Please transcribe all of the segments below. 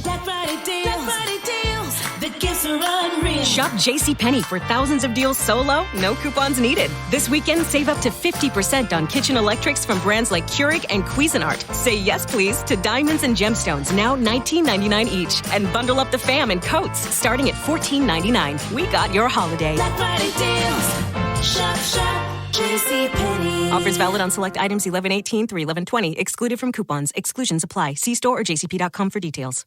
Black Friday deals. The gifts are unreal. Shop JCPenney for thousands of deals so low, no coupons needed. This weekend, save up to 50% on kitchen electrics from brands like Keurig and Cuisinart. Say yes, please, to diamonds and gemstones, now $19.99 each. And bundle up the fam in coats, starting at $14.99. We got your holiday. Black Friday deals. Shop, JCPenney. Offers valid on select items 11/18 through 11/20. Excluded from coupons. Exclusions apply. See store or jcp.com for details.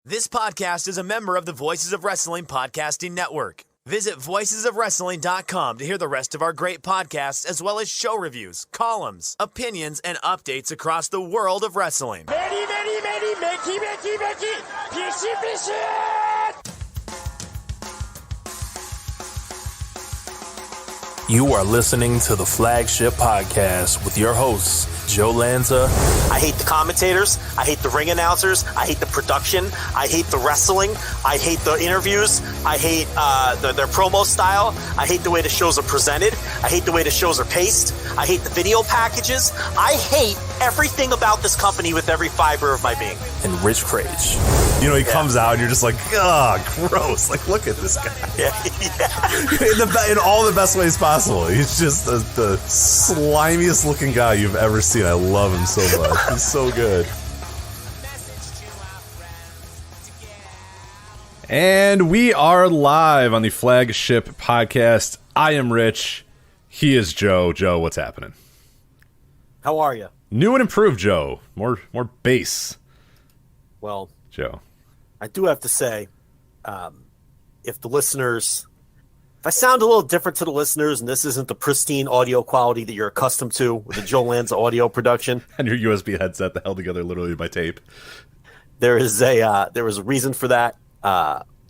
This podcast is a member of the Voices of Wrestling Podcasting Network. Visit voicesofwrestling.com to hear the rest of our great podcasts, as well as show reviews, columns, opinions, and updates across the world of wrestling. You are listening to the Flagship Podcast with your hosts, Joe Lanza. I hate the commentators. I hate the ring announcers. I hate the production. I hate the wrestling. I hate the interviews. I hate their promo style. I hate the way the shows are presented. I hate the way the shows are paced. I hate the video packages. I hate everything about this company with every fiber of my being. And Rich Crage. You know, he comes out and you're just like, ugh, gross. Like, look at this guy. In all the best ways possible. He's just the slimiest looking guy you've ever seen. I love him so much. He's so good. And we are live on the Flagship Podcast. I am Rich. He is Joe. Joe, what's happening? How are you? New and improved, Joe. More bass. Well, Joe, I do have to say, if I sound a little different to the listeners, and this isn't the pristine audio quality that you're accustomed to with the Joe Lanza audio production, and your USB headset that held together literally by tape, there was a reason for that.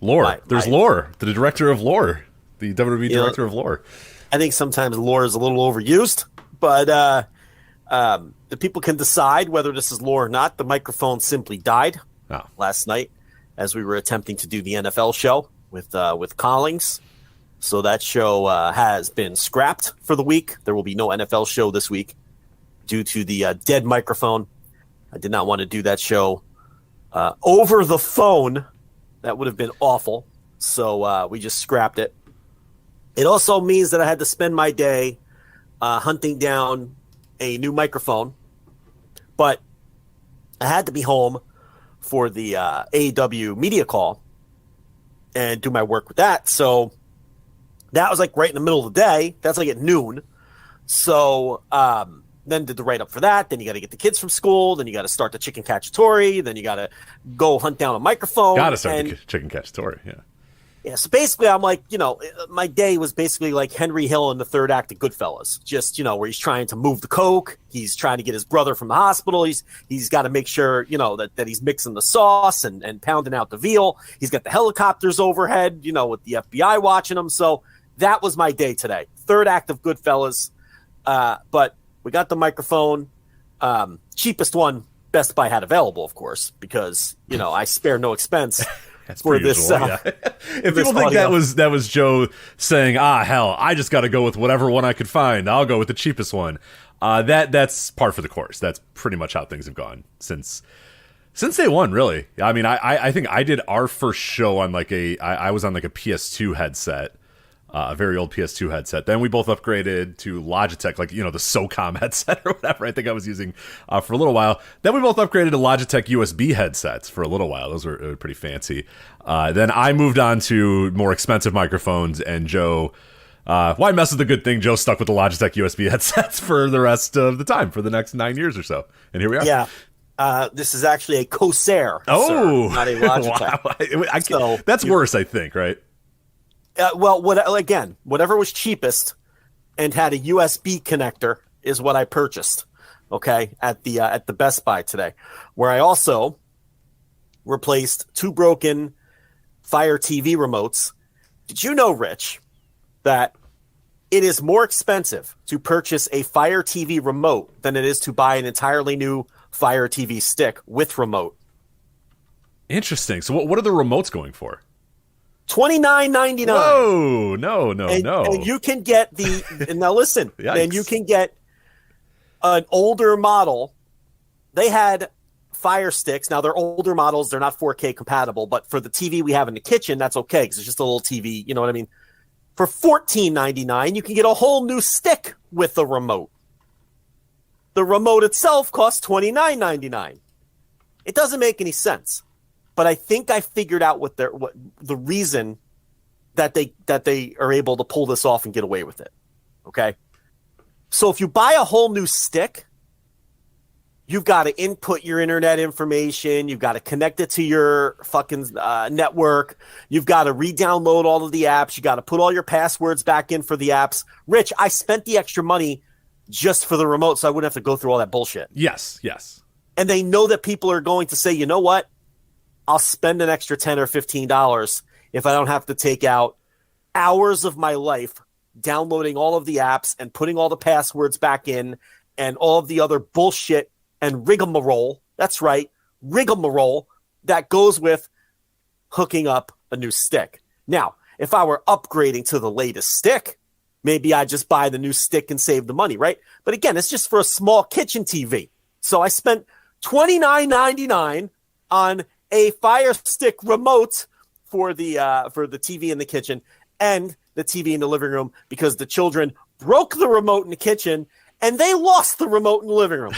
Lore. There's Lore, the director of Lore, the WWE director of Lore. I think sometimes Lore is a little overused, but the people can decide whether this is Lore or not. The microphone simply died last night as we were attempting to do the NFL show with Collings. So that show has been scrapped for the week. There will be no NFL show this week due to the dead microphone. I did not want to do that show over the phone. That would have been awful. So we just scrapped it. It also means that I had to spend my day hunting down a new microphone. But I had to be home for the AEW media call and do my work with that. So that was like right in the middle of the day. That's like at noon. So then did the write-up for that. Then you got to get the kids from school. Then you got to start the chicken cacciatore. Then you got to go hunt down a microphone. Got to start the chicken cacciatore, yeah. Yeah, so basically I'm like, my day was basically like Henry Hill in the third act of Goodfellas. Just, where he's trying to move the coke. He's trying to get his brother from the hospital. He's got to make sure, that he's mixing the sauce and pounding out the veal. He's got the helicopters overhead, with the FBI watching him. So that was my day today. Third act of Goodfellas. But we got the microphone. Cheapest one Best Buy had available, of course, because, I spare no expense. For this, yeah. If people think that was Joe saying, hell, I just got to go with whatever one I could find. I'll go with the cheapest one. That's par for the course. That's pretty much how things have gone since day one, really. I mean, I think I did our first show on I was on like a PS2 headset. A very old PS2 headset. Then we both upgraded to Logitech, the SOCOM headset or whatever I think I was using for a little while. Then we both upgraded to Logitech USB headsets for a little while. Those were pretty fancy. Then I moved on to more expensive microphones, and Joe, why mess with the good thing? Joe stuck with the Logitech USB headsets for the rest of the time, for the next 9 years or so. And here we are. Yeah. This is actually a Corsair. Oh, sir, not a Logitech. Wow. That's worse, I think, right? Whatever was cheapest and had a USB connector is what I purchased. Okay, at the Best Buy today, where I also replaced 2 broken Fire TV remotes. Did you know, Rich, that it is more expensive to purchase a Fire TV remote than it is to buy an entirely new Fire TV stick with remote? Interesting. So what are the remotes going for? $29.99. Whoa, no. And you can get and now listen, and you can get an older model. They had Fire Sticks. Now, they're older models. They're not 4K compatible, but for the TV we have in the kitchen, that's okay because it's just a little TV. You know what I mean? For $14.99, you can get a whole new stick with the remote. The remote itself costs $29.99. It doesn't make any sense, but I think I figured out what the reason that they are able to pull this off and get away with it. Okay, so if you buy a whole new stick, you've got to input your internet information. You've got to connect it to your fucking network. You've got to re-download all of the apps. You got to put all your passwords back in for the apps. Rich, I spent the extra money just for the remote, so I wouldn't have to go through all that bullshit. Yes. And they know that people are going to say, you know what? I'll spend an extra $10 or $15 if I don't have to take out hours of my life downloading all of the apps and putting all the passwords back in and all of the other bullshit and rigmarole. That's right, rigmarole that goes with hooking up a new stick. Now, if I were upgrading to the latest stick, maybe I just buy the new stick and save the money, right? But again, it's just for a small kitchen TV. So I spent $29.99 on a Fire Stick remote for the TV in the kitchen and the TV in the living room because the children broke the remote in the kitchen and they lost the remote in the living room.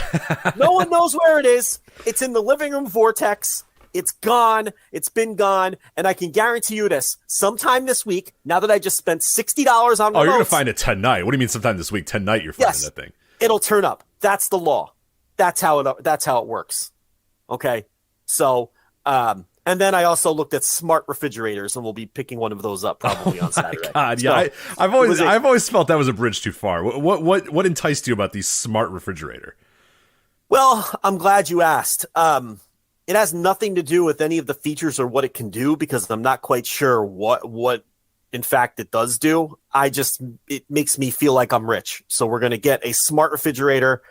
No one knows where it is. It's in the living room vortex. It's gone. It's been gone. And I can guarantee you this. Sometime this week, now that I just spent $60 on remotes. Oh, you're going to find it tonight. What do you mean sometime this week? Tonight you're finding that thing. It'll turn up. That's the law. That's how it works. Okay. So, and then I also looked at smart refrigerators, and we'll be picking one of those up probably on Saturday. God, yeah, so, I've always felt that was a bridge too far. What enticed you about the smart refrigerator? Well, I'm glad you asked. It has nothing to do with any of the features or what it can do because I'm not quite sure what in fact it does do. It makes me feel like I'm rich. So we're going to get a smart refrigerator.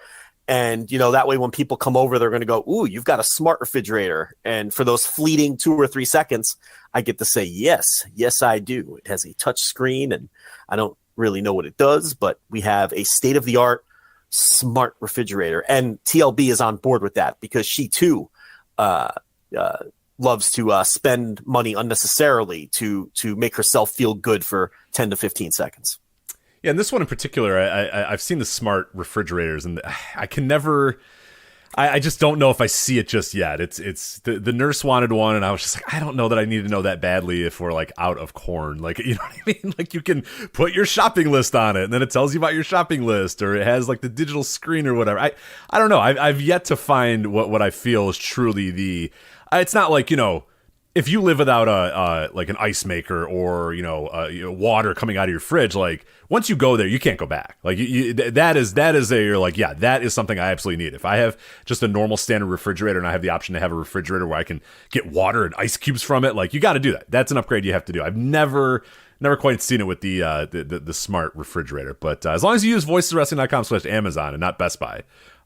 And, that way when people come over, they're going to go, ooh, you've got a smart refrigerator. And for those fleeting 2 or 3 seconds, I get to say, yes, I do. It has a touch screen, and I don't really know what it does, but we have a state-of-the-art smart refrigerator. And TLB is on board with that because she, too, loves to spend money unnecessarily to make herself feel good for 10 to 15 seconds. Yeah, and this one in particular, I've seen the smart refrigerators, and I can never. I just don't know if I see it just yet. It's the nurse wanted one, and I was just like, I don't know that I need to know that badly if we're like out of corn. Like, you know what I mean? Like, you can put your shopping list on it, and then it tells you about your shopping list, or it has like the digital screen or whatever. I don't know. I've yet to find what I feel is truly the. It's not like, if you live without like an ice maker or water coming out of your fridge, like once you go there, you can't go back. Like that is you're like, yeah, that is something I absolutely need. If I have just a normal standard refrigerator and I have the option to have a refrigerator where I can get water and ice cubes from it, like you got to do that. That's an upgrade you have to do. I've never quite seen it with the smart refrigerator, but as long as you use voiceswrestling.com/Amazon and not Best Buy.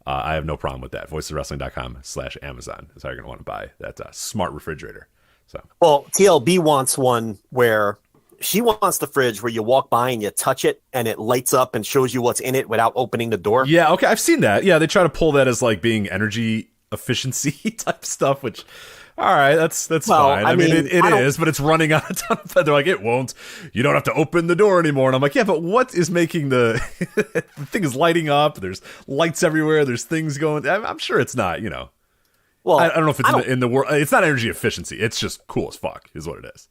I have no problem with that. voiceswrestling.com/Amazon is how you're going to want to buy that smart refrigerator. So, well, TLB wants one where she wants the fridge where you walk by and you touch it and it lights up and shows you what's in it without opening the door. Yeah, okay, I've seen that. Yeah, they try to pull that as like being energy efficiency type stuff, which, all right, that's fine. I mean, it is, but it's running on a ton of. They're like, it won't. You don't have to open the door anymore. And I'm like, yeah, but what is making the thing is lighting up? There's lights everywhere. There's things going. I'm sure it's not. Well, I don't know if it's in the world. It's not energy efficiency. It's just cool as fuck is what it is.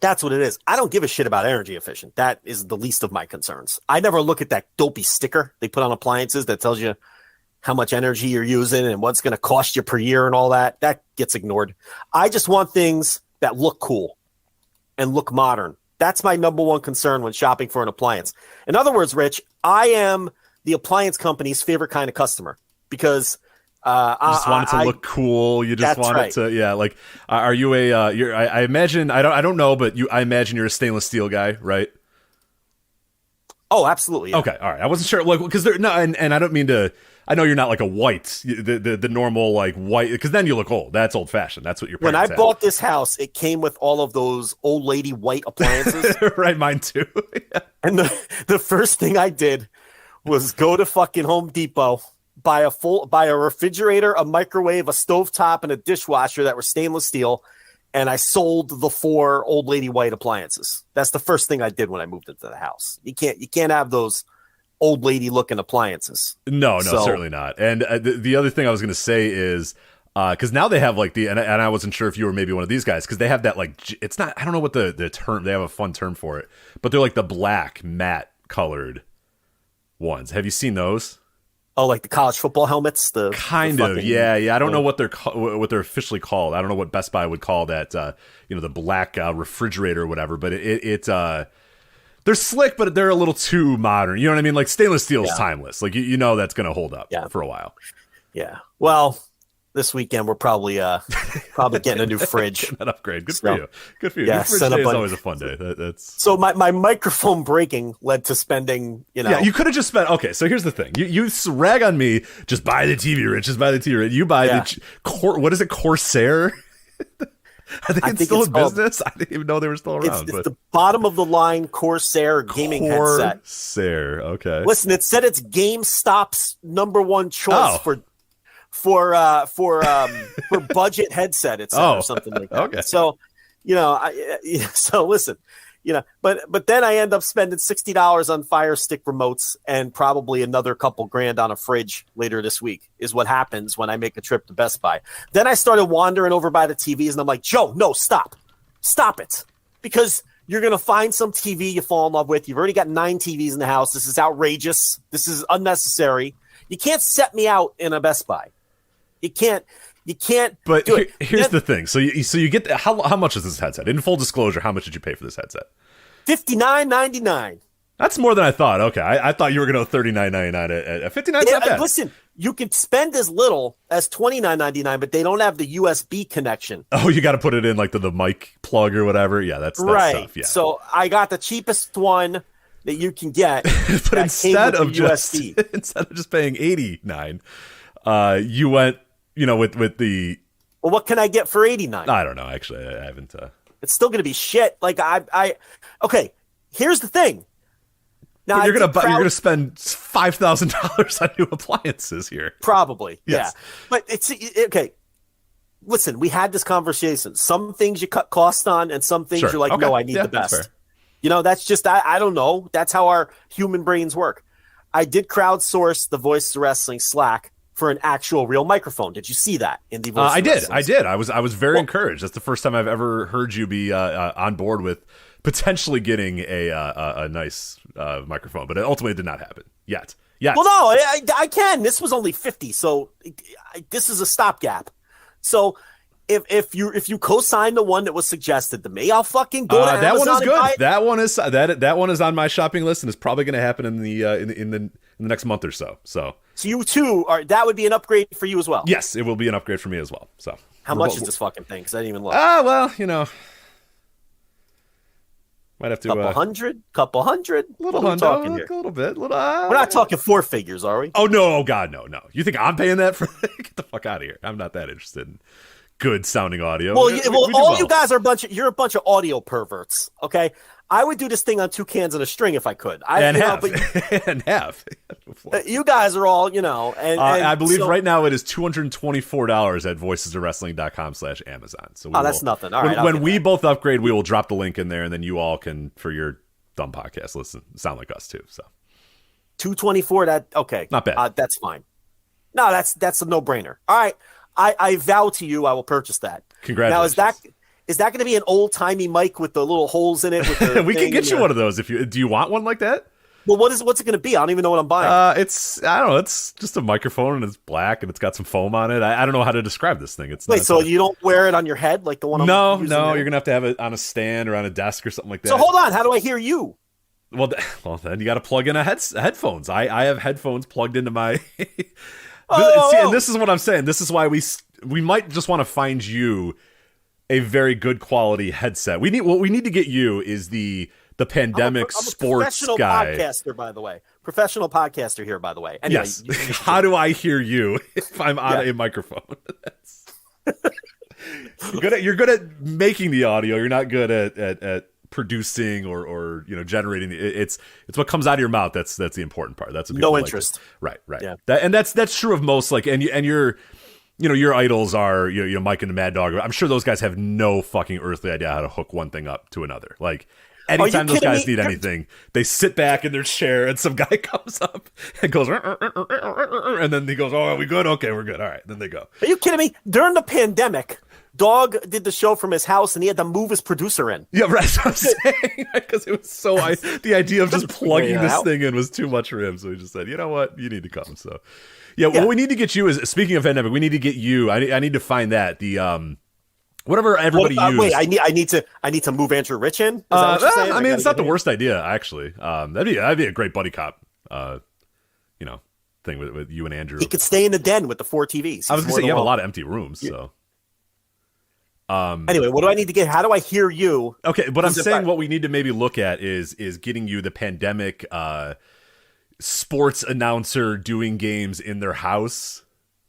That's what it is. I don't give a shit about energy efficient. That is the least of my concerns. I never look at that dopey sticker they put on appliances that tells you how much energy you're using and what's going to cost you per year and all that. That gets ignored. I just want things that look cool and look modern. That's my number one concern when shopping for an appliance. In other words, Rich, I am the appliance company's favorite kind of customer because you just want it to look cool. You just want it to, yeah. Like, are you I imagine, I don't know, but I imagine you're a stainless steel guy, right? Oh, absolutely. Yeah. Okay, all right. I wasn't sure, like, because and I don't mean to. I know you're not like a white, the normal like white, because then you look old. That's old fashioned. That's what your parents When I bought this house, it came with all of those old lady white appliances. Right, mine too. Yeah. And the first thing I did was go to fucking Home Depot, buy a refrigerator, a microwave, a stovetop, and a dishwasher that were stainless steel, and I sold the 4 old lady white appliances. That's the first thing I did when I moved into the house. You can't have those old lady looking appliances. No, certainly not. And the other thing I was going to say is, because now they have like and I wasn't sure if you were maybe one of these guys, because they have that like, it's not, I don't know what the term, they have a fun term for it, but they're like the black matte colored ones. Have you seen those? Oh, like the college football helmets? Yeah. I don't know what they're officially called. I don't know what Best Buy would call that, the black refrigerator or whatever, but they're slick, but they're a little too modern. You know what I mean? Like stainless steel is timeless. Like, that's going to hold up for a while. Yeah. Well, this weekend we're probably getting a new fridge. Getting an upgrade. Good for you. Yeah, new fridge day is always a fun day. That's so my microphone breaking led to spending. Yeah, you could have just spent. Okay, so here's the thing. You rag on me. Just buy the TV, Rich. Just buy the TV. Rich. You buy the what is it? Corsair. I think it's still in business. I didn't even know they were still around. It's the bottom of the line Corsair gaming headset. Corsair. Okay. Listen, it said it's GameStop's #1 choice for budget headset, it's or something like that. Okay. So, so listen, but then I end up spending $60 on Fire Stick remotes and probably another couple grand on a fridge later this week is what happens when I make a trip to Best Buy. Then I started wandering over by the TVs and I'm like, Joe, no, stop it. Because you're going to find some TV you fall in love with. You've already got 9 TVs in the house. This is outrageous. This is unnecessary. You can't set me out in a Best Buy. You can't. But here's the thing. So you get how much is this headset? In full disclosure, how much did you pay for this headset? $59.99. That's more than I thought. Okay, I thought you were going to go $39.99 at $59. Not bad. Listen, you can spend as little as $29.99, but they don't have the USB connection. Oh, you got to put it in like the mic plug or whatever. Yeah, that's right. Tough. Yeah. So I got the cheapest one that you can get. But instead of just paying $89, you went. With the... Well, what can I get for $89? I don't know. Actually, I haven't... It's still going to be shit. Like, okay, here's the thing. Now you're gonna spend $5,000 on new appliances here. Probably, yes. Yeah. But it's... Okay, listen, we had this conversation. Some things you cut costs on, and some things you're like, okay. No, I need the best. That's just... I don't know. That's how our human brains work. I did crowdsource the Voice of Wrestling Slack for an actual real microphone. Did you see that in the Voice I did. I was very encouraged. That's the first time I've ever heard you be on board with potentially getting a nice microphone, but it ultimately did not happen yet. Well, no, I can. This was only $50, so this is a stopgap. So if you co-sign the one that was suggested to me, I'll fucking go to Amazon. That one is good. That one is on my shopping list and is probably going to happen in the next month or so. So you too that would be an upgrade for you as well. Yes, it will be an upgrade for me as well. So how much is this fucking thing? Because I didn't even look. Well, might have to couple hundred, little talking here. A little bit. We're not talking 4 figures, are we? Oh no! Oh God, no. You think I'm paying that for? Get the fuck out of here! I'm not that interested in good sounding audio. Well, you guys are a bunch of audio perverts. Okay. I would do this thing on 2 cans and a string if I could. Have. You guys are all, and I believe right now it is $224 at voicesofwrestling.com/Amazon. So that's nothing. All right. When we both upgrade, we will drop the link in there, and then you all can, for your dumb podcast, listen, sound like us too. So $224. That okay? Not bad. That's fine. No, that's a no-brainer. All right. I vow to you, I will purchase that. Congratulations. Now, is that going to be an old-timey mic with the little holes in it? With the we can get you one of those if you do. You want one like that? Well, what's it going to be? I don't even know what I'm buying. I don't know. It's just a microphone and it's black and it's got some foam on it. I don't know how to describe this thing. So you don't wear it on your head like the one? No. You're going to have it on a stand or on a desk or something like that. So hold on. How do I hear you? Well, then you got to plug in headphones. I have headphones plugged into my. And this is what I'm saying. This is why we might just want to find you a very good quality headset. What we need to get you is the pandemic sports guy. Podcaster, by the way. Professional podcaster here, by the way. Anyway, yes. How do I hear you if I'm on a microphone? You're good at making the audio. You're not good at producing or generating. It's what comes out of your mouth. That's the important part. That's what no interest. Right. Yeah. That's true of most, like, and your your idols are Mike and the Mad Dog. I'm sure those guys have no fucking earthly idea how to hook one thing up to another. Like, anytime those guys need anything, they sit back in their chair and some guy comes up and goes, and then he goes, "Oh, are we good? Okay, we're good. All right." Then they go. Are you kidding me? During the pandemic, Dog did the show from his house, and he had to move his producer in. Yeah, right. That's what I'm saying, because it was so. The idea of just plugging this thing in was too much for him, so he just said, "You know what? You need to come." So, yeah. What we need to get you is, speaking of pandemic, we need to get you. I need to find that whatever everybody used. Wait, I need to move Andrew Rich in. Is that what you're saying? I mean, it's not the worst idea, actually. That'd be a great buddy cop. Thing with you and Andrew. He could stay in the den with the 4 TVs. I was gonna say you have a lot of empty rooms, so. Anyway, what do I need to get? How do I hear you? Okay, but I'm saying what we need to maybe look at is getting you the pandemic sports announcer doing games in their house.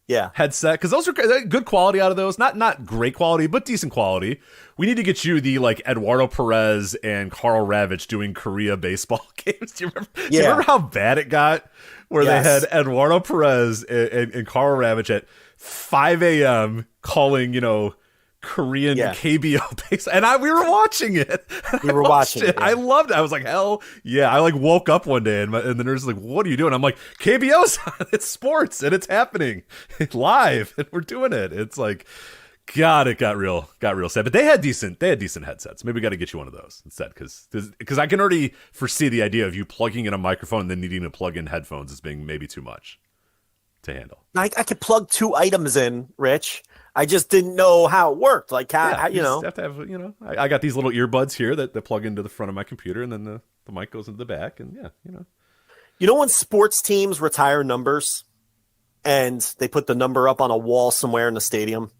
Yeah, headset, because those are good quality out of those. Not great quality, but decent quality. We need to get you the Eduardo Perez and Carl Ravitch doing Korea baseball games. Do you remember how bad it got? Where they had Eduardo Perez and Carl Ravitch at 5 a.m. calling Korean KBO base, and we were watching it. We were watching it. I loved it. I was like, hell yeah! I woke up one day and the nurse was like, "What are you doing?" I'm like, "KBO's on. It's sports and it's happening. It's live and we're doing it." It's like, God, it got real sad. But they had decent headsets. Maybe we got to get you one of those instead, because I can already foresee the idea of you plugging in a microphone and then needing to plug in headphones as being maybe too much to handle. I could plug 2 items in, Rich. I just didn't know how it worked. Like, how you have to have, I got these little earbuds here that plug into the front of my computer, and then the mic goes into the back, and when sports teams retire numbers and they put the number up on a wall somewhere in the stadium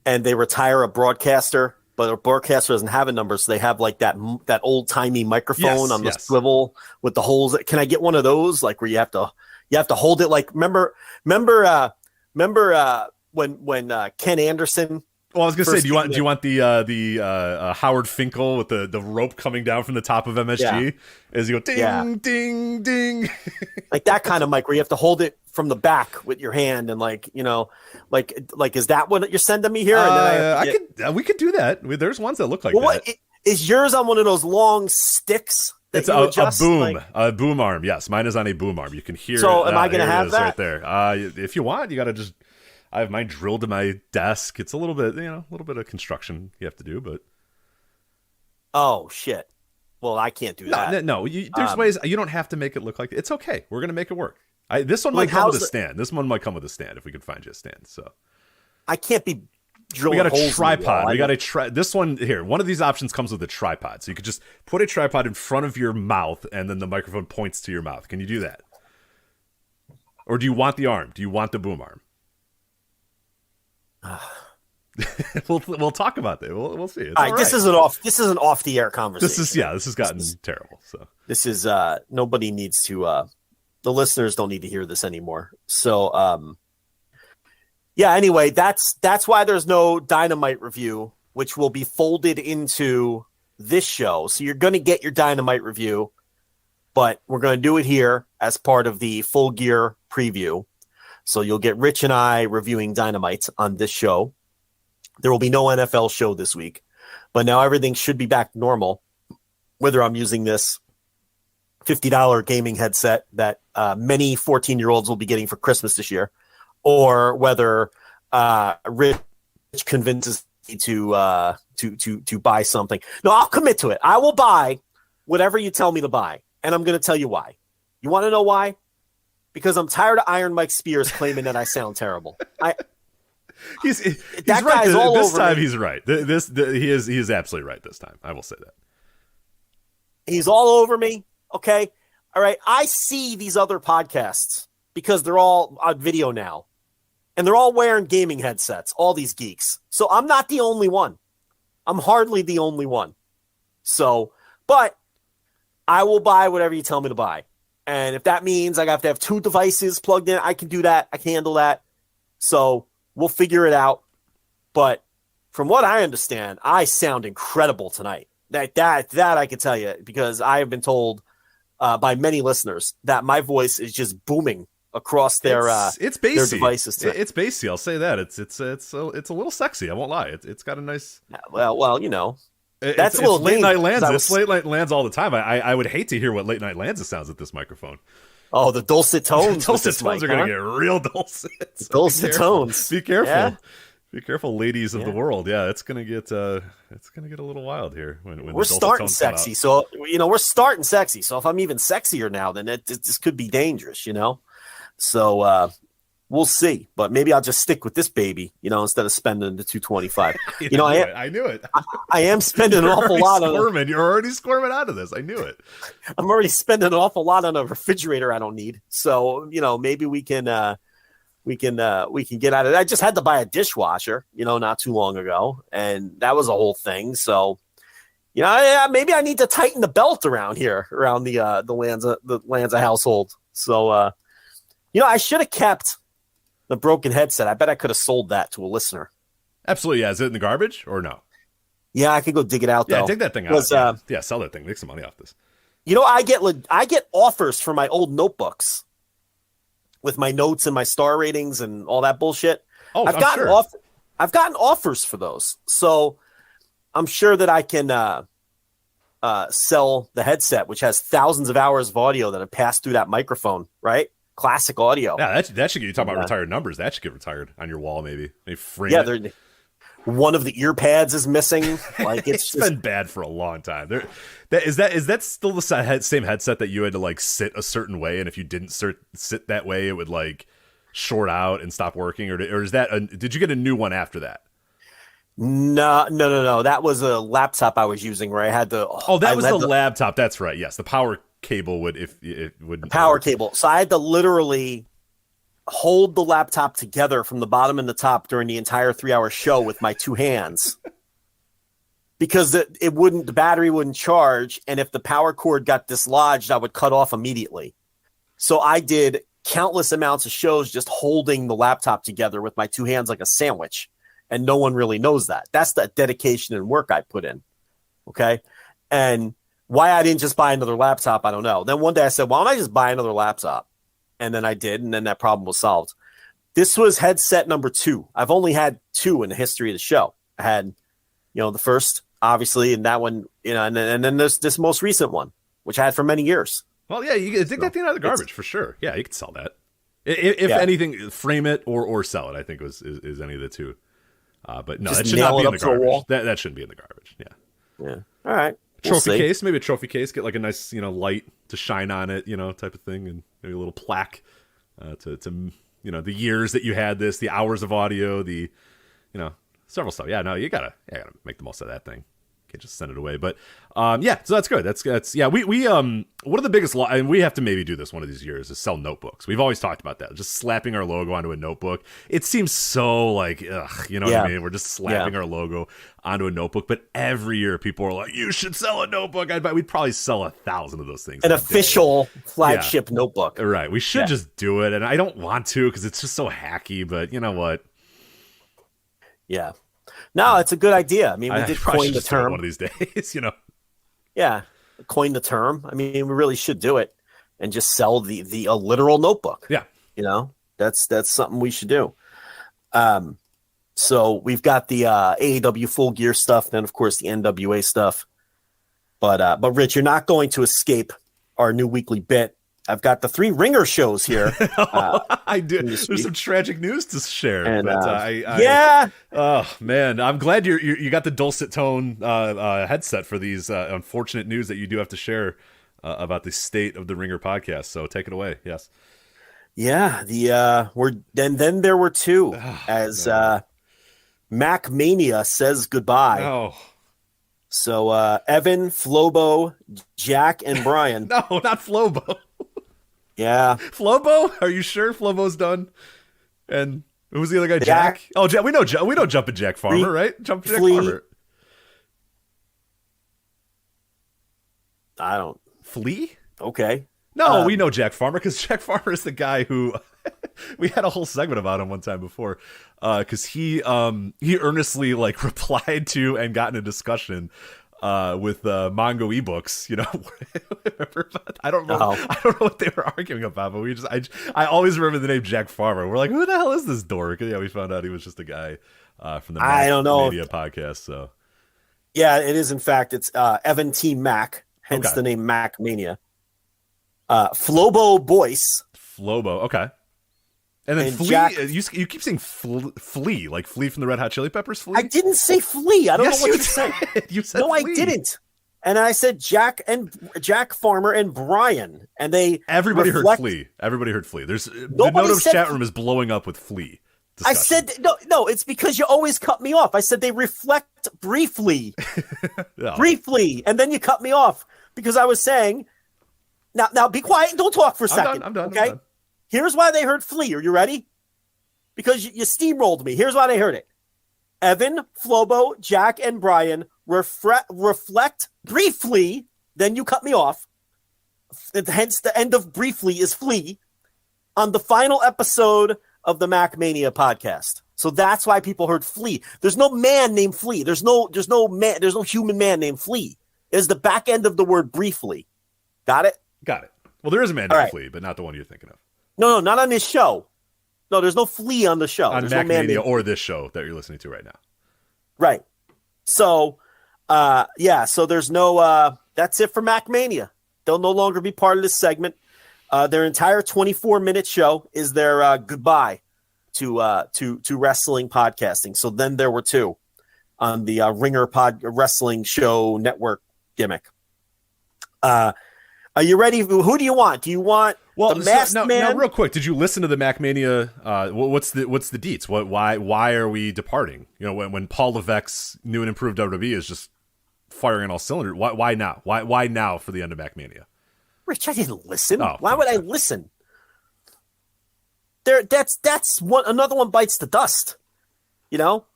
and they retire a broadcaster, but a broadcaster doesn't have a number, so they have like that old timey microphone on the swivel with the holes. Can I get one of those? Like, where you have to hold it. Like, remember when Ken Anderson. Well, I was gonna say, do you want the Howard Finkel with the rope coming down from the top of MSG as you go ding ding ding, like that kind of mic where you have to hold it from the back with your hand and like is that what you're sending me here? And then we could do that. There's ones that look like that. Is yours on one of those long sticks? It's a boom arm. Yes, mine is on a boom arm. You can hear. So am I going to have that right there? If you want, you got to just. I have mine drilled to my desk. It's a little bit of construction you have to do, but. Oh shit! Well, I can't do that. No. There's ways. You don't have to make it look like it's okay. We're gonna make it work. This one might come with a stand. This one might come with a stand if we can find you a stand. So. I can't be. We got a tripod. We got a this one here. One of these options comes with a tripod, so you could just put a tripod in front of your mouth, and then the microphone points to your mouth. Can you do that? Or do you want the arm? Do you want the boom arm? We'll talk about that. We'll see. It's all right. This is an off the air conversation. This has gotten terrible. So this is nobody needs to. The listeners don't need to hear this anymore. So anyway, that's why there's no Dynamite review, which will be folded into this show. So you're going to get your Dynamite review, but we're going to do it here as part of the Full Gear preview. So you'll get Rich and I reviewing Dynamite on this show. There will be no NFL show this week, but now everything should be back normal, whether I'm using this $50 gaming headset that many 14-year-olds will be getting for Christmas this year, or whether Rich convinces me to buy something. No, I'll commit to it. I will buy whatever you tell me to buy, and I'm going to tell you why. You want to know why? Because I'm tired of Iron Mike Spears claiming that I sound terrible. He's that right. Guy's all this over time me. He's right. He is absolutely right this time. I will say that. He's all over me. Okay. All right. I see these other podcasts because they're all on video now, and they're all wearing gaming headsets, all these geeks. So I'm not the only one. I'm hardly the only one. So, but I will buy whatever you tell me to buy. And if that means I have to have 2 devices plugged in, I can do that. I can handle that. So we'll figure it out. But from what I understand, I sound incredible tonight. That I can tell you, because I have been told by many listeners that my voice is just booming across their it's their bassy. devices. It's bassy. I'll say that. It's a little sexy. I won't lie. It's got a nice. Well, you know, that's a little late night lands. Was... It's late night lands all the time. I would hate to hear what late night lands sounds at this microphone. Oh, the dulcet tones. Dulcet tones are going to get real dulcet. Dulcet tones. Be careful. Yeah. Be careful, ladies of the world. Yeah, it's gonna get a little wild here when we're starting sexy. So we're starting sexy. So if I'm even sexier now, then this could be dangerous. So we'll see. But maybe I'll just stick with this baby. Instead of spending the $225. I knew it. I am spending an awful lot on. You're already squirming out of this. I knew it. I'm already spending an awful lot on a refrigerator I don't need. So maybe we can. We can get out of it. I just had to buy a dishwasher, not too long ago, and that was a whole thing. So, maybe I need to tighten the belt around the Lanza household. So, I should have kept the broken headset. I bet I could have sold that to a listener. Absolutely, yeah. Is it in the garbage or no? Yeah, I could go dig it out. Yeah, though. dig that thing out. Yeah, sell that thing. Make some money off this. I get offers for my old notebooks with my notes and my star ratings and all that bullshit. Oh, I've gotten offers for those. So I'm sure that I can sell the headset, which has thousands of hours of audio that have passed through that microphone, right? Classic audio. Yeah, that should get you talking about retired numbers. That should get retired on your wall, maybe. Maybe frame it. One of the ear pads is missing. Like it's been bad for a long time. Is that still the same headset that you had to sit a certain way, and if you didn't sit that way, it would short out and stop working, or is that did you get a new one after that? No. That was a laptop I was using where I had to. Oh, that was the laptop. That's right. Yes, the power cable would power cable. So I had to literally hold the laptop together from the bottom and the top during the entire 3-hour show with my two hands because the battery wouldn't charge. And if the power cord got dislodged, I would cut off immediately. So I did countless amounts of shows just holding the laptop together with my two hands like a sandwich. And no one really knows that. That's the dedication and work I put in. Okay. And why I didn't just buy another laptop, I don't know. Then one day I said, why don't I just buy another laptop? And then I did, and then that problem was solved. This was headset number 2. I've only had 2 in the history of the show. I had, the first, obviously, and that one, and then there's this most recent one, which I had for many years. Well, yeah, you can dig that thing out of the garbage for sure. Yeah, you can sell that. If anything, frame it or sell it, I think is any of the two. But no, just that should not be in the garbage. That shouldn't be in the garbage. Yeah. All right. Trophy case, maybe a trophy case. Get a nice, light to shine on it, type of thing, and maybe a little plaque to the years that you had this, the hours of audio, the several stuff. Yeah, no, you gotta make the most of that thing. Can't just send it away. But so that's good. That's yeah. We one of the biggest and we have to maybe do this one of these years is sell notebooks. We've always talked about that. Just slapping our logo onto a notebook. It seems so what I mean? We're just slapping our logo onto a notebook. But every year people are like, you should sell a notebook. I bet we'd probably sell 1,000 of those things. An official flagship notebook. Right. We should just do it. And I don't want to because it's just so hacky, but you know what? Yeah. No, it's a good idea. I mean, we did coin the term one of these days, Yeah, coin the term. I mean, we really should do it and just sell the literal notebook. Yeah, that's something we should do. So we've got the AEW Full Gear stuff, then of course the NWA stuff. But Rich, you're not going to escape our new weekly bit. I've got the 3 Ringer shows here. I do. There's some tragic news to share. And, yeah. Oh man, I'm glad you got the dulcet tone headset for these unfortunate news that you do have to share about the state of the Ringer podcast. So take it away. Yes. Yeah. Then there were 2 as Mac Mania says goodbye. Oh. So Evan, Flobo, Jack, and Brian. No, not Flobo. Yeah. Flobo? Are you sure Flobo's done? And who was the other guy? Jack? Oh, Jack. We know Jumpin' Jack Farmer, right? Jumpin' Jack Farmer. I don't. Flea? Okay. No, we know Jack Farmer because Jack Farmer is the guy who we had a whole segment about him one time before because he earnestly replied to and got in a discussion with Mongo ebooks, you know. I don't know. I don't know what they were arguing about, but I always remember the name Jack Farmer. We're like, who the hell is this dork? And yeah, we found out he was just a guy from the Media podcast. So yeah, it is. In fact, it's Evan T. Mac, hence the name Mac Mania. Flobo Boyce. Flobo, okay. And then Flea, you keep saying Flea, like Flea from the Red Hot Chili Peppers? Flea? I didn't say Flea. I don't know what you said. You said no, Flea. I didn't. And I said Jack Farmer and Brian, and everybody heard Flea. Everybody heard Flea. The Noto's chat room is blowing up with Flea discussion. I said no. It's because you always cut me off. I said they reflect briefly, briefly, and then you cut me off because I was saying. Now be quiet and don't talk for a second. I'm done. Okay. I'm done. Here's why they heard Flea. Are you ready? Because you steamrolled me. Here's why they heard it. Evan, Flobo, Jack, and Brian reflect briefly. Then you cut me off. Hence, the end of briefly is Flea on the final episode of the Mac Mania podcast. So that's why people heard Flea. There's no man named Flea. There's no human man named Flea. It's the back end of the word briefly. Got it? Got it. Well, there is a man named Flea, but not the one you're thinking of. No, not on this show. No, there's no Flea on the show. On Mac Mania or this show that you're listening to right now. Right. So, so there's no, that's it for Mac Mania. They'll no longer be part of this segment. Their entire 24-minute show is their goodbye to wrestling podcasting. So then there were two on the Ringer Wrestling Show Network gimmick. Are you ready? Who do you want? Do you want the Masked Man? Now, real quick, did you listen to the Mac Mania? What's the deets? Why are we departing? You know, when Paul Levesque's new and improved WWE is just firing on all cylinders. Why now? Why now for the end of Mac Mania? Rich, I didn't listen. Why would I listen? That's one. Another one bites the dust. You know,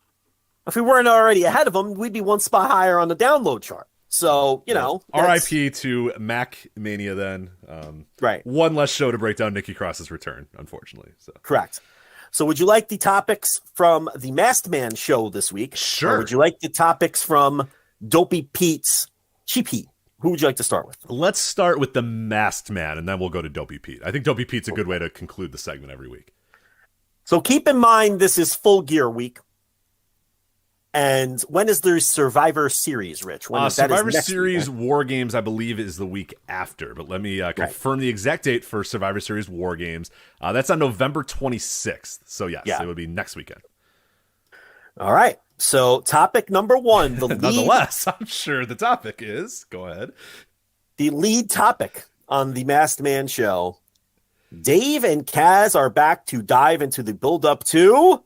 if we weren't already ahead of them, we'd be one spot higher on the download chart. So, you know. R.I.P. to Mac Mania then. Right. One less show to break down Nikki Cross's return, unfortunately. So. Correct. So would you like the topics from the Masked Man show this week? Sure. Or would you like the topics from Dopey Pete's Cheap Heat? Who would you like to start with? Let's start with the Masked Man, and then we'll go to Dopey Pete. I think Dopey Pete's a good way to conclude the segment every week. So keep in mind, this is Full Gear week. And when is the Survivor Series, Rich? Survivor Series War Games, I believe, is the week after. But let me confirm the exact date for Survivor Series War Games. That's on November 26th. So, yes, it would be next weekend. All right. So, topic number one. Nonetheless, I'm sure the topic is, go ahead. The lead topic on the Masked Man show. Dave and Kaz are back to dive into the build-up to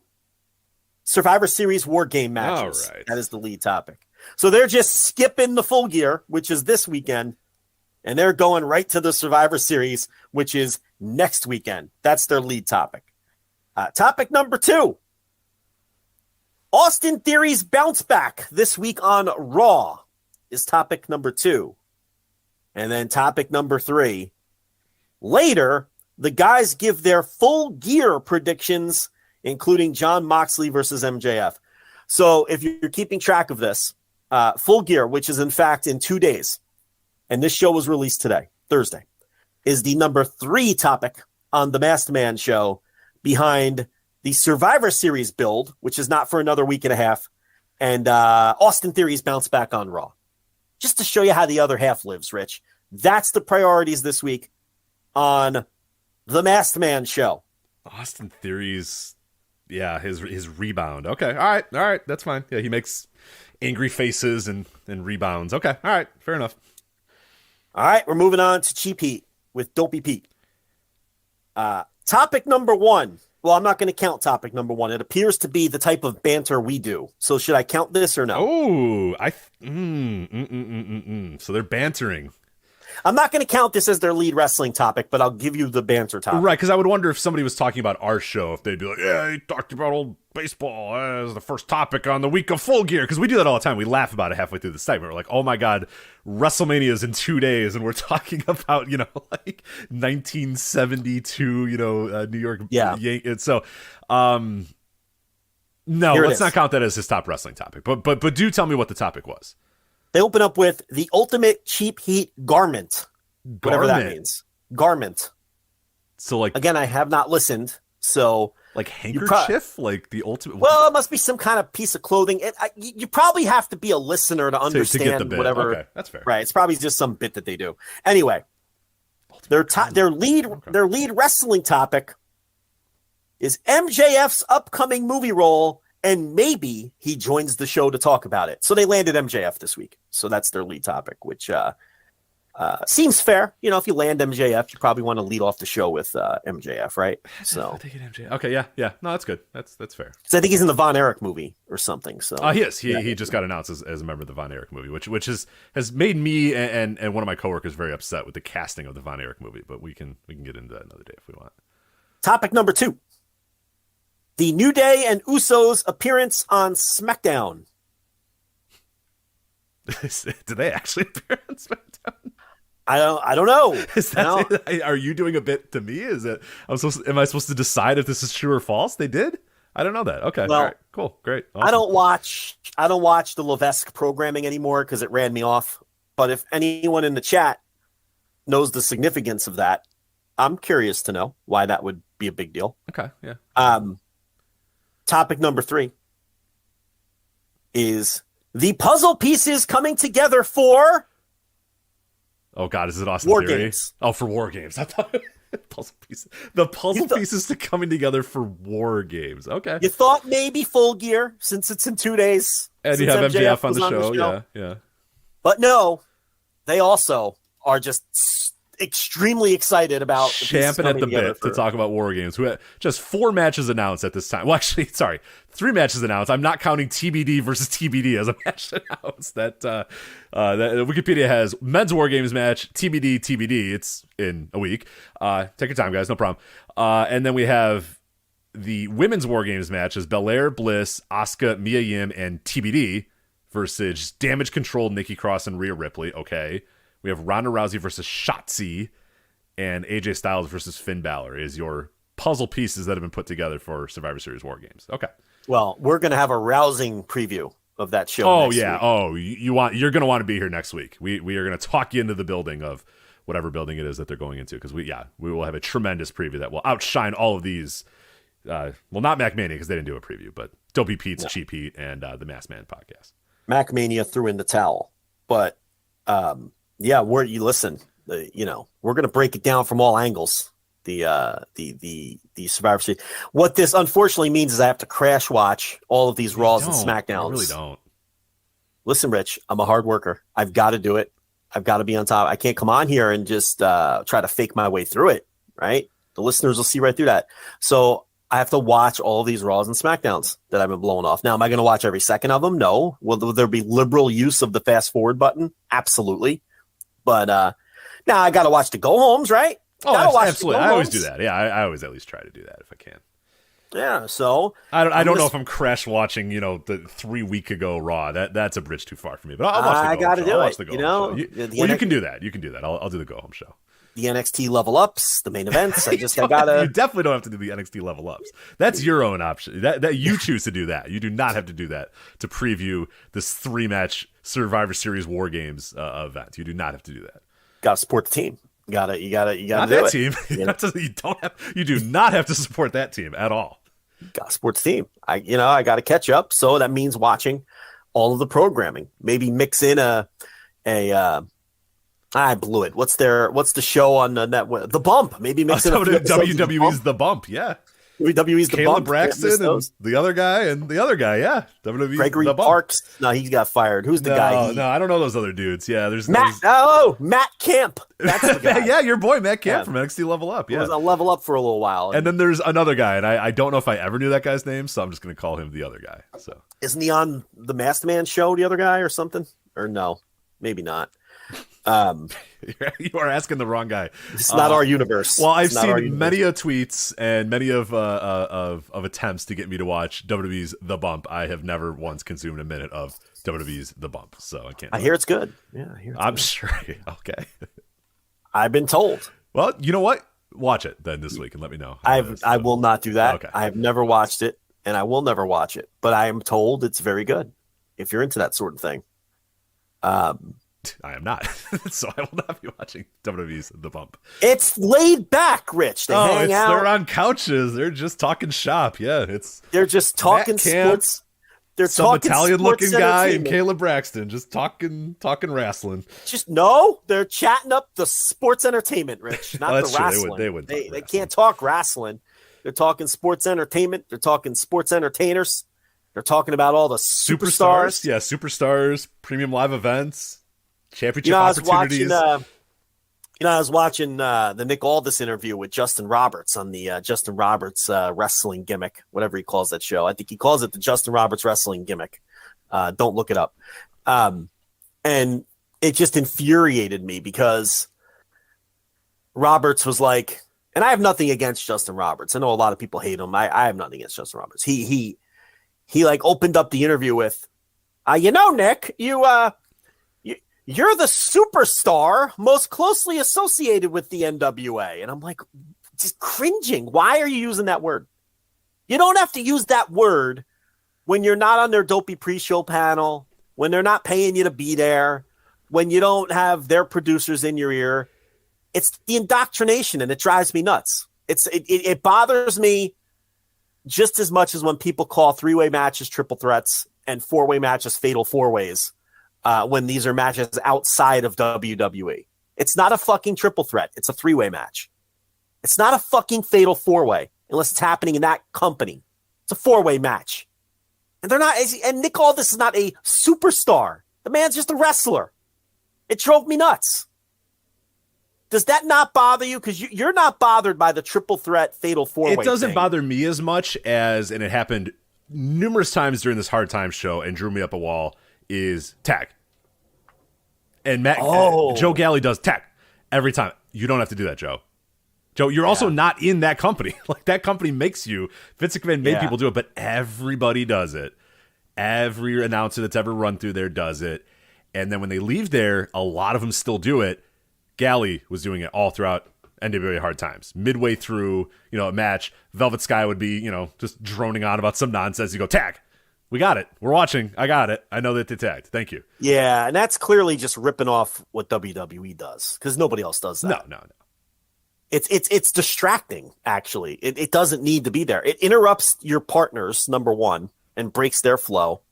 Survivor Series War Game matches. All right. That is the lead topic. So they're just skipping the Full Gear, which is this weekend, and they're going right to the Survivor Series, which is next weekend. That's their lead topic. Topic number two. Austin Theory's bounce back this week on Raw is topic number two. And then topic number three. Later, the guys give their Full Gear predictions, including John Moxley versus MJF. So if you're keeping track of this, Full Gear, which is in fact in 2 days, and this show was released today, Thursday, is the number 3 topic on the Masked Man show behind the Survivor Series build, which is not for another week and a half, and Austin Theory's bounce back on Raw. Just to show you how the other half lives, Rich. That's the priorities this week on the Masked Man show. Austin Theory's... Yeah, his rebound. Okay, all right, that's fine. Yeah, he makes angry faces and rebounds. Okay, all right, fair enough. All right, we're moving on to Cheap Heat with Dopey Pete. Topic number one. Well, I'm not going to count topic number one. It appears to be the type of banter we do. So should I count this or no? Oh, So they're bantering. I'm not going to count this as their lead wrestling topic, but I'll give you the banter topic. Right, because I would wonder if somebody was talking about our show, if they'd be like, yeah, he talked about old baseball as the first topic on the week of Full Gear, because we do that all the time. We laugh about it halfway through the segment. We're like, oh my God, WrestleMania is in 2 days, and we're talking about, like 1972, New York. Yeah. So, no, let's not count that as his top wrestling topic. But do tell me what the topic was. They open up with the ultimate cheap heat garment. Whatever that means. Garment. So like again, I have not listened. So like handkerchief, like the ultimate. Well, it must be some kind of piece of clothing. You probably have to be a listener to understand to get the bit. Whatever. Okay, that's fair. Right. It's probably just some bit that they do. Anyway, their lead wrestling topic is MJF's upcoming movie role, and maybe he joins the show to talk about it. So they landed MJF this week. So that's their lead topic, which seems fair. You know, if you land MJF, you probably want to lead off the show with MJF, right? So I think MJF. Okay, yeah. No, that's good. That's fair. Because I think he's in the Von Erich movie or something. So he is. He just got announced as a member of the Von Erich movie, which has made me and one of my coworkers very upset with the casting of the Von Erich movie. But we can get into that another day if we want. Topic number 2. The New Day and Usos appearance on SmackDown. Did they actually appear on SmackDown? I don't know. Is that are you doing a bit to me? Is it? Am I supposed to decide if this is true or false? They did. I don't know that. Okay. Well, all right. Cool. Great. Awesome. I don't watch the Levesque programming anymore because it ran me off. But if anyone in the chat knows the significance of that, I'm curious to know why that would be a big deal. Okay. Yeah. Topic number 3 is the puzzle pieces coming together for. Oh God, is it Austin War Theory? Games. Oh, for War Games. I thought puzzle pieces. The puzzle pieces to coming together for War Games. Okay. You thought maybe Full Gear since it's in 2 days. And you have MJF on the show. Yeah. But no, they also are just extremely excited about champing at the bit to talk about War Games. We had just 4 matches announced at this time. Well, actually, sorry, 3 matches announced. I'm not counting TBD versus TBD as a match announced. That Wikipedia has men's War Games match, TBD. It's in a week. Take your time, guys. No problem. And then we have the women's War Games match as Belair, Bliss, Asuka, Mia Yim, and TBD versus Damage Control, Nikki Cross, and Rhea Ripley. Okay. We have Ronda Rousey versus Shotzi and AJ Styles versus Finn Balor is your puzzle pieces that have been put together for Survivor Series War Games. Okay. Well, we're going to have a rousing preview of that show. Oh, yeah. Week. Oh, you're going to want to be here next week. We are going to talk you into the building of whatever building it is that they're going into because we will have a tremendous preview that will outshine all of these. Well, not MacMania because they didn't do a preview, but Dopey Pete's Cheap Heat and the Masked Man podcast. MacMania threw in the towel, but yeah, we're going to break it down from all angles. The Survivor Series. What this unfortunately means is I have to crash watch all of these Raws and SmackDowns. I really don't. Listen, Rich, I'm a hard worker. I've got to do it. I've got to be on top. I can't come on here and just try to fake my way through it. Right? The listeners will see right through that. So I have to watch all of these Raws and SmackDowns that I've been blowing off. Now, am I going to watch every second of them? No. Will there be liberal use of the fast forward button? Absolutely. But now I got to watch the go homes, right? Oh, absolutely. I always do that. Yeah, I always at least try to do that if I can. Yeah, so I don't know if I'm crash watching, the 3 week ago Raw. That's a bridge too far for me. But I'll watch the go home show. I got to do it. You can do that. You can do that. I'll do the go home show. The NXT level ups, the main events. I gotta. You definitely don't have to do the NXT level ups. That's your own option. That you choose to do that. You do not have to do that to preview this 3-match Survivor Series War Games event. You do not have to do that. Gotta support the team. You gotta not do that it. Team. You do not have to support that team at all. Gotta support the team. I gotta catch up. So that means watching all of the programming. Maybe mix in I blew it. What's the show on that? The Bump. Maybe mix in WWE's The Bump. Yeah. WWE's The Caleb Bump. Braxton and the other guy. Yeah. WWE's Gregory The Bump. Parks. No, he got fired. Who's the guy? No, I don't know those other dudes. Yeah, there's Matt Camp. That's the guy. Yeah, your boy Matt Camp from NXT Level Up. Yeah, it was a Level Up for a little while. And then there's another guy, and I don't know if I ever knew that guy's name, so I'm just going to call him the other guy. So isn't he on the Masked Man show? The other guy or something? Or no? Maybe not. You are asking the wrong guy. It's not our universe. Well, I've seen many tweets and many of attempts to get me to watch WWE's The Bump. I have never once consumed a minute of WWE's The Bump, so I can't. I hear it's good. Yeah, I'm sure. Okay. I've been told. Well, you know what? Watch it then this week and let me know. I will not do that. Okay. I have never watched it, and I will never watch it. But I am told it's very good if you're into that sort of thing. I am not, so I will not be watching WWE's The Bump. It's laid back, Rich. They hang out. They're on couches. They're just talking shop. Yeah, they're just talking sports. They're some talking Italian-looking guy and Caleb Braxton just talking wrestling. They're chatting up the sports entertainment, Rich, not the wrestling. They can't talk wrestling. They're talking sports entertainment. They're talking sports entertainers. They're talking about all the superstars. Yeah, superstars, premium live events. Championship opportunities. I was watching the Nick Aldis interview with Justin Roberts on the Justin Roberts wrestling gimmick, whatever he calls that show. I think he calls it the Justin Roberts wrestling gimmick. Don't look it up. And it just infuriated me because Roberts was like, and I have nothing against Justin Roberts. I know a lot of people hate him. I have nothing against Justin Roberts. He like opened up the interview with, Nick, you're the superstar most closely associated with the NWA. And I'm like, just cringing. Why are you using that word? You don't have to use that word when you're not on their dopey pre-show panel, when they're not paying you to be there, when you don't have their producers in your ear. It's the indoctrination, and it drives me nuts. It bothers me just as much as when people call three-way matches triple threats and four-way matches fatal four-ways. When these are matches outside of WWE. It's not a fucking triple threat. It's a three-way match. It's not a fucking fatal four-way unless it's happening in that company. It's a four-way match. And they're not, and Nick Aldis is not a superstar. The man's just a wrestler. It drove me nuts. Does that not bother you? Because you're not bothered by the triple threat fatal four-way. It doesn't bother me as much as, and it happened numerous times during this Hard Times show and drew me up a wall, is tag. And Joe Galley does tag every time. You don't have to do that, Joe. Joe, you're also not in that company. Like, that company makes you. Vince McMahon made people do it, but everybody does it. Every announcer that's ever run through there does it. And then when they leave there, a lot of them still do it. Galley was doing it all throughout NWA Hard Times. Midway through, a match, Velvet Sky would be, just droning on about some nonsense. You go, tag. We got it. We're watching. I got it. I know that they tagged. Thank you. Yeah, and that's clearly just ripping off what WWE does, because nobody else does that. No. It's distracting, actually. It doesn't need to be there. It interrupts your partners, number one, and breaks their flow.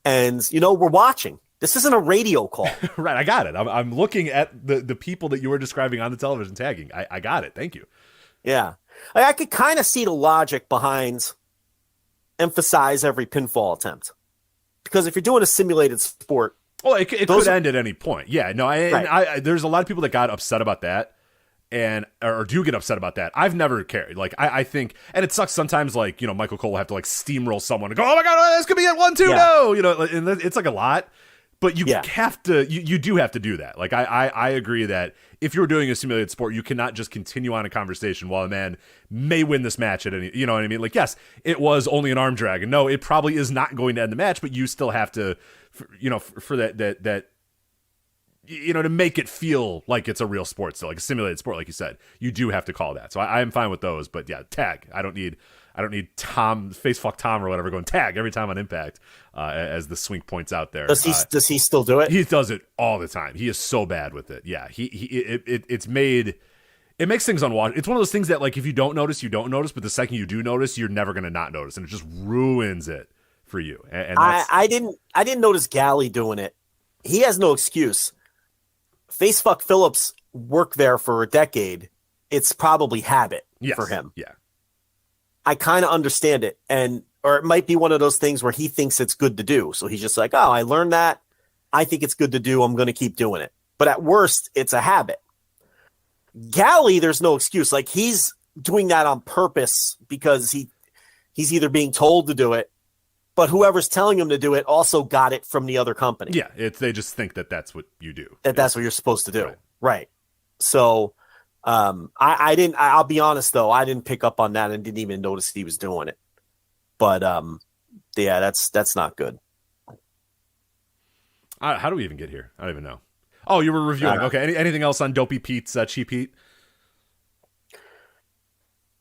And, we're watching. This isn't a radio call. Right, I got it. I'm looking at the people that you were describing on the television tagging. I got it. Thank you. Yeah. I could kind of see the logic behind emphasize every pinfall attempt, because if you're doing a simulated sport, it could end at any point. Yeah, no, I there's a lot of people that got upset about that, or do get upset about that. I've never cared. Like, I think, and it sucks sometimes. Like, Michael Cole will have to like steamroll someone and go, oh my god, this could be at 1-2, no, and it's like a lot. But you have to, you do have to do that. Like, I agree that if you're doing a simulated sport, you cannot just continue on a conversation while a man may win this match at any, you know what I mean? Like, yes, it was only an arm drag, and no, it probably is not going to end the match, but you still have to, for that, to make it feel like it's a real sport still, like a simulated sport, like you said, you do have to call that. So I am fine with those, but yeah, tag. I don't need Tom, face fuck Tom or whatever, going tag every time on Impact, as the Swink points out there. Does he still do it? He does it all the time. He is so bad with it. Yeah, it makes things unwatchable. It's one of those things that, like, if you don't notice, you don't notice, but the second you do notice, you're never going to not notice, and it just ruins it for you. And I didn't notice Galley doing it. He has no excuse. Face fuck Phillips worked there for a decade. It's probably habit for him. Yeah. I kind of understand it. Or it might be one of those things where he thinks it's good to do. So he's just like, oh, I learned that. I think it's good to do. I'm going to keep doing it. But at worst, it's a habit. Galley, there's no excuse. Like, he's doing that on purpose because he's either being told to do it, but whoever's telling him to do it also got it from the other company. Yeah, they just think that that's what you do. That's what you're supposed to do. Right. So I'll be honest though, I didn't pick up on that and didn't even notice he was doing it. But yeah, that's not good. How do we even get here? I don't even know. Oh, you were reviewing. Okay. Anything else on Dopey Pete's Cheap Heat?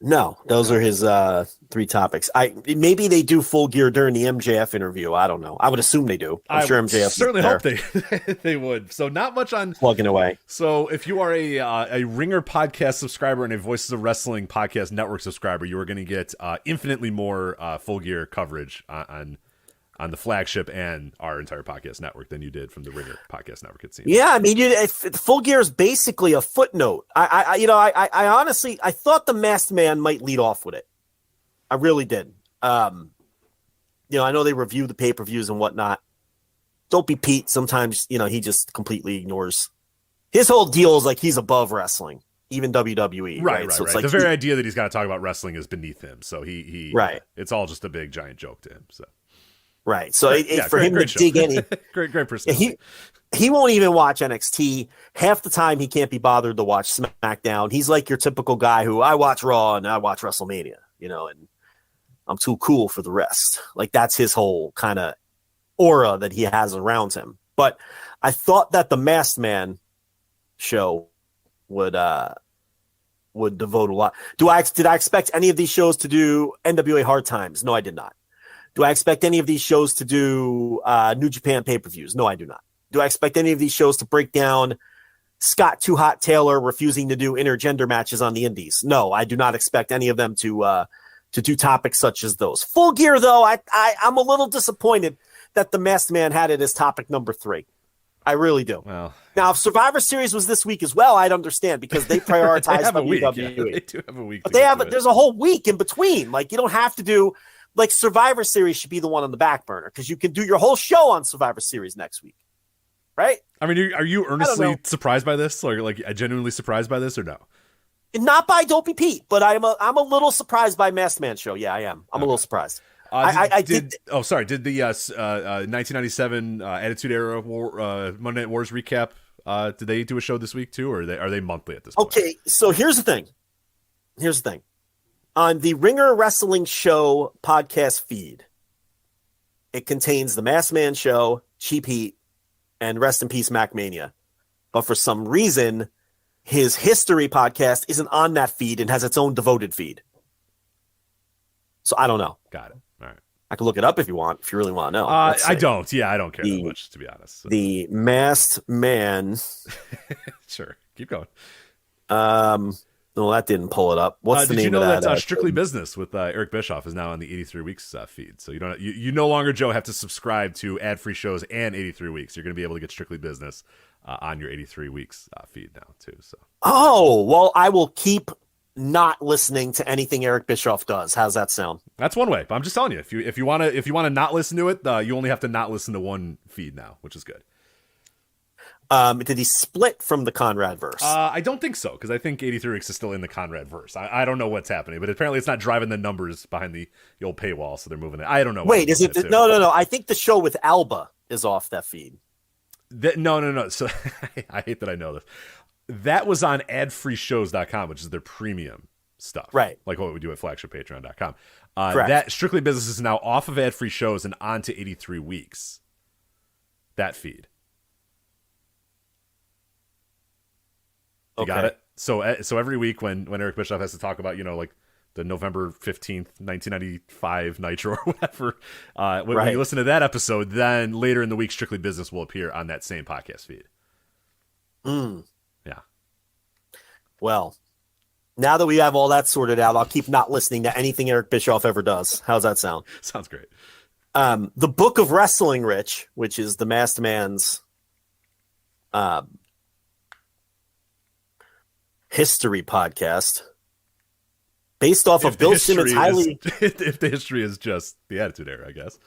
No, those are his 3 topics. Maybe they do Full Gear during the MJF interview. I don't know. I would assume they do. I'm sure MJF certainly hope they would. So not much on plugging away. So if you are a Ringer podcast subscriber and a Voices of Wrestling podcast network subscriber, you are going to get infinitely more Full Gear coverage on the Flagship and our entire podcast network than you did from the Ringer podcast network. It seems. Yeah, I mean, Full Gear is basically a footnote. I honestly, I thought the Masked Man might lead off with it. I really did. I know they review the pay-per-views and whatnot. Don't be Pete. Sometimes, he just completely ignores. His whole deal is like he's above wrestling, even WWE. Right. So it's the very idea that he's got to talk about wrestling is beneath him. So he it's all just a big giant joke to him. So. Right. So for him to dig any great person. He won't even watch NXT. Half the time he can't be bothered to watch SmackDown. He's like your typical guy who I watch Raw and I watch WrestleMania, and I'm too cool for the rest. Like that's his whole kind of aura that he has around him. But I thought that the Masked Man show would devote a lot. Did I expect any of these shows to do NWA Hard Times? No, I did not. Do I expect any of these shows to do New Japan pay-per-views? No, I do not. Do I expect any of these shows to break down Scott Too Hot Taylor refusing to do intergender matches on the indies? No, I do not expect any of them to do topics such as those. Full Gear, though, I'm a little disappointed that the Masked Man had it as topic number 3. I really do. Well, now, if Survivor Series was this week as well, I'd understand because they prioritize they have a week. WWE. Yeah, they do have a week. But there's a whole week in between. Like, you don't have to do... Like Survivor Series should be the one on the back burner because you can do your whole show on Survivor Series next week, right? I mean, are you earnestly surprised by this, or like genuinely surprised by this, or no? Not by Dopey Pete, but I'm a little surprised by Masked Man show. Yeah, I am. I'm a little surprised. Did the 1997 Attitude Era Monday Night Wars recap? Did they do a show this week too, or are they monthly at this point? Okay, so here's the thing. On the Ringer Wrestling Show podcast feed, it contains the Masked Man show, Cheap Heat, and Rest in Peace MacMania. But for some reason, his history podcast isn't on that feed and has its own devoted feed. So I don't know. Got it. All right. I can look it up if you want, if you really want to know. I don't. Yeah, I don't care that much, to be honest. So. The Masked Man. Sure. Keep going. No, that didn't pull it up. What's the name of that? Did you know that Strictly Business with Eric Bischoff is now on the 83 Weeks feed? So you no longer, Joe, have to subscribe to ad-free shows and 83 Weeks. You're going to be able to get Strictly Business on your 83 Weeks feed now too. So. Oh, well, I will keep not listening to anything Eric Bischoff does. How's that sound? That's one way. But I'm just telling you, if you want to not listen to it, you only have to not listen to one feed now, which is good. Did he split from the Conrad verse? I don't think so, because I think 83 Weeks is still in the Conrad verse. I don't know what's happening, but apparently it's not driving the numbers behind the old paywall, so they're moving it. I don't know. Wait, is it? No. I think the show with Alba is off that feed. No. So I hate that I know this. That was on adfreeshows.com, which is their premium stuff. Right. Like what we do at flagshippatreon.com. Correct. That Strictly Business is now off of ad-free shows and onto 83 Weeks. That feed. You got it? So every week when Eric Bischoff has to talk about, like the November 15th, 1995 Nitro or whatever, when you listen to that episode, then later in the week, Strictly Business will appear on that same podcast feed. Yeah. Well, now that we have all that sorted out, I'll keep not listening to anything Eric Bischoff ever does. How's that sound? Sounds great. The Book of Wrestling, Rich, which is the Masked Man's history podcast, based off of Bill Simmons' if the history is just the Attitude Era, I guess.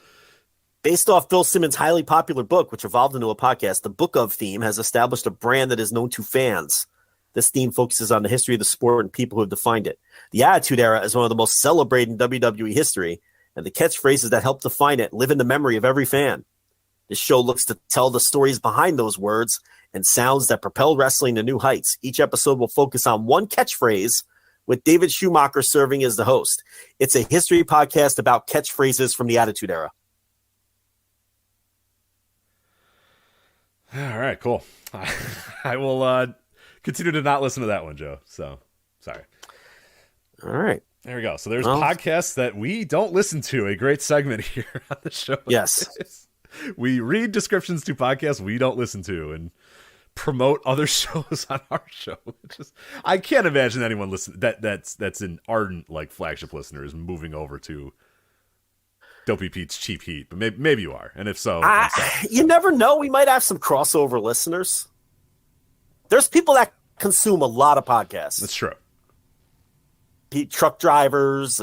Based off Bill Simmons' highly popular book, which evolved into a podcast, the Book of theme has established a brand that is known to fans. This theme focuses on the history of the sport and people who have defined it. The Attitude Era is one of the most celebrated in WWE history, and the catchphrases that help define it live in the memory of every fan. This show looks to tell the stories behind those words and sounds that propel wrestling to new heights. Each episode will focus on one catchphrase, with David Schumacher serving as the host. It's a history podcast about catchphrases from the Attitude Era. All right, cool. I will continue to not listen to that one, Joe. So, sorry. All right. There we go. So there's podcasts that we don't listen to. A great segment here on the show. Yes. We read descriptions to podcasts we don't listen to and promote other shows on our show. I can't imagine anyone that's an ardent like Flagship listener is moving over to Dopey Pete's Cheap Heat, but maybe you are, and if so, you never know. We might have some crossover listeners. There's people that consume a lot of podcasts. That's true. Truck drivers,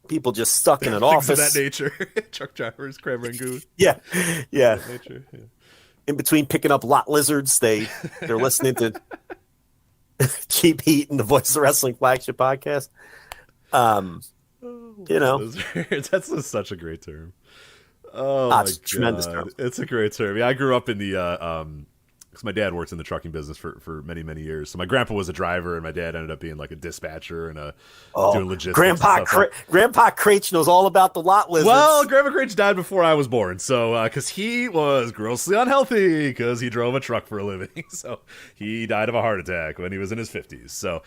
people just stuck in an office. Of that nature. Truck drivers, crab rangoon. Yeah. That nature. Yeah. In between picking up lot lizards, they're listening to Cheap Heat and the Voice of Wrestling Flagship podcast. That's such a great term. Oh, my it's a tremendous term. It's a great term. Yeah, I grew up in the because my dad worked in the trucking business for many, many years. So my grandpa was a driver, and my dad ended up being like a dispatcher and doing logistics. Grandpa Craich knows all about the lot lizards. Well, Grandpa Craich died before I was born, so because he was grossly unhealthy because he drove a truck for a living. So he died of a heart attack when he was in his 50s. So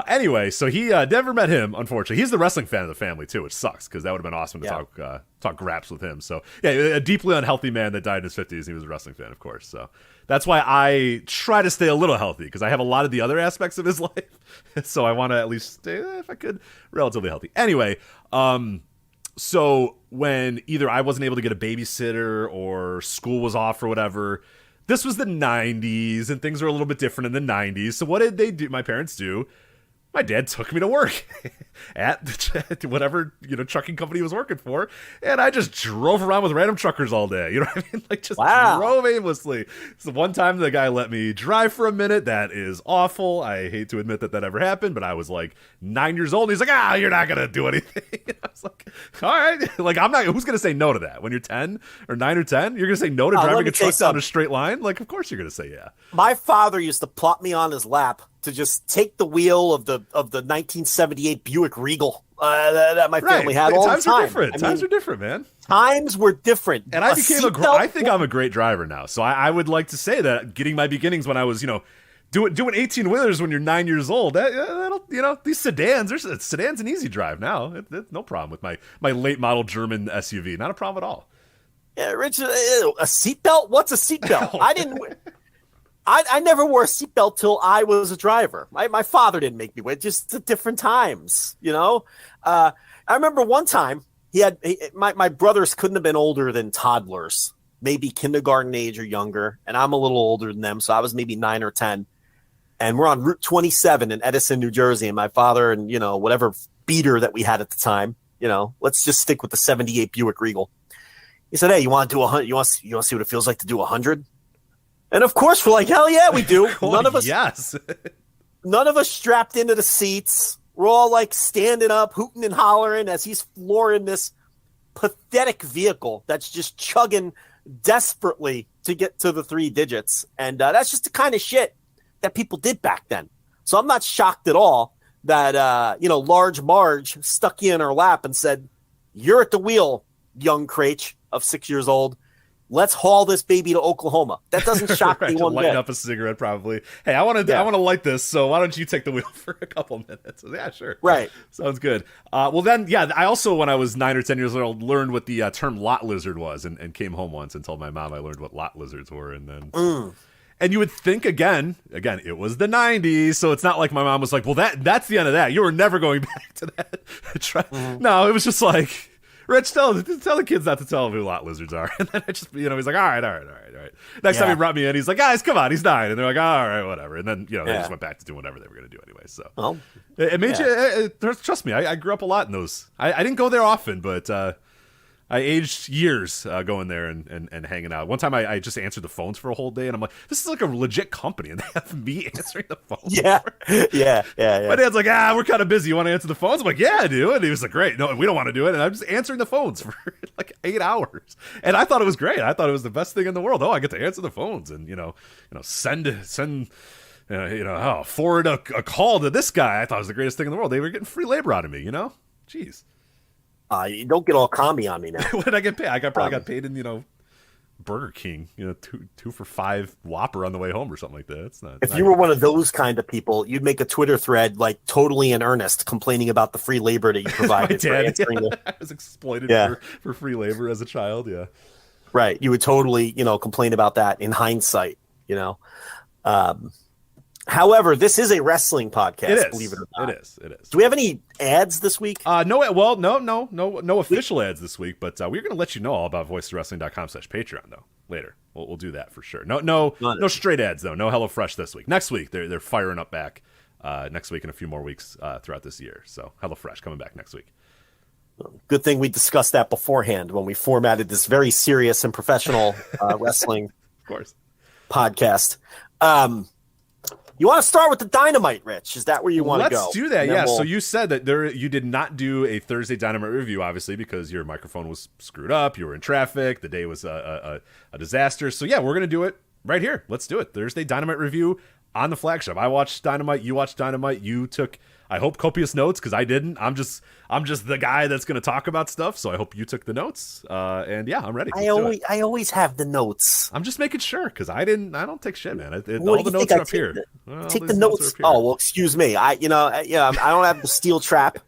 anyway, so he never met him, unfortunately. He's the wrestling fan of the family too, which sucks because that would have been awesome to talk graps with him. So yeah, a deeply unhealthy man that died in his 50s. He was a wrestling fan, of course. So that's why I try to stay a little healthy because I have a lot of the other aspects of his life. So I want to at least stay, if I could, relatively healthy. Anyway, so when either I wasn't able to get a babysitter or school was off or whatever, this was the 90s and things were a little bit different in the 90s. So what did they do? My parents do. My dad took me to work at whatever, trucking company he was working for. And I just drove around with random truckers all day. You know what I mean? Like just drove aimlessly. So one time the guy let me drive for a minute. That is awful. I hate to admit that ever happened, but I was like 9 years old. And he's like, you're not going to do anything. I was like, all right. Like, who's going to say no to that? When you're 10 or 9 or 10, you're going to say no to driving a truck down a straight line? Like, of course you're going to say yeah. My father used to plop me on his lap to just take the wheel of the 1978 Buick Regal that my family had all the time. Times are different, man. Times were different. And I became I think I'm a great driver now. So I would like to say that getting my beginnings when I was, doing 18-wheelers when you're 9 years old, that'll, these sedans, sedan's an easy drive now. It's no problem with my late model German SUV. Not a problem at all. Yeah, Rich, a seatbelt? What's a seatbelt? I never wore a seatbelt till I was a driver. My father didn't make me wear it, just at different times, I remember one time my brothers couldn't have been older than toddlers, maybe kindergarten age or younger, and I'm a little older than them, so I was maybe 9 or 10. And we're on Route 27 in Edison, New Jersey, and my father and, whatever beater that we had at the time, let's just stick with the 78 Buick Regal. He said, hey, you want to do 100? You want to see what it feels like to do 100? And of course, we're like, hell yeah, we do. None of us strapped into the seats. We're all like standing up, hooting and hollering as he's flooring this pathetic vehicle that's just chugging desperately to get to the 3 digits. And that's just the kind of shit that people did back then. So I'm not shocked at all that, Large Marge stuck you in her lap and said, you're at the wheel, young Craich of 6 years old. Let's haul this baby to Oklahoma. That doesn't shock me one bit. Lighten up a cigarette, probably. Hey, I want to light this, so why don't you take the wheel for a couple minutes? Yeah, sure. Right. Sounds good. Well, then, yeah, I also, when I was 9 or 10 years old, learned what the term lot lizard was and came home once and told my mom I learned what lot lizards were. And then... And you would think, again, it was the 90s, so it's not like my mom was like, well, that's the end of that. You were never going back to that. No, it was just like... Rich, tell the kids not to tell them who lot lizards are. And then I just, he's like, all right. Next time he brought me in, he's like, guys, come on, he's 9. And they're like, all right, whatever. And then, they just went back to doing whatever they were going to do anyway. So it made you, trust me, I grew up a lot in those. I didn't go there often, but I aged years going there and hanging out. One time I just answered the phones for a whole day, and I'm like, this is like a legit company, and they have me answering the phone. Yeah. My dad's like, we're kind of busy. You want to answer the phones? I'm like, yeah, I do. And he was like, great. No, we don't want to do it. And I'm just answering the phones for like 8 hours. And I thought it was great. I thought it was the best thing in the world. Oh, I get to answer the phones and, send forward a call to this guy. I thought it was the greatest thing in the world. They were getting free labor out of me, Jeez. You don't get all commie on me now. What did I get paid? I probably got paid in, Burger King, two for $5 Whopper on the way home or something like that. It's not. If you were one of those kind of people, you'd make a Twitter thread like totally in earnest, complaining about the free labor that you provided. My dad, I was exploited for free labor as a child. Yeah, right. You would totally, complain about that in hindsight. However, this is a wrestling podcast. It is. Believe it or not. It is. Do we have any ads this week? No. Well, no official ads this week. But we're going to let you know all about voiceswrestling.com/Patreon though later. We'll do that for sure. No straight ads though. No HelloFresh this week. Next week they're firing up back. Next week and a few more weeks throughout this year. So HelloFresh coming back next week. Good thing we discussed that beforehand when we formatted this very serious and professional wrestling, of course, podcast. You want to start with the Dynamite, Rich? Is that where you want to go? Let's do that, yeah. So you said that you did not do a Thursday Dynamite review, obviously, because your microphone was screwed up. You were in traffic. The day was a disaster. So, yeah, we're going to do it right here. Let's do it. Thursday Dynamite review on the Flagship. I watched Dynamite. You watched Dynamite. You took, I hope, copious notes, because I didn't. I'm just the guy that's going to talk about stuff, so I hope you took the notes. And, yeah, I'm ready. I always have the notes. I'm just making sure, because I don't take shit, man. All the notes are up here. Take the notes. Oh, well, excuse me. I don't have the steel trap.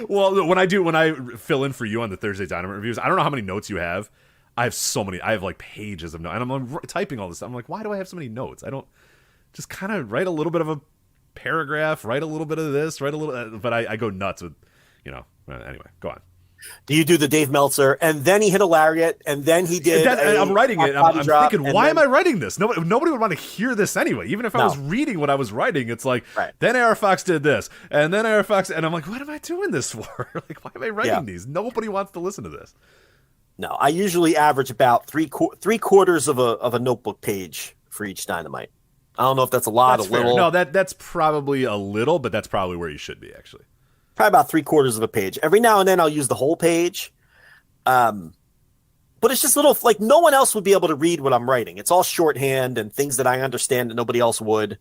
Well, when I fill in for you on the Thursday Dynamite reviews, I don't know how many notes you have. I have so many. I have like pages of notes, and I'm typing all this stuff. I'm like, why do I have so many notes? I don't just kind of write a little bit of a paragraph, write a little bit of this, write a little, but I go nuts with, anyway, go on. Do you do the Dave Meltzer, and then he hit a lariat, and then he did? I'm writing it. I'm thinking, why am I writing this? Nobody would want to hear this anyway. Even if I was reading what I was writing, it's like, then AR Fox did this, and then AR Fox, and I'm like, what am I doing this for? Like, why am I writing these? Nobody wants to listen to this. No, I usually average about three quarters of a notebook page for each Dynamite. I don't know if that's a lot, that's a little. No, that's probably a little, but that's probably where you should be, actually. Probably about 3/4 of a page. Every now and then I'll use the whole page. But it's just little, like, no one else would be able to read what I'm writing. It's all shorthand and things that I understand that nobody else would.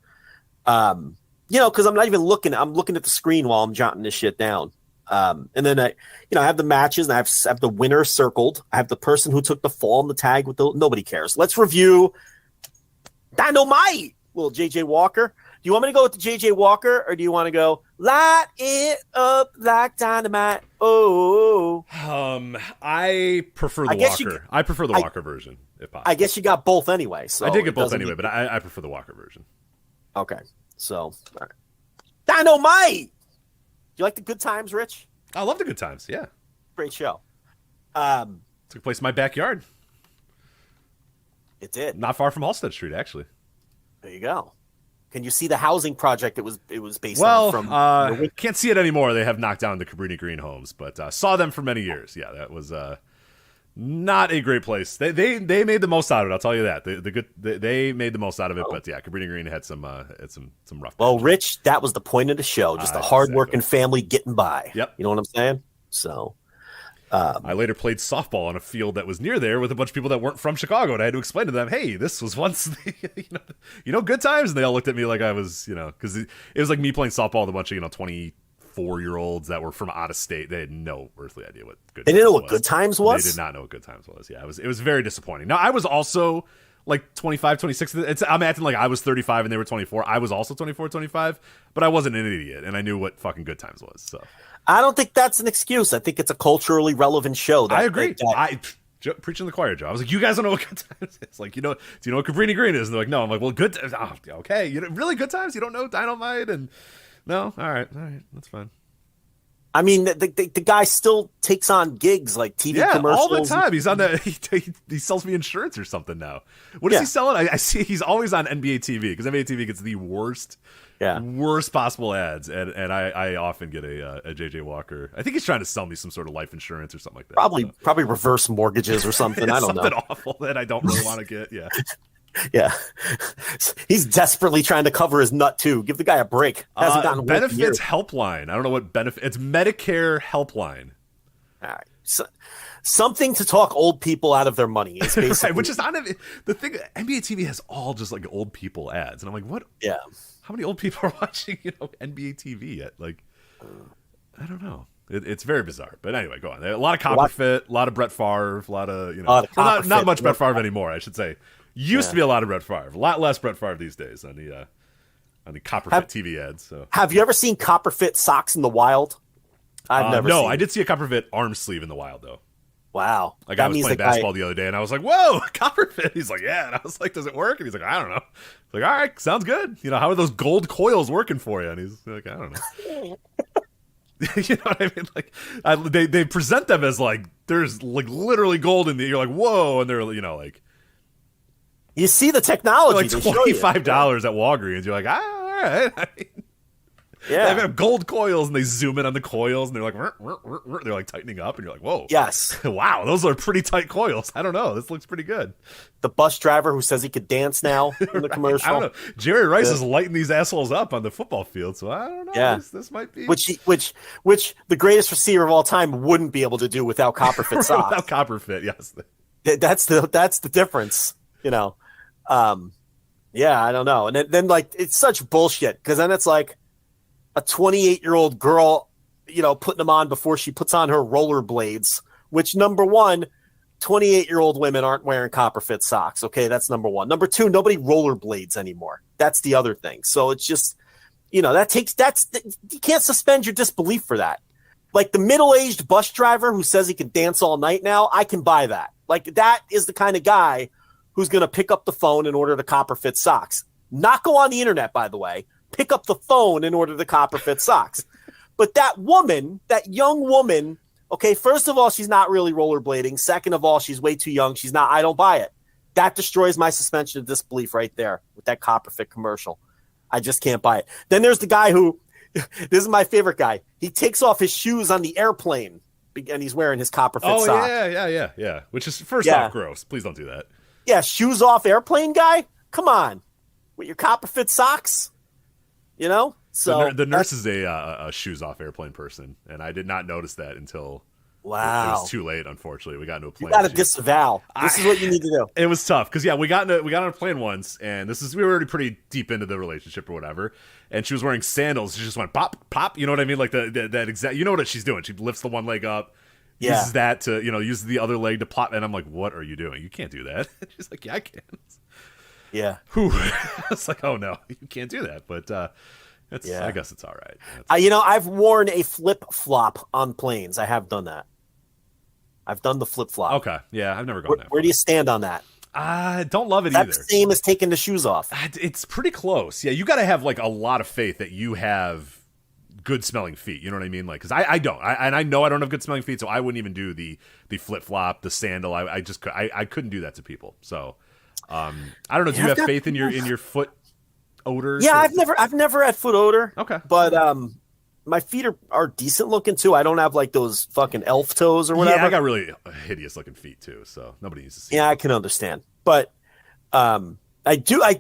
Because I'm not even looking. I'm looking at the screen while I'm jotting this shit down. And then I have the matches, and I have the winner circled. I have the person who took the fall in the tag with nobody cares. Let's review Dynamite. Little JJ Walker. Do you want me to go with the JJ Walker, or do you want to go light it up like dynamite? Oh, I prefer the Walker. I prefer the Walker version, if possible. I guess you got both anyway. So I did get both anyway, but I prefer the Walker version. Okay, so all right. Dynamite. Do you like the good times, Rich? I love the good times. Yeah, great show. Took place in my backyard. It did. Not far from Halstead Street, actually. There you go. Can you see the housing project it was based on? Well, can't see it anymore. They have knocked down the Cabrini Green homes, but saw them for many years. Yeah, that was not a great place. They made the most out of it. I'll tell you that. They made the most out of it. But yeah, Cabrini Green had some rough. Well, Rich, that was the point of the show. Just a hardworking family getting by. Yep. You know what I'm saying? So. I later played softball on a field that was near there with a bunch of people that weren't from Chicago, and I had to explain to them, "Hey, this was once, good times." And they all looked at me like I was, because it was like me playing softball with a bunch of 24-year-olds that were from out of state. They had no earthly idea what good. They didn't know what good times was. They did not know what good times was. Yeah, it was very disappointing. Now I was also like 25, 26. I'm acting like I was 35 and they were 24. I was also 24, 25, but I wasn't an idiot, and I knew what fucking good times was. So. I don't think that's an excuse. I think it's a culturally relevant show. I agree. Preaching the choir, Joe. I was like, you guys don't know what good times is. Like, do you know what Cabrini Green is? And they're like, no. I'm like, well, good. Okay. Really good times? You don't know Dynamite? And no? All right. That's fine. I mean, the guy still takes on gigs like TV commercials. All the time. He's on he sells me insurance or something now. What is he selling? I see he's always on NBA TV, because NBA TV gets the worst possible ads, and I often get a JJ Walker. I think he's trying to sell me some sort of life insurance or something like that. Probably reverse mortgages or something. I don't know. Something awful that I don't really want to get. Yeah. Yeah, he's desperately trying to cover his nut too. Give the guy a break. Benefits helpline. I don't know what benefit. It's Medicare helpline. All right. So, something to talk old people out of their money is basically right, which is not the thing. NBA TV has all just like old people ads, and I'm like, what? Yeah. How many old people are watching NBA TV yet? Like, I don't know. It's very bizarre. But anyway, go on. A lot of Copperfit, a lot of Brett Favre, a lot of not much Brett Favre anymore, I should say. Used to be a lot of Brett Favre, a lot less Brett Favre these days on the Copperfit TV ads. So have you ever seen Copperfit socks in the wild? I've never. No, I did see a Copperfit arm sleeve in the wild though. Wow. Like I was playing basketball the other day and I was like, whoa, Copperfit. He's like, yeah. And I was like, does it work? And he's like, I don't know. Like, all right, sounds good. How are those gold coils working for you? And he's like, I don't know. You know what I mean? Like, they present them as like, there's like literally gold in the, you're like, whoa. And they're, like, you see the technology. Like $25 at Walgreens. You're like, all right. I mean, yeah, they have gold coils and they zoom in on the coils and they're like, they're like tightening up and you're like, whoa, yes, wow, those are pretty tight coils. I don't know, this looks pretty good. The bus driver who says he could dance now in the commercial. I don't know. Jerry Rice is lighting these assholes up on the football field, so I don't know. Yeah, this might be which the greatest receiver of all time wouldn't be able to do without Copperfit socks. Without Copperfit, yes. That's the difference. Yeah, I don't know. And then like it's such bullshit because then it's like a 28-year-old girl, putting them on before she puts on her rollerblades, which number one, 28-year-old women aren't wearing Copperfit socks. Okay. That's number one. Number two, nobody rollerblades anymore. That's the other thing. So it's just, you can't suspend your disbelief for that. Like the middle-aged bus driver who says he can dance all night now, I can buy that. Like that is the kind of guy who's going to pick up the phone and order the Copperfit socks. Not go on the internet, by the way. Pick up the phone and order the Copperfit socks. But that young woman, okay, first of all, she's not really rollerblading. Second of all, she's way too young. She's not. I don't buy it. That destroys my suspension of disbelief right there with that Copperfit commercial. I just can't buy it. Then there's the guy who, this is my favorite guy. He takes off his shoes on the airplane and he's wearing his Copperfit socks. Yeah. Which is first off gross. Please don't do that. Yeah, shoes off airplane guy? Come on. With your Copperfit socks? So the nurse is a shoes off airplane person, and I did not notice that until it was too late. Unfortunately, we got into a plane. You got to disavow. This is what you need to do. It was tough because we got on a plane once, and we were already pretty deep into the relationship or whatever. And she was wearing sandals. She just went pop, pop. You know what I mean? Like that exact. You know what she's doing? She lifts the one leg up, uses that to uses the other leg to plop. And I'm like, what are you doing? You can't do that. She's like, yeah, I can. Yeah. Whew. It's like, oh no, you can't do that. But I guess it's all right. I've worn a flip flop on planes. I have done that. I've done the flip flop. Okay. Yeah, I've never gone that. Where do you stand on that? I don't love it either. That's the same as taking the shoes off. It's pretty close. Yeah, you got to have like a lot of faith that you have good smelling feet. You know what I mean? Like, because I don't. I know I don't have good smelling feet, so I wouldn't even do the flip flop, the sandal. I couldn't do that to people. So. I don't know. Do you have faith in your foot odor? Yeah, I've never had foot odor. Okay, but my feet are decent looking too. I don't have like those fucking elf toes or whatever. Yeah, I got really hideous looking feet too, so nobody needs to see. Yeah, I can understand, but I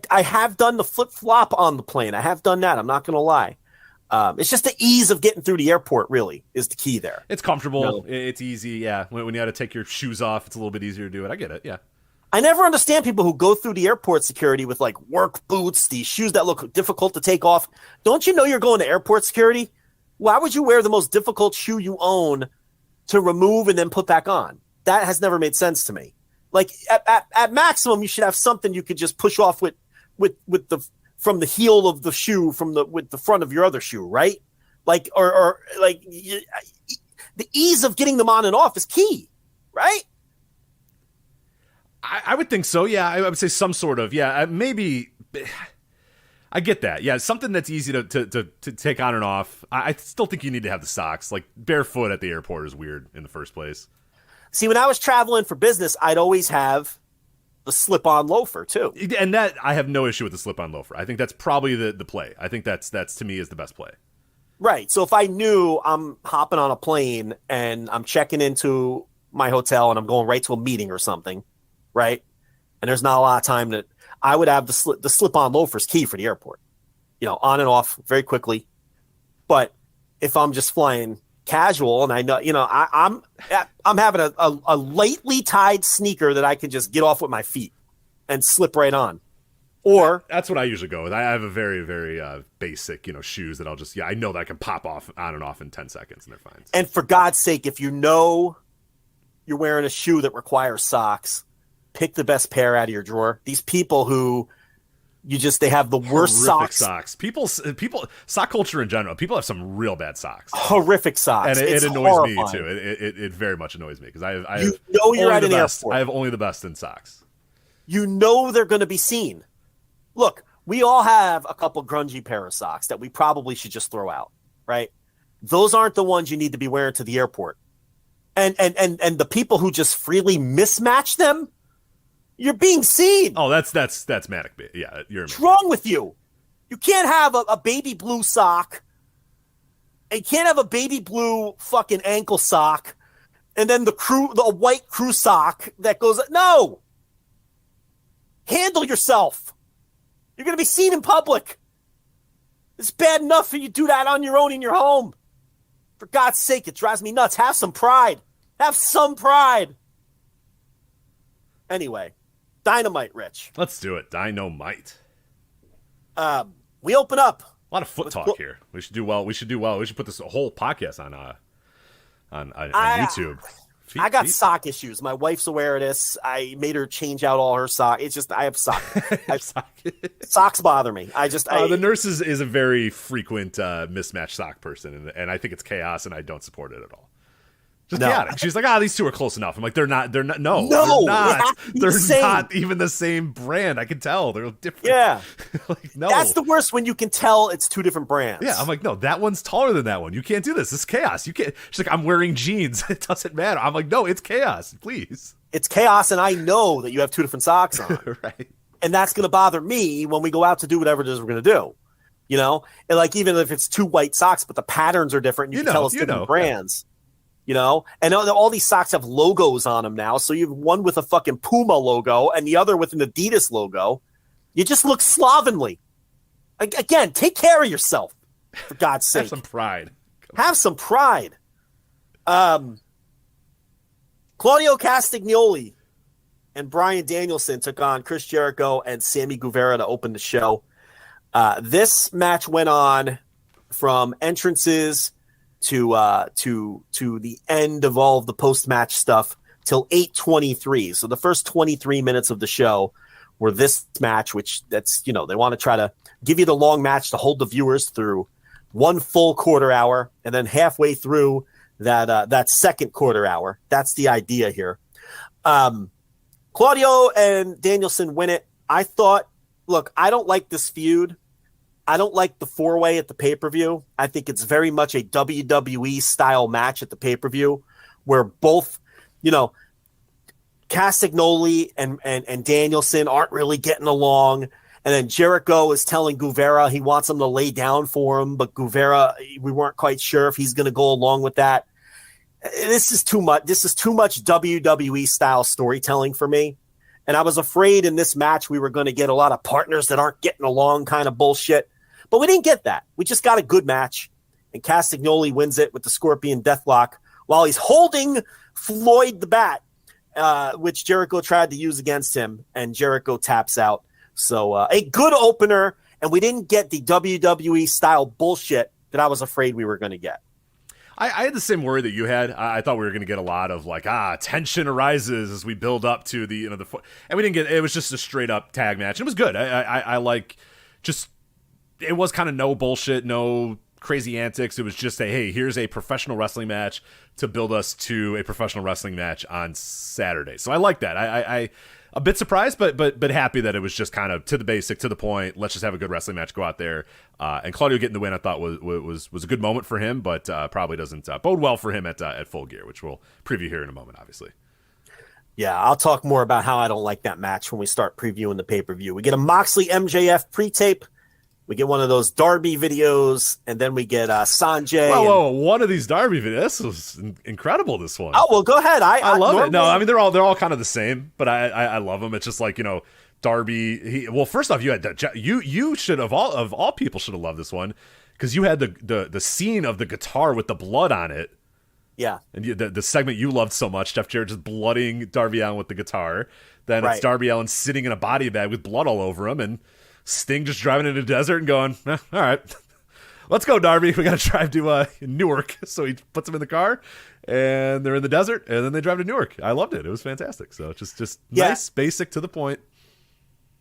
have done the flip flop on the plane. I have done that. I'm not gonna lie. It's just the ease of getting through the airport. Really, is the key there. It's comfortable. It's easy. Yeah, when you had to take your shoes off, it's a little bit easier to do it. I get it. Yeah. I never understand people who go through the airport security with like work boots, these shoes that look difficult to take off. Don't you know you're going to airport security? Why would you wear the most difficult shoe you own to remove and then put back on? That has never made sense to me. Like at maximum, you should have something you could just push off with from the heel of the shoe with the front of your other shoe, right? Like or like the ease of getting them on and off is key, right? I would think so. Yeah, I would say some sort of. Yeah, maybe. I get that. Yeah, something that's easy to take on and off. I still think you need to have the socks. Like barefoot at the airport is weird in the first place. See, when I was traveling for business, I'd always have the slip-on loafer too. And that I have no issue with the slip-on loafer. I think that's probably the play. I think that's to me is the best play. Right. So if I knew I'm hopping on a plane and I'm checking into my hotel and I'm going right to a meeting or something. Right, and there's not a lot of time that I would have the slip-on loafers key for the airport, on and off very quickly. But if I'm just flying casual and I know, I'm having a lightly tied sneaker that I can just get off with my feet and slip right on. Or that's what I usually go with. I have a very, very basic, shoes that I'll just, I know that I can pop off on and off in 10 seconds and they're fine. And for God's sake, if you know you're wearing a shoe that requires socks, pick the best pair out of your drawer. These people who they have the worst socks. People, sock culture in general, people have some real bad socks. Horrific socks. And it annoys horrifying. Me too. It very much annoys me because I have you're at an airport. I have only the best in socks. You know they're going to be seen. Look, we all have a couple grungy pair of socks that we probably should just throw out, right? Those aren't the ones you need to be wearing to the airport. And the people who just freely mismatch them, you're being seen. Oh, that's manic. Yeah, what's wrong with you? You can't have a baby blue sock. And you can't have a baby blue fucking ankle sock, and then the white crew sock that goes. No, handle yourself. You're going to be seen in public. It's bad enough for you to do that on your own in your home. For God's sake, it drives me nuts. Have some pride. Have some pride. Anyway, Dynamite, Rich. Let's do it. Dynamite. We open up. A lot of foot talk here. We should do well. We should put this whole podcast on YouTube. I got sock issues. My wife's aware of this. I made her change out all her socks. It's just I have socks. Socks bother me. The nurse is a very frequent mismatched sock person, and I think it's chaos, and I don't support it at all. Just chaotic. She's like, these two are close enough. I'm like, they're not. No, they're not. They're not even the same brand. I can tell they're different. Yeah, like no. That's the worst when you can tell it's two different brands. Yeah, I'm like, no, that one's taller than that one. You can't do this. It's chaos. You can't. She's like, I'm wearing jeans. It doesn't matter. I'm like, no, it's chaos. Please. It's chaos, and I know that you have two different socks on. Right. And that's going to bother me when we go out to do whatever it is we're going to do. And like even if it's two white socks, but the patterns are different, you can tell it's different brands. Yeah. And all these socks have logos on them now. So you have one with a fucking Puma logo and the other with an Adidas logo. You just look slovenly. Again, take care of yourself, for God's sake. Have some pride. Have some pride. Claudio Castagnoli and Bryan Danielson took on Chris Jericho and Sammy Guevara to open the show. This match went on from entrances to the end of all of the post-match stuff till 8:23. So the first 23 minutes of the show were this match, which that's, they want to try to give you the long match to hold the viewers through one full quarter hour, and then halfway through that second quarter hour. That's the idea here. Claudio and Danielson win it. I thought, look, I don't like this feud. I don't like the four-way at the pay-per-view. I think it's very much a WWE-style match at the pay-per-view where both, Castagnoli and Danielson aren't really getting along. And then Jericho is telling Guevara he wants him to lay down for him, but Guevara, we weren't quite sure if he's going to go along with that. This is too much. This is too much WWE-style storytelling for me. And I was afraid in this match we were going to get a lot of partners that aren't getting along kind of bullshit. But we didn't get that. We just got a good match. And Castagnoli wins it with the Scorpion Deathlock while he's holding Floyd the Bat, which Jericho tried to use against him. And Jericho taps out. So a good opener. And we didn't get the WWE-style bullshit that I was afraid we were going to get. I had the same worry that you had. I thought we were going to get a lot of tension arises as we build up to the and we didn't get. It was just a straight up tag match. It was good. I like just it was kind of no bullshit, no crazy antics. It was just hey, here's a professional wrestling match to build us to a professional wrestling match on Saturday. So I like that. I a bit surprised, but happy that it was just kind of to the basic, to the point. Let's just have a good wrestling match, go out there. And Claudio getting the win, I thought was a good moment for him, but probably doesn't bode well for him at Full Gear, which we'll preview here in a moment, obviously. Yeah, I'll talk more about how I don't like that match when we start previewing the pay-per-view. We get a Moxley MJF pre-tape. We get one of those Darby videos, and then we get Sanjay. Whoa, one of these Darby videos. This was incredible, this one. Oh, well, go ahead. I love it. No, I mean, they're all kind of the same, but I love them. It's just like, Darby. First off, you had you should of all people should have loved this one because you had the scene of the guitar with the blood on it. Yeah. And the segment you loved so much, Jeff Jarrett just blooding Darby Allin with the guitar. Then it's Darby Allin sitting in a body bag with blood all over him, and Sting just driving into the desert and going, all right, let's go, Darby. We got to drive to Newark. So he puts him in the car, and they're in the desert, and then they drive to Newark. I loved it. It was fantastic. So just nice, basic, to the point.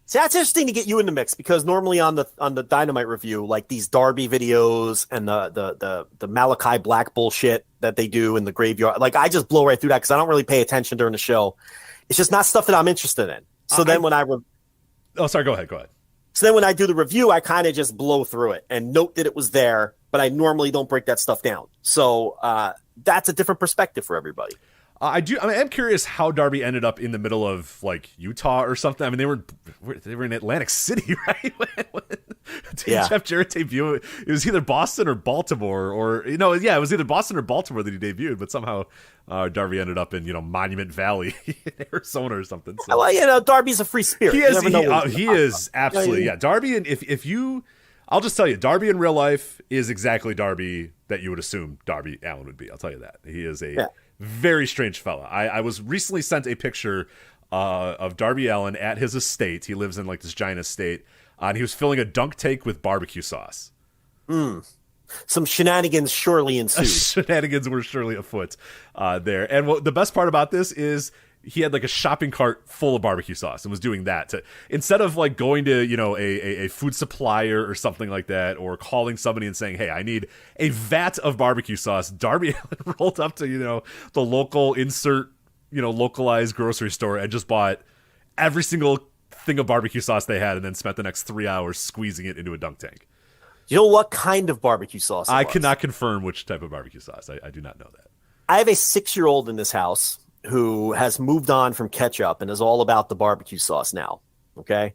See, that's interesting to get you in the mix, because normally on the Dynamite review, like these Darby videos and the Malachi Black bullshit that they do in the graveyard, like I just blow right through that because I don't really pay attention during the show. It's just not stuff that I'm interested in. So then when sorry, go ahead. So then when I do the review, I kind of just blow through it and note that it was there, but I normally don't break that stuff down. So that's a different perspective for everybody. I'm curious how Darby ended up in the middle of like Utah or something. I mean, they were in Atlantic City, right? Jeff Jarrett debuted. It was either Boston or Baltimore, or it was either Boston or Baltimore that he debuted. But somehow Darby ended up in Monument Valley, in Arizona or something. So. Well, Darby's a free spirit. He is absolutely Darby, and if you, I'll just tell you, Darby in real life is exactly Darby that you would assume Darby Allin would be. I'll tell you that he is a very strange fella. I was recently sent a picture of Darby Allin at his estate. He lives in like this giant estate, and he was filling a dunk tank with barbecue sauce. Some shenanigans surely ensued. Shenanigans were surely afoot there. And the best part about this is he had like a shopping cart full of barbecue sauce and was doing that instead of like going to a food supplier or something like that, or calling somebody and saying, hey, I need a vat of barbecue sauce. Darby Allin rolled up to the local localized grocery store and just bought every single thing of barbecue sauce they had, and then spent the next 3 hours squeezing it into a dunk tank. You know what kind of barbecue sauce I cannot confirm which type of barbecue sauce. I do not know that. I have a 6-year-old in this house who has moved on from ketchup and is all about the barbecue sauce now. Okay.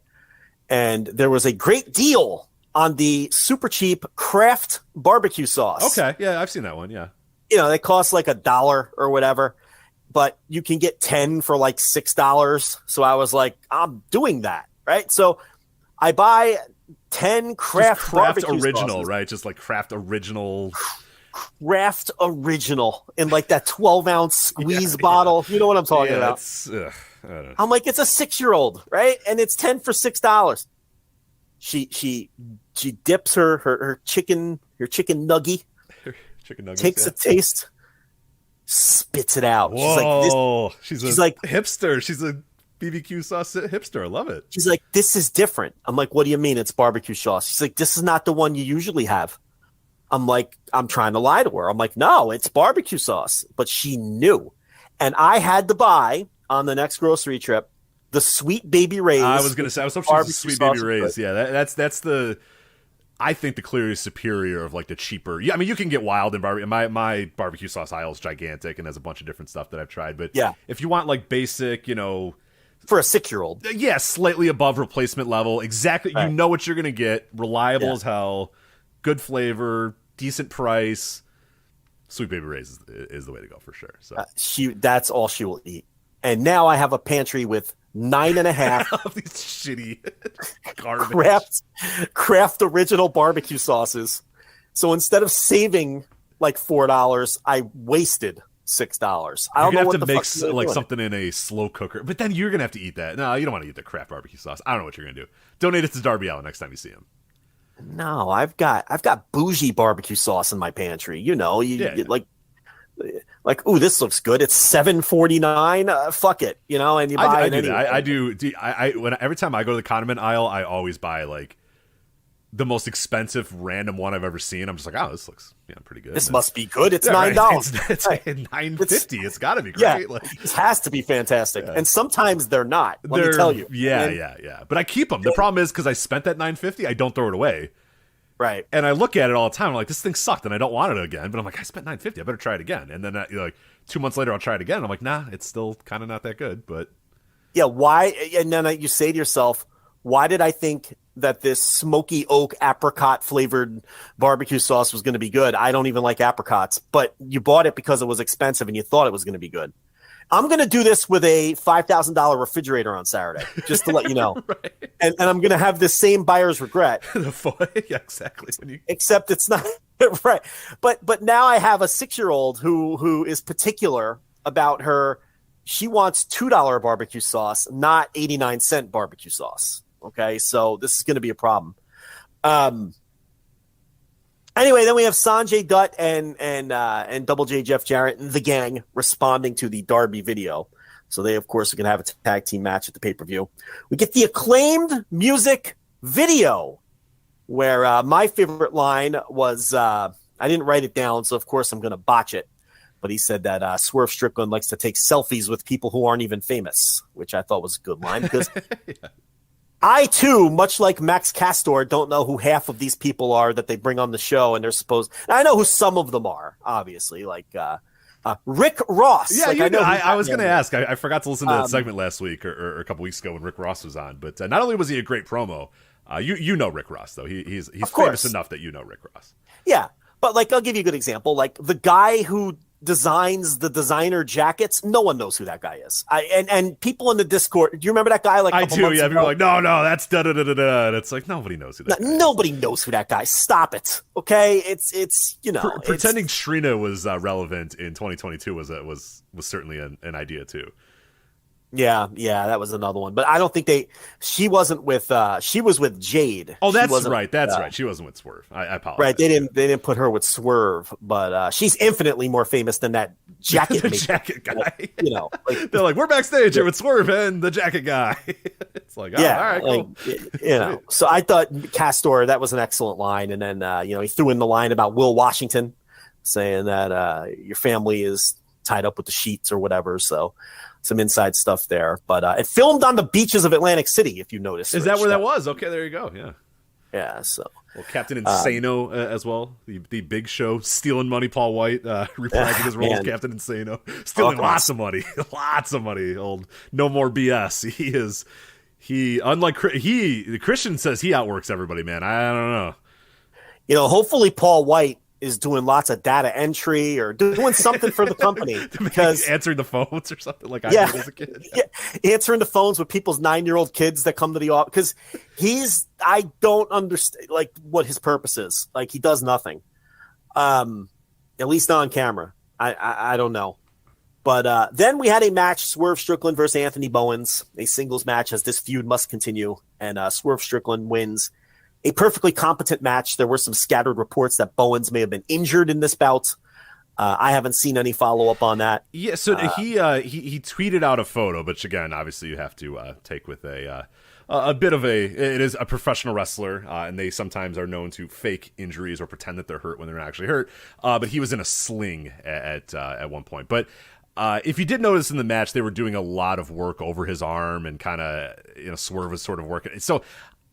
And there was a great deal on the super cheap Kraft barbecue sauce. Okay. Yeah. I've seen that one. Yeah. They cost like $1 or whatever, but you can get 10 for like $6. So I was like, I'm doing that. Right. So I buy 10 Kraft original, sauces. Right? Just like Kraft original. Kraft original in like that 12-ounce squeeze bottle. You know what I'm talking about. I don't know. I'm like, it's a 6-year-old, right? And it's 10 for $6. She dips her chicken nugget, takes a taste, spits it out. Whoa, she's like hipster. She's a BBQ sauce hipster. I love it. She's like, this is different. I'm like, what do you mean it's barbecue sauce? She's like, this is not the one you usually have. I'm like, I'm trying to lie to her. I'm like, no, it's barbecue sauce. But she knew. And I had to buy, on the next grocery trip, the Sweet Baby Ray's. I was going to say, I was hoping it was Sweet Baby Ray's. Yeah, that's the, I think the clearly superior of like the cheaper. Yeah, I mean, you can get wild in barbecue. My barbecue sauce aisle is gigantic and has a bunch of different stuff that I've tried. But if you want like basic, for a 6-year-old. Yeah, slightly above replacement level. Exactly. Right. You know what you're going to get. Reliable as hell. Good flavor, decent price. Sweet Baby Ray's is the way to go for sure. So that's all she will eat. And now I have a pantry with 9.5 of these shitty garbage Kraft original barbecue sauces. So instead of saving like $4, I wasted $6. I don't know what to mix like something in a slow cooker, but then you're gonna have to eat that. No, you don't want to eat the Kraft barbecue sauce. I don't know what you're gonna do. Donate it to Darby Allin next time you see him. No, I've got bougie barbecue sauce in my pantry. Like, ooh, this looks good. It's $7.49. Fuck it, and you buy it anyway. I do. Every time I go to the condiment aisle, I always buy like the most expensive random one I've ever seen. I'm just like, oh, this looks pretty good. This must be good. It's $9. It's $9.50. It's got to be great. Yeah, this has to be fantastic. Yeah. And sometimes they're not. Let me tell you. Yeah. But I keep them. The problem is because I spent that $9.50, I don't throw it away. Right. And I look at it all the time. I'm like, this thing sucked, and I don't want it again. But I'm like, I spent $9.50. I better try it again. And then like 2 months later, I'll try it again. I'm like, nah, it's still kind of not that good. But yeah, why? And then you say to yourself, why did I think that this smoky oak apricot flavored barbecue sauce was going to be good? I don't even like apricots, but you bought it because it was expensive and you thought it was going to be good. I'm going to do this with a $5,000 refrigerator on Saturday, just to let you know. Right. And I'm going to have the same buyer's regret. Yeah, exactly. Except it's not Right. But now I have a 6-year-old who is particular about her. She wants $2 barbecue sauce, not 89-cent barbecue sauce. Okay, so this is going to be a problem. Anyway, then we have Sanjay Dutt and Double J Jeff Jarrett and the gang responding to the Darby video. So they, of course, are going to have a tag team match at the pay-per-view. We get the Acclaimed music video, where my favorite line was, I didn't write it down, so of course I'm going to botch it. But he said that Swerve Strickland likes to take selfies with people who aren't even famous, which I thought was a good line because yeah. I, too, much like Max Castor, don't know who half of these people are that they bring on the show, and they're supposed – I know who some of them are, obviously, like Rick Ross. Yeah, like, I was going to ask. I forgot to listen to that segment last week or a couple weeks ago when Rick Ross was on. But not only was he a great promo, you know Rick Ross, though. He's famous enough that you know Rick Ross. Yeah, but like I'll give you a good example. Like the guy who designs the designer jackets, no one knows who that guy is. And people in the Discord, do you remember that guy? Like I do, yeah. People are like, no, that's da da da da da. And it's like nobody knows who that guy is. Nobody knows who that guy is. Stop it, okay? It's you know, pretending Shrina was relevant in 2022 was certainly an idea too. Yeah, that was another one. But I don't think she wasn't with she was with Jade. Oh, that's right. That's right. She wasn't with Swerve. I apologize. Right. They didn't put her with Swerve, but she's infinitely more famous than that jacket the jacket guy. Like, you know, like, they're like, we're backstage here with Swerve and the jacket guy. It's like, yeah, all right, cool. Like, you know. So I thought Castor, that was an excellent line, and then he threw in the line about Will Washington, saying that your family is tied up with the sheets or whatever. So some inside stuff there, but it filmed on the beaches of Atlantic City, if you noticed. Is that where that was? Okay, there you go. Yeah. So Captain Insano as well, the Big Show stealing money. Paul White reprising his role as Captain Insano, stealing lots of money. Old no more BS. Unlike Christian says he outworks everybody. Man, I don't know. Hopefully Paul White is doing lots of data entry or doing something for the company because answering the phones or something like I did as a kid. Yeah, answering the phones with people's 9-year-old kids that come to the office because I don't understand like what his purpose is. Like he does nothing, at least on camera. I don't know, but then we had a match: Swerve Strickland versus Anthony Bowens, a singles match as this feud must continue, and Swerve Strickland wins. A perfectly competent match. There were some scattered reports that Bowens may have been injured in this bout. I haven't seen any follow-up on that. Yeah, so he tweeted out a photo, which again, obviously you have to take with a bit of it is a professional wrestler, and they sometimes are known to fake injuries or pretend that they're hurt when they're not actually hurt. But he was in a sling at one point. But if you did notice in the match, they were doing a lot of work over his arm and kind of, Swerve was sort of working. So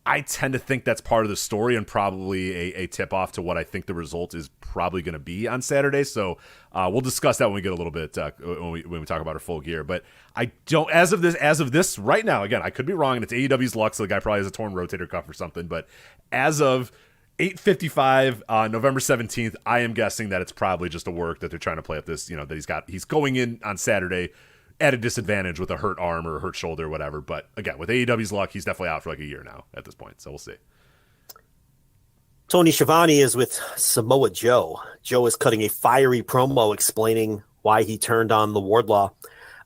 I tend to think that's part of the story and probably a tip-off to what I think the result is probably going to be on Saturday. So we'll discuss that when we get a little bit when we talk about our Full Gear. But I don't as of this right now. Again, I could be wrong, and it's AEW's luck, so the guy probably has a torn rotator cuff or something. But as of 8:55 on November 17th, I am guessing that it's probably just a work that they're trying to play up this. That he's going in on Saturday at a disadvantage with a hurt arm or a hurt shoulder or whatever. But again, with AEW's luck, he's definitely out for like a year now at this point. So we'll see. Tony Schiavone is with Samoa Joe. Joe is cutting a fiery promo explaining why he turned on the Wardlow.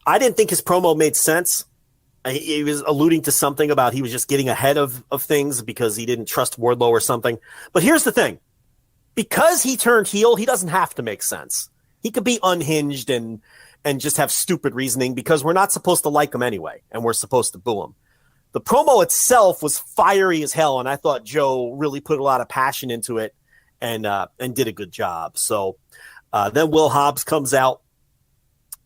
I didn't think his promo made sense. He was alluding to something about he was just getting ahead of things because he didn't trust Wardlow or something. But here's the thing. Because he turned heel, he doesn't have to make sense. He could be unhinged and just have stupid reasoning because we're not supposed to like him anyway, and we're supposed to boo him. The promo itself was fiery as hell, and I thought Joe really put a lot of passion into it and did a good job. So then Will Hobbs comes out,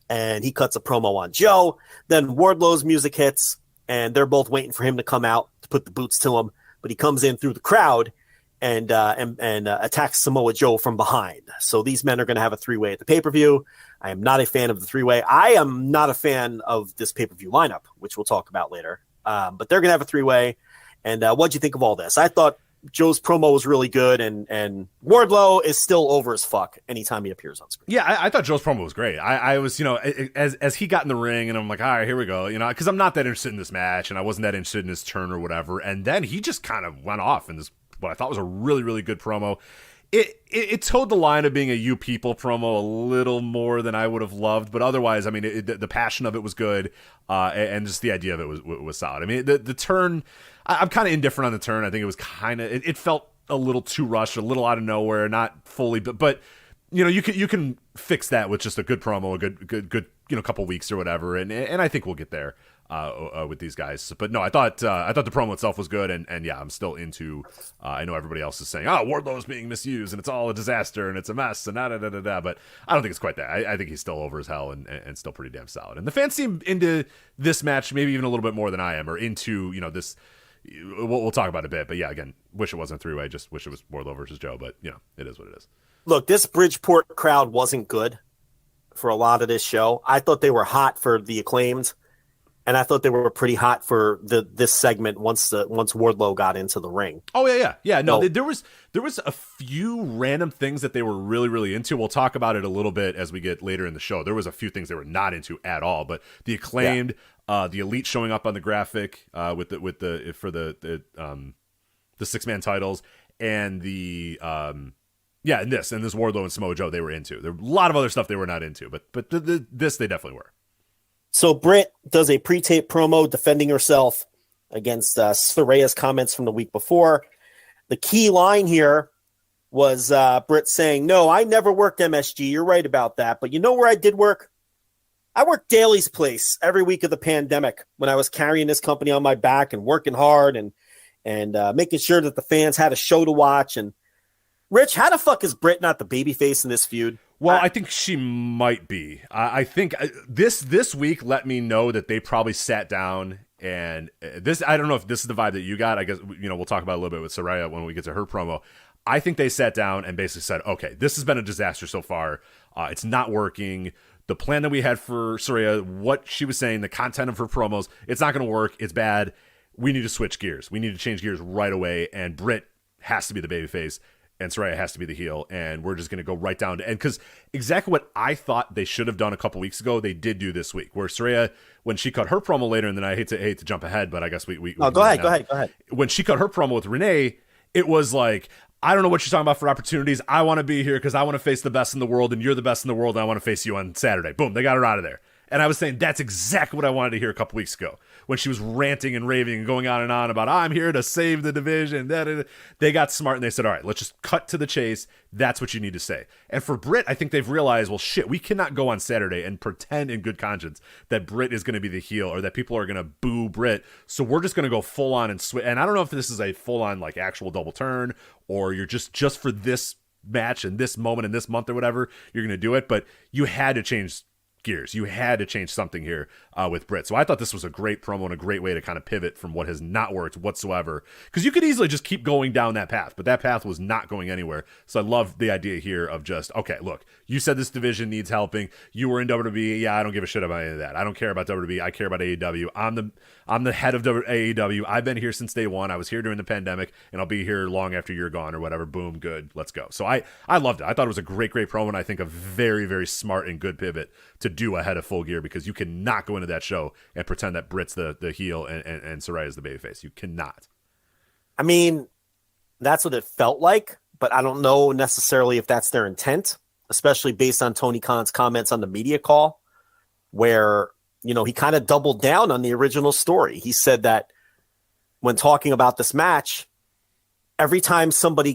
and he cuts a promo on Joe. Then Wardlow's music hits, and they're both waiting for him to come out to put the boots to him, but he comes in through the crowd and attacks Samoa Joe from behind. So these men are going to have a three-way at the pay-per-view. I am not a fan of the three-way. I am not a fan of this pay-per-view lineup, which we'll talk about later. But they're going to have a three-way. And what'd you think of all this? I thought Joe's promo was really good, and Wardlow is still over as fuck anytime he appears on screen. Yeah, I thought Joe's promo was great. I was, as he got in the ring, and I'm like, all right, here we go, because I'm not that interested in this match, and I wasn't that interested in his turn or whatever. And then he just kind of went off in this, what I thought was a really, really good promo. It towed the line of being a "you people" promo a little more than I would have loved, but otherwise, I mean, the passion of it was good, and just the idea of it was solid. I mean, the turn, I'm kind of indifferent on the turn. I think it was kind of it felt a little too rushed, a little out of nowhere, not fully, but you know, you can fix that with just a good promo, a good couple weeks or whatever, and I think we'll get there with these guys. But no, I thought the promo itself was good, and yeah, I'm still into. I know everybody else is saying, "Oh, Wardlow's being misused, and it's all a disaster, and it's a mess, and da. But I don't think it's quite that. I think he's still over as hell, and still pretty damn solid. And the fans seem into this match, maybe even a little bit more than I am, or into this. We'll talk about it a bit, but yeah, again, wish it wasn't a three-way. Just wish it was Wardlow versus Joe, but it is what it is. Look, this Bridgeport crowd wasn't good for a lot of this show. I thought they were hot for the Acclaimed, and I thought they were pretty hot for this segment once Wardlow got into the ring. Oh yeah. No, there was a few random things that they were really, really into. We'll talk about it a little bit as we get later in the show. There was a few things they were not into at all, but the Acclaimed, the Elite showing up on the graphic with the 6-man titles, and the and this Wardlow and Samoa Joe they were into. There were a lot of other stuff they were not into, but this they definitely were. So Britt does a pre-tape promo defending herself against Saraya's comments from the week before. The key line here was Britt saying, "No, I never worked MSG. You're right about that. But you know where I did work? I worked Daly's Place every week of the pandemic when I was carrying this company on my back and working hard and making sure that the fans had a show to watch." And Rich, how the fuck is Britt not the babyface in this feud? Well, I think she might be. I think this week let me know that they probably sat down and this. I don't know if this is the vibe that you got. I guess we'll talk about it a little bit with Saraya when we get to her promo. I think they sat down and basically said, "Okay, this has been a disaster so far. It's not working. The plan that we had for Saraya, what she was saying, the content of her promos, it's not going to work. It's bad. We need to switch gears. We need to change gears right away. And Britt has to be the babyface, and Saraya has to be the heel, and we're just going to go right down to end." Because exactly what I thought they should have done a couple weeks ago, they did do this week. Where Saraya, when she cut her promo later, and then I hate to jump ahead, but I guess we go ahead. When she cut her promo with Renee, it was like, "I don't know what you're talking about for opportunities. I want to be here because I want to face the best in the world, and you're the best in the world, and I want to face you on Saturday." Boom, they got her out of there. And I was saying that's exactly what I wanted to hear a couple weeks ago when she was ranting and raving and going on and on about, "I'm here to save the division." They got smart and they said, "All right, let's just cut to the chase. That's what you need to say." And for Britt, I think they've realized, well, shit, we cannot go on Saturday and pretend in good conscience that Britt is going to be the heel or that people are going to boo Britt. So we're just going to go full on and switch. And I don't know if this is a full on like actual double turn or you're just for this match and this moment and this month or whatever, you're going to do it. But you had to change gears. You had to change something here with Britt. So I thought this was a great promo and a great way to kind of pivot from what has not worked whatsoever. Because you could easily just keep going down that path, but that path was not going anywhere. So I love the idea here of just, okay, look, you said this division needs helping. You were in WWE. Yeah, I don't give a shit about any of that. I don't care about WWE. I care about AEW. I'm the head of AEW. I've been here since day one. I was here during the pandemic, and I'll be here long after you're gone or whatever. Boom, good. Let's go. So I loved it. I thought it was a great promo, and I think a very, very smart and good pivot to do ahead of Full Gear, because you cannot go into that show and pretend that Britt's the heel and Saraya's the babyface. You cannot. I mean, that's what it felt like, but I don't know necessarily if that's their intent, especially based on Tony Khan's comments on the media call, where, he kind of doubled down on the original story. He said that when talking about this match, every time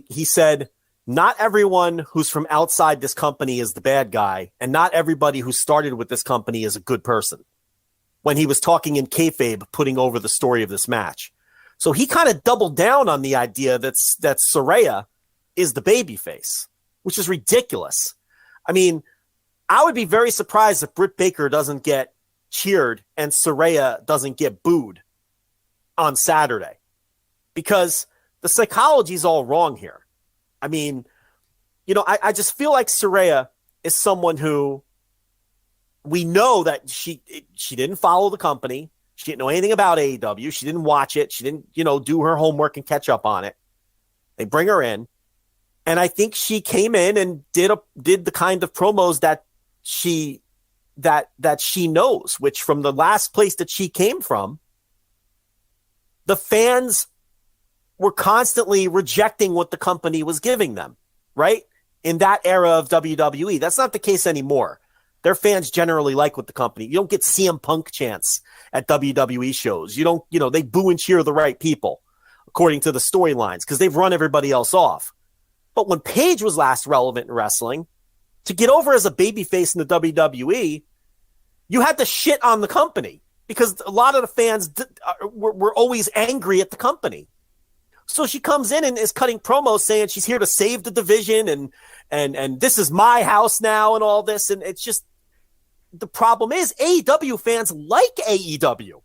he said, not everyone who's from outside this company is the bad guy, and not everybody who started with this company is a good person. When he was talking in kayfabe, putting over the story of this match. So he kind of doubled down on the idea that Saraya is the babyface, which is ridiculous. I mean, I would be very surprised if Britt Baker doesn't get cheered and Saraya doesn't get booed on Saturday, because the psychology is all wrong here. I mean, I just feel like Saraya is someone who we know that she didn't follow the company. She didn't know anything about AEW. She didn't watch it. She didn't, do her homework and catch up on it. They bring her in. And I think she came in and did the kind of promos that she knows, which from the last place that she came from, the fans were constantly rejecting what the company was giving them, right? In that era of WWE. That's not the case anymore. Their fans generally like with the company. You don't get CM Punk chants at WWE shows. You don't, they boo and cheer the right people according to the storylines because they've run everybody else off. But when Paige was last relevant in wrestling, to get over as a babyface in the WWE, you had to shit on the company because a lot of the fans were always angry at the company. So she comes in and is cutting promos saying she's here to save the division and this is my house now and all this. And it's just, the problem is AEW fans like AEW.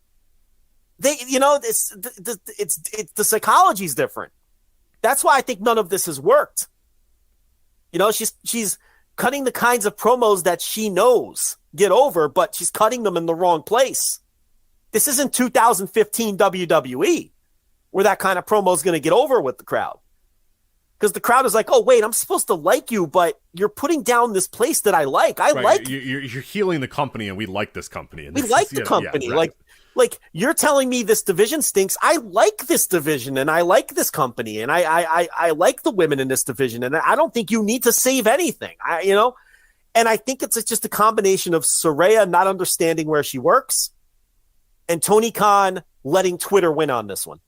They, the psychology is different. That's why I think none of this has worked. She's cutting the kinds of promos that she knows get over, but she's cutting them in the wrong place. This isn't 2015 WWE where that kind of promo is going to get over with the crowd. Because the crowd is like, oh, wait, I'm supposed to like you, but you're putting down this place that I like. You're healing the company, and we like this company. And we like the company. Yeah, right. Like you're telling me this division stinks. I like this division, and I like this company, and I like the women in this division, and I don't think you need to save anything. And I think it's just a combination of Saraya not understanding where she works, and Tony Khan letting Twitter win on this one.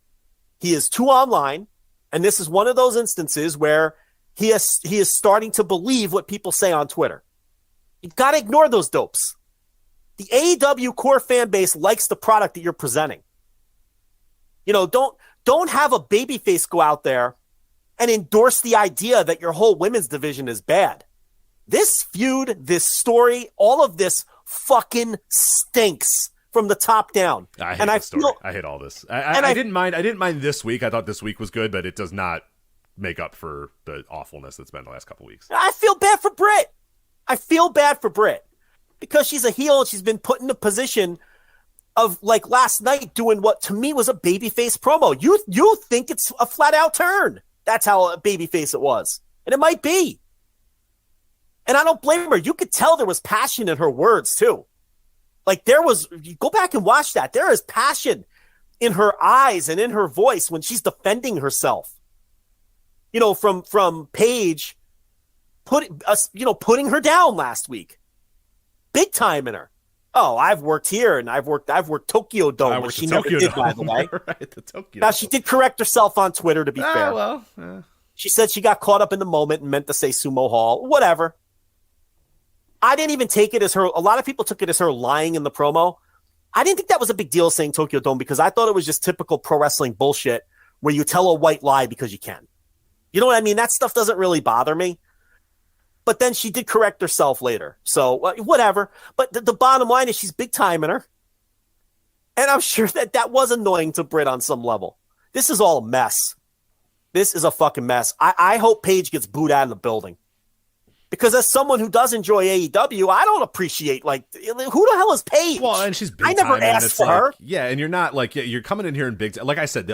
He is too online. And this is one of those instances where he is starting to believe what people say on Twitter. You've got to ignore those dopes. The AEW core fan base likes the product that you're presenting. Don't have a babyface go out there and endorse the idea that your whole women's division is bad. This feud, this story, all of this fucking stinks from the top down. I hate all this. I didn't mind. I didn't mind this week. I thought this week was good, but it does not make up for the awfulness that's been the last couple of weeks. I feel bad for Britt. Because she's a heel and she's been put in a position of, like, last night doing what to me was a babyface promo. You think it's a flat out turn. That's how a babyface it was. And it might be. And I don't blame her. You could tell there was passion in her words too. Like you go back and watch that. There is passion in her eyes and in her voice when she's defending herself. From Paige putting her down last week. Big time in her. Oh, I've worked here and I've worked Tokyo Dome, which she never did, by the way. Right, the Tokyo Now, she did correct herself on Twitter, to be fair. Well, yeah. She said she got caught up in the moment and meant to say Sumo Hall. Whatever. I didn't even take it as her. A lot of people took it as her lying in the promo. I didn't think that was a big deal saying Tokyo Dome because I thought it was just typical pro wrestling bullshit where you tell a white lie because you can. You know what I mean? That stuff doesn't really bother me. But then she did correct herself later. So whatever. But the bottom line is she's big time in her. And I'm sure that was annoying to Britt on some level. This is all a mess. This is a fucking mess. I hope Paige gets booed out of the building. Because as someone who does enjoy AEW, I don't appreciate, who the hell is Paige? Well, and she's big I never asked for her. Yeah, and you're not, you're coming in here in big time. Like I said,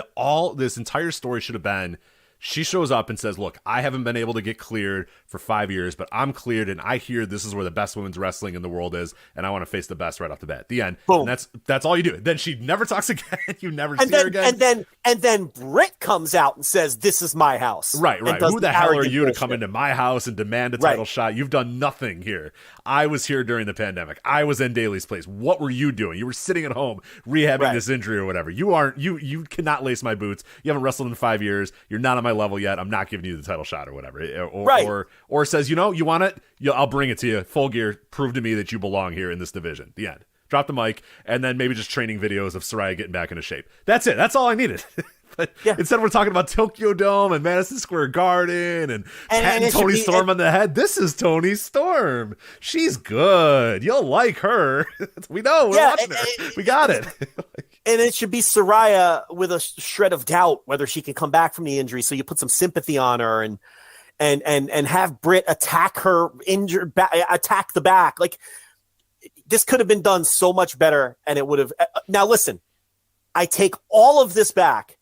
this entire story should have been, she shows up and says, look, I haven't been able to get cleared for 5 years, but I'm cleared, and I hear this is where the best women's wrestling in the world is, and I want to face the best right off the bat. The end. Boom. And that's all you do. Then she never talks again. You never see her again. And then Britt comes out and says, this is my house. Right. Who the hell are you to come into my house and demand a title shot? You've done nothing here. I was here during the pandemic. I was in Daly's place. What were you doing? You were sitting at home rehabbing this injury or whatever. You cannot lace my boots. You haven't wrestled in 5 years. You're not on my level yet. I'm not giving you the title shot or whatever. Or says, you want it? I'll bring it to you. Full Gear. Prove to me that you belong here in this division. The end. Drop the mic, and then maybe just training videos of Saraya getting back into shape. That's it. That's all I needed. But instead we're talking about Tokyo Dome and Madison Square Garden and patting Tony Storm on the head. This is Tony Storm. She's good. You'll like her. We know. We're watching her. We got it. And it should be Saraya with a shred of doubt whether she can come back from the injury. So you put some sympathy on her and have Britt attack her injured attack the back. This could have been done so much better, and it would have. Now listen, I take all of this back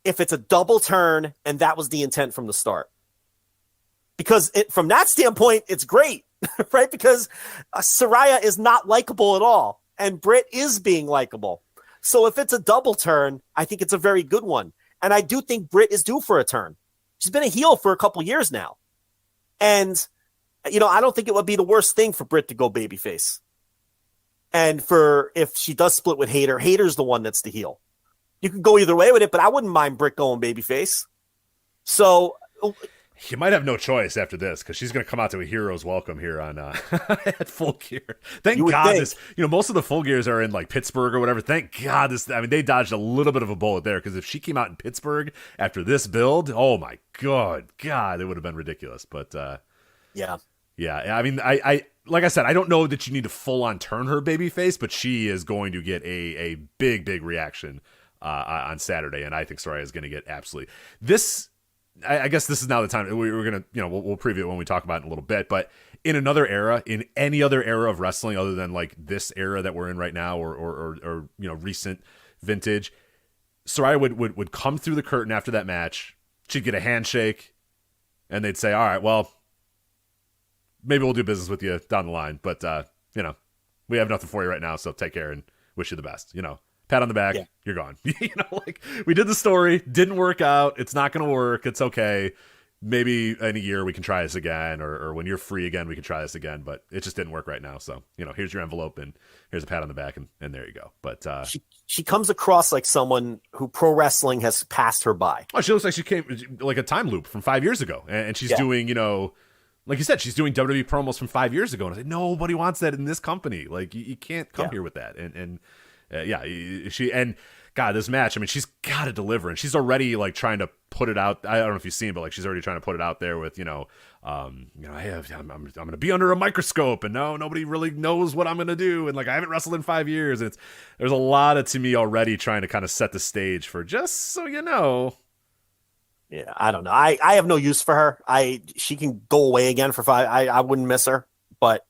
if it's a double turn and that was the intent from the start. Because from that standpoint, it's great, right? Because Saraya is not likable at all, and Britt is being likable. So if it's a double turn, I think it's a very good one. And I do think Britt is due for a turn. She's been a heel for a couple years now. And, I don't think it would be the worst thing for Britt to go babyface. And if she does split with Hayter's the one that's the heel. You can go either way with it, but I wouldn't mind Britt going babyface. So you might have no choice after this because she's going to come out to a hero's welcome here on at Full Gear. Thank God this. Most of the Full Gears are in like Pittsburgh or whatever. Thank God this. I mean, they dodged a little bit of a bullet there because if she came out in Pittsburgh after this build, oh my God, it would have been ridiculous. But yeah. I mean, I like I said, I don't know that you need to full on turn her babyface, but she is going to get a big reaction on Saturday, and I think Saraya is going to get absolutely this. I guess this is now the time we're going to, we'll preview it when we talk about it in a little bit, but in another era, in any other era of wrestling other than like this era that we're in right now or recent vintage, Saraya would come through the curtain after that match. She'd get a handshake and they'd say, all right, well, maybe we'll do business with you down the line, but we have nothing for you right now. So take care and wish you the best, pat on the back, you're gone. Like we did the story, didn't work out. It's not going to work. It's okay. Maybe in a year we can try this again, or when you're free again, we can try this again, but it just didn't work right now. So, here's your envelope and here's a pat on the back and there you go. But, she comes across like someone who pro wrestling has passed her by. Oh, she looks like she came like a time loop from 5 years ago and she's doing, like you said, she's doing WWE promos from 5 years ago. And I said, nobody wants that in this company. Like you can't come here with that. God, this match, I mean, she's got to deliver, and she's already like trying to put it out. I don't know if you've seen, but like she's already trying to put it out there with, hey, I'm going to be under a microscope, and nobody really knows what I'm going to do, and like I haven't wrestled in 5 years. And there's a lot of to me already trying to kind of set the stage for just so you know. Yeah, I don't know. I have no use for her. She can go away again for 5. I wouldn't miss her, but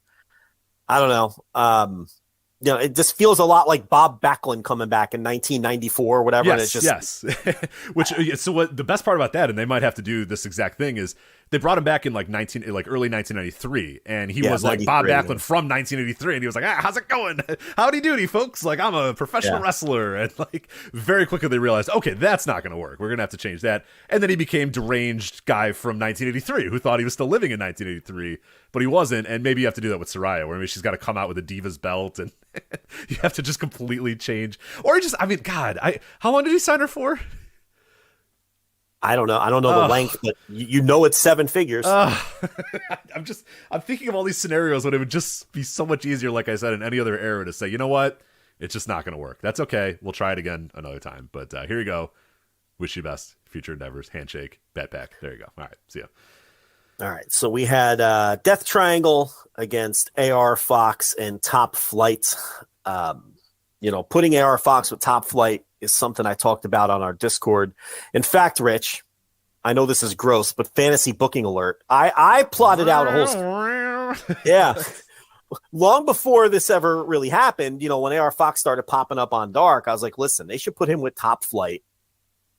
I don't know. It just feels a lot like Bob Backlund coming back in 1994 or whatever. Yes, and it's just... So what the best part about that, and they might have to do this exact thing, is they brought him back in like early 1993, and he was like Bob Backlund from 1983, and he was like, how's it going? Howdy doody, folks. Like, I'm a professional wrestler. And like very quickly they realized, okay, that's not going to work. We're going to have to change that. And then he became deranged guy from 1983 who thought he was still living in 1983, but he wasn't. And maybe you have to do that with Saraya, where maybe she's got to come out with a Divas belt and you have to just completely change. Or just, I mean, God, how long did he sign her for? I don't know. I don't know the length, but it's 7 figures. I'm thinking of all these scenarios when it would just be so much easier, like I said, in any other era to say, you know what? It's just not going to work. That's okay. We'll try it again another time. But here you go. Wish you best. Future endeavors. Handshake. Bat pack. There you go. All right. See ya. All right. So we had Death Triangle against AR Fox and Top Flight. Putting AR Fox with Top Flight is something I talked about on our Discord. In fact, Rich, I know this is gross, but fantasy booking alert. I plotted out a whole... Yeah. Long before this ever really happened, when AR Fox started popping up on Dark, I was like, listen, they should put him with Top Flight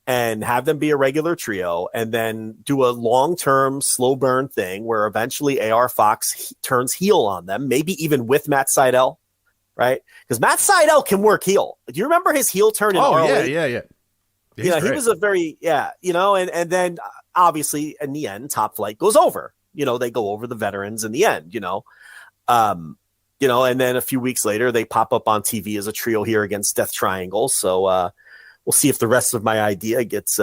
and have them be a regular trio and then do a long-term slow burn thing where eventually AR Fox turns heel on them, maybe even with Matt Sydal, right? Because Matt Sydal can work heel. Do you remember his heel turn in ROH? Yeah. He was a very, and then obviously in the end, Top Flight goes over. They go over the veterans in the end, and then a few weeks later, they pop up on TV as a trio here against Death Triangle. So, we'll see if the rest of my idea gets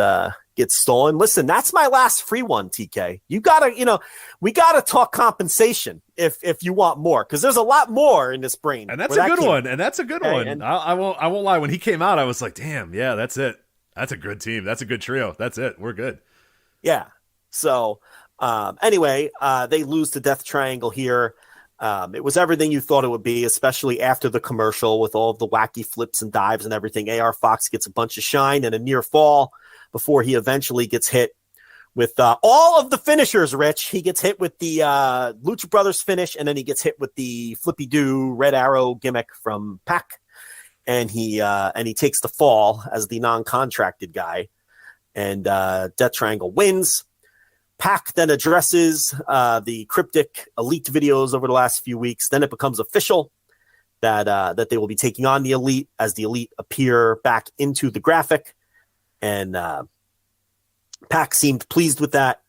stolen. Listen, that's my last free one, TK. You gotta, we gotta talk compensation if you want more, because there's a lot more in this brain. And that's a good one. And that's a good one. And I won't lie. When he came out, I was like, damn, yeah, that's it. That's a good team. That's a good trio. That's it. We're good. Yeah. So anyway, they lose to Death Triangle here. It was everything you thought it would be, especially after the commercial with all of the wacky flips and dives and everything. AR Fox gets a bunch of shine and a near fall before he eventually gets hit with all of the finishers, Rich. He gets hit with the Lucha Brothers finish, and then he gets hit with the flippy-doo Red Arrow gimmick from Pac. And he takes the fall as the non-contracted guy. And Death Triangle wins. Pac then addresses the cryptic Elite videos over the last few weeks. Then it becomes official that they will be taking on the Elite as the Elite appear back into the graphic. And Pac seemed pleased with that.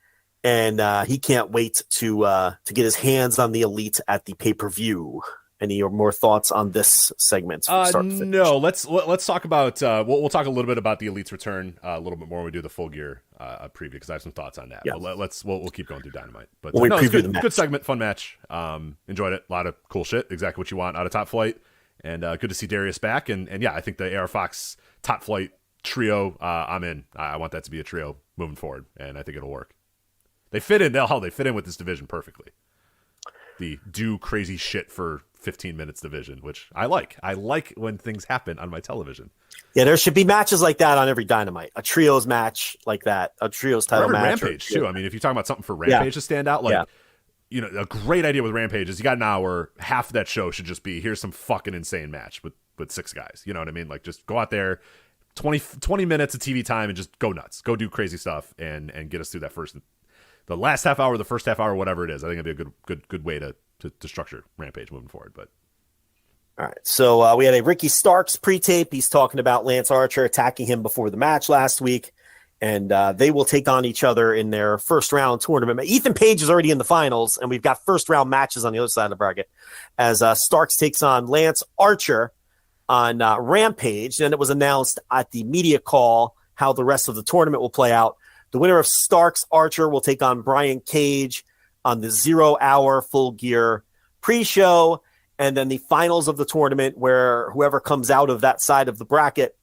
and he can't wait to get his hands on the Elite at the pay-per-view. Any more thoughts on this segment? No, let's talk about. We'll talk a little bit about the Elite's return a little bit more when we do the Full Gear preview, because I have some thoughts on that. Yeah. But we'll keep going through Dynamite. But when we preview the match. Good segment, fun match. Enjoyed it. A lot of cool shit. Exactly what you want out of Top Flight, and good to see Darius back. And yeah, I think the AR Fox Top Flight trio. I'm in. I want that to be a trio moving forward, and I think it'll work. They fit in. They fit in with this division perfectly. The do crazy shit for 15 minutes division, which I like. I like when things happen on my television. Yeah, there should be matches like that on every Dynamite. A trios match like that. A trios title match. Rampage, too. I mean, if you're talking about something for Rampage to stand out, you know, a great idea with Rampage is you got an hour. Half of that show should just be, here's some fucking insane match with 6 guys. You know what I mean? Like, just go out there, 20 minutes of TV time, and just go nuts. Go do crazy stuff and get us through that the last half hour, the first half hour, whatever it is. I think it'd be a good way to structure Rampage moving forward. But all right, so we had a Ricky Starks pre-tape. He's talking about Lance Archer attacking him before the match last week, and they will take on each other in their first round tournament. Ethan Page is already in the finals, and we've got first round matches on the other side of the bracket as Starks takes on Lance Archer on Rampage. And it was announced at the media call how the rest of the tournament will play out. The winner of Starks Archer will take on Brian Cage on the 0 hour Full Gear pre-show. And then the finals of the tournament, where whoever comes out of that side of the bracket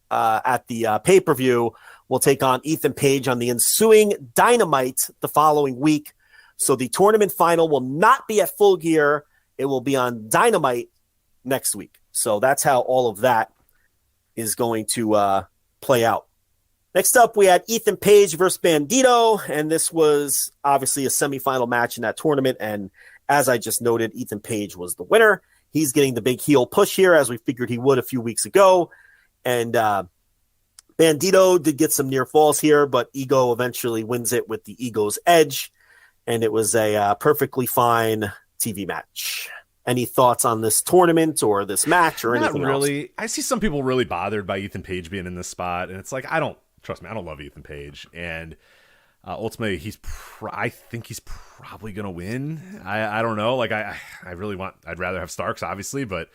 at the pay-per-view will take on Ethan Page on the ensuing Dynamite the following week. So the tournament final will not be at Full Gear. It will be on Dynamite next week. So that's how all of that is going to play out. Next up, we had Ethan Page versus Bandito, and this was obviously a semifinal match in that tournament. And as I just noted, Ethan Page was the winner. He's getting the big heel push here, as we figured he would a few weeks ago. And Bandito did get some near falls here, but Ego eventually wins it with the Ego's edge. And it was a perfectly fine TV match. Any thoughts on this tournament or this match or anything Not really. else? I see some people really bothered by Ethan Page being in this spot, and it's like, trust me, I don't love Ethan Page, and ultimately, I think he's probably gonna win. I don't know. Like I'd rather have Starks, obviously, but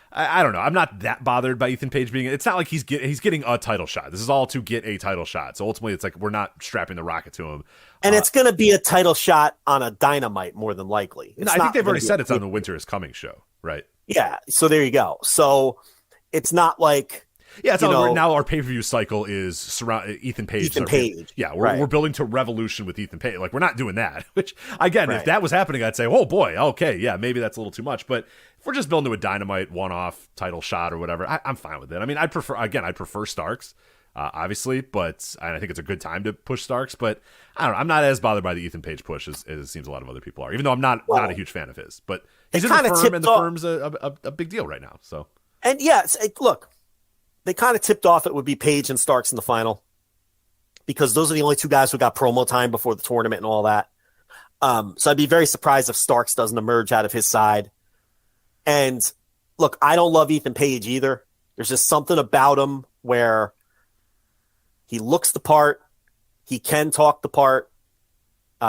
I don't know. I'm not that bothered by Ethan Page being. It's not like he's getting a title shot. This is all to get a title shot. So ultimately, it's like we're not strapping the rocket to him. And it's going to be a title shot on a Dynamite more than likely. I think they've already said it's on the Winter is Coming show, right? Yeah. So there you go. So it's not like. Yeah, it's now our pay-per-view cycle is surround Ethan Page. Ethan Page. Yeah, we're building to Revolution with Ethan Page. Like, we're not doing that. Which, again, if that was happening, I'd say, oh boy, okay, yeah, maybe that's a little too much. But if we're just building to a Dynamite one-off title shot or whatever, I'm fine with it. I mean, I'd prefer Starks, obviously, but I think it's a good time to push Starks. But I don't know, I'm not as bothered by the Ethan Page push as it seems a lot of other people are. Even though I'm not a huge fan of his, but he's in the firm, and the firm's a big deal right now. So, and yes, look. They kind of tipped off it would be Page and Starks in the final because those are the only 2 guys who got promo time before the tournament and all that. So I'd be very surprised if Starks doesn't emerge out of his side. And look, I don't love Ethan Page either. There's just something about him where he looks the part. He can talk the part.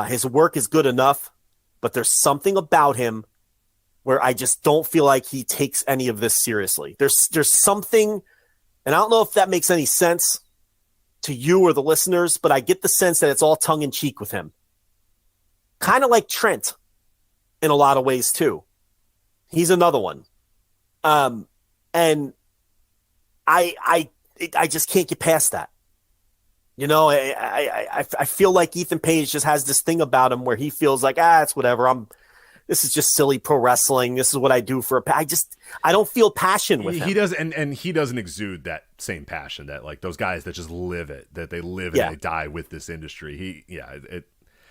His work is good enough, but there's something about him where I just don't feel like he takes any of this seriously. There's something. And I don't know if that makes any sense to you or the listeners, but I get the sense that it's all tongue-in-cheek with him. Kind of like Trent in a lot of ways, too. He's another one. And I just can't get past that. You know, I feel like Ethan Page just has this thing about him where he feels like, it's whatever. This is just silly pro wrestling. This is what I do for I don't feel passion with him. He does, and he doesn't exude that same passion that like those guys that just live it, that they live and they die with this industry.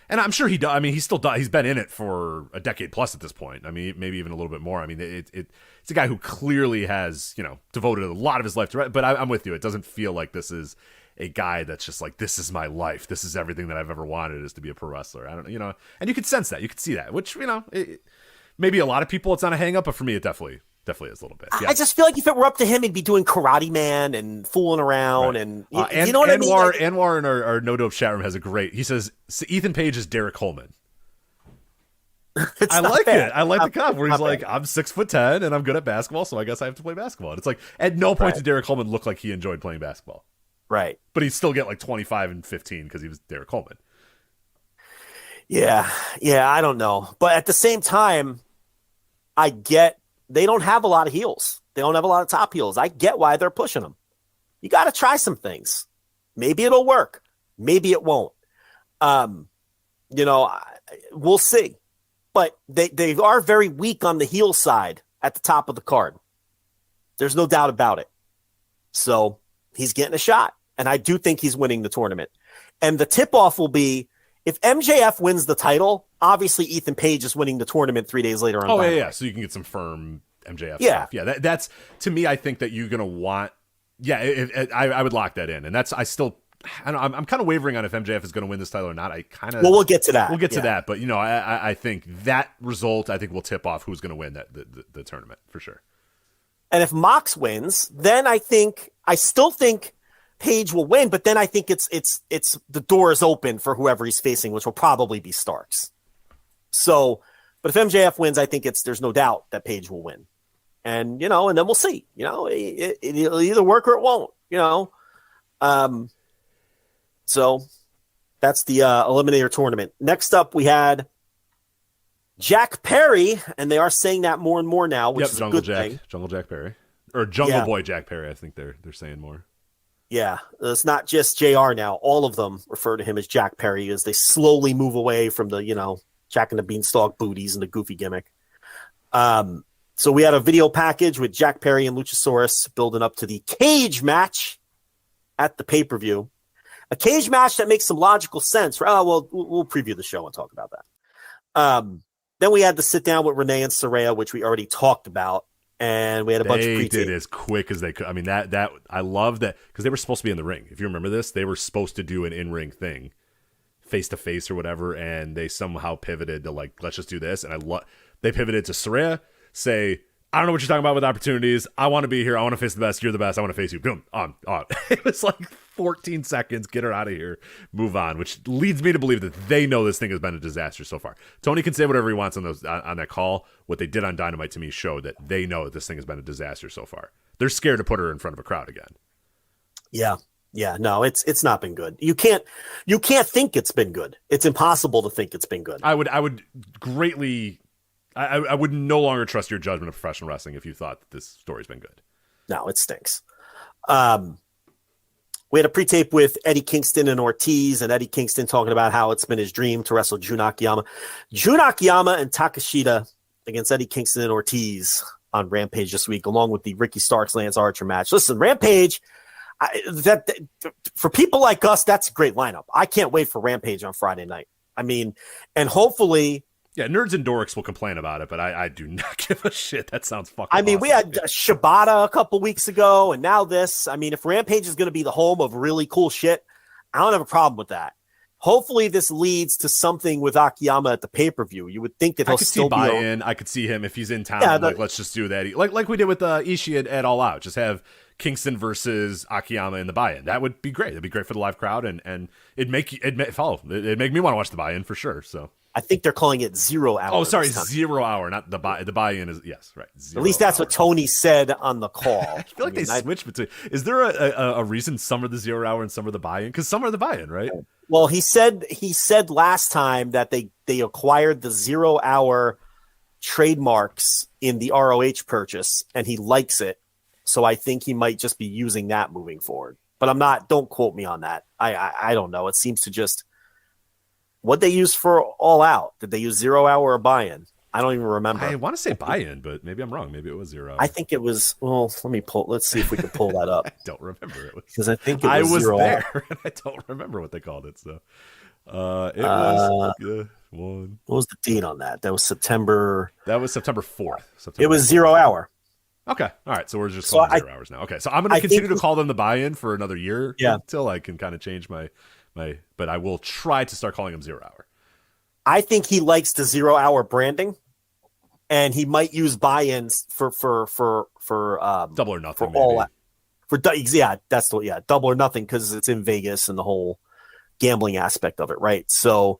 And I'm sure he does. I mean, he still does. He's been in it for a decade plus at this point. I mean, maybe even a little bit more. I mean, it's a guy who clearly has, devoted a lot of his life to it. But I'm with you. It doesn't feel like this is a guy that's just like, this is my life. This is everything that I've ever wanted is to be a pro wrestler. I don't and you could sense that. You could see that, which, maybe a lot of people, it's not a hang up, but for me, it definitely Definitely is a little bit. I just feel like if it were up to him, he'd be doing Karate Man and fooling around. Right. And you know what I mean? Anwar in our No Dope chat room has a great. He says Ethan Page is Derek Coleman. I like it. I like the comp where he's like, I'm 6'10" and I'm good at basketball, so I guess I have to play basketball. And it's like at no point did Derek Coleman look like he enjoyed playing basketball. Right. But he'd still get like 25 and 15 because he was Derek Coleman. Yeah, I don't know. But at the same time, I get they don't have a lot of heels. They don't have a lot of top heels. I get why they're pushing them. You got to try some things. Maybe it'll work. Maybe it won't. We'll see. But they are very weak on the heel side at the top of the card. There's no doubt about it. So he's getting a shot. And I do think he's winning the tournament. And the tip-off will be, if MJF wins the title, obviously Ethan Page is winning the tournament 3 days later on. Oh, yeah. So you can get some firm MJF stuff. Yeah, that's, to me, I think that you're going to want, I would lock that in. And that's, I'm kind of wavering on if MJF is going to win this title or not. Well, we'll get to that. We'll get to that. But, I think that result, will tip off who's going to win the tournament for sure. And if Mox wins, then I still think Page will win, but then I think it's the door is open for whoever he's facing, which will probably be Starks. So, but if MJF wins, I think there's no doubt that Page will win. And, and then we'll see, it'll either work or it won't, So that's the Eliminator tournament. Next up, we had Jack Perry, and they are saying that more and more now, which is a good thing. Jungle Jack Perry. Or Jungle Boy Jack Perry, I think they're saying more. Yeah, it's not just JR now. All of them refer to him as Jack Perry as they slowly move away from the, Jack and the Beanstalk booties and the goofy gimmick. So we had a video package with Jack Perry and Luchasaurus building up to the cage match at the pay-per-view. A cage match that makes some logical sense. We'll preview the show and talk about that. Then we had to sit down with Renee and Saraya, which we already talked about. And we had a bunch of pre-tape. They did as quick as they could. I mean, that I love that because they were supposed to be in the ring. If you remember this, they were supposed to do an in-ring thing, face-to-face or whatever, and they somehow pivoted to, let's just do this. And they pivoted to Saraya, say, I don't know what you're talking about with opportunities. I want to be here. I want to face the best. You're the best. I want to face you. Boom. On. It was like 14 seconds. Get her out of here. Move on, which leads me to believe that they know this thing has been a disaster so far. Tony can say whatever he wants on that call. What they did on Dynamite to me showed that they know that this thing has been a disaster so far. They're scared to put her in front of a crowd again. Yeah. No, it's not been good. You can't think it's been good. It's impossible to think it's been good. I would greatly. I would no longer trust your judgment of professional wrestling if you thought that this story's been good. No, it stinks. We had a pre-tape with Eddie Kingston and Ortiz, and Eddie Kingston talking about how it's been his dream to wrestle Jun Akiyama. Jun Akiyama and Takeshita against Eddie Kingston and Ortiz on Rampage this week, along with the Ricky Starks Lance Archer match. Listen, Rampage, for people like us, that's a great lineup. I can't wait for Rampage on Friday night. I mean, and hopefully. Yeah, nerds and dorks will complain about it, but I do not give a shit. That sounds fucking awesome. We had dude. Shibata a couple weeks ago, and now this. I mean, if Rampage is going to be the home of really cool shit, I don't have a problem with that. Hopefully this leads to something with Akiyama at the pay-per-view. You would think that he'll still be buy-in. I could see him if he's in town. Let's just do that. Like we did with Ishii at All Out. Just have Kingston versus Akiyama in the buy-in. That would be great. That'd be great for the live crowd, and it'd make me want to watch the buy-in for sure. So. I think they're calling it 0 hour. Oh, sorry, 0 hour, not the buy. The buy-in is yes, right. At least that's what Tony said on the call. I feel like they switch between. Is there a reason some are the 0 hour and some are the buy-in? Because some are the buy-in, right? Well, he said last time that they acquired the 0 hour trademarks in the ROH purchase, and he likes it. So I think he might just be using that moving forward. But I'm not. Don't quote me on that. I don't know. It seems to just. What they use for All Out? Did they use 0 hour or buy-in? I don't even remember. I want to say buy-in, but maybe I'm wrong. Maybe it was 0 hour. I think it was. Well, let's see if we can pull that up. I don't remember it because I think it was 0 there, hour. And I don't remember what they called it. So it was one. What was the date on that? That was September. That was September 4th. It was 0 hour. Okay. All right. So we're just calling 0 hours now. Okay. So I'm going to continue to call them the buy-in for another year until I can kind of change my. But I will try to start calling him 0 hour. I think he likes the 0 hour branding. and he might use buy-ins for Double or Nothing. For all Double or Nothing, because it's in Vegas and the whole gambling aspect of it, right? So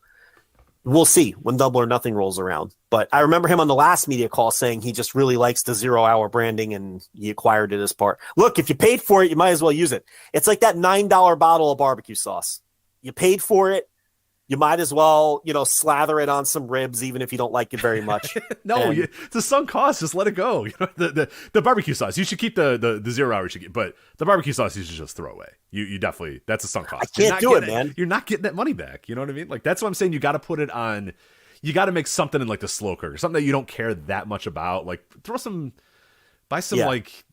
we'll see when Double or Nothing rolls around. But I remember him on the last media call saying he just really likes the 0 hour branding and he acquired it as part. Look, if you paid for it, you might as well use it. It's like that $9 bottle of barbecue sauce. You paid for it. You might as well, slather it on some ribs, even if you don't like it very much. It's a sunk cost. Just let it go. The barbecue sauce. You should keep the 0 hour. But the barbecue sauce you should just throw away. You definitely, that's a sunk cost. I can't do it, man. You're not getting that money back. You know what I mean? Like, that's what I'm saying. You got to put it on. You got to make something in like the slow cooker, something that you don't care that much about. Like, buy some like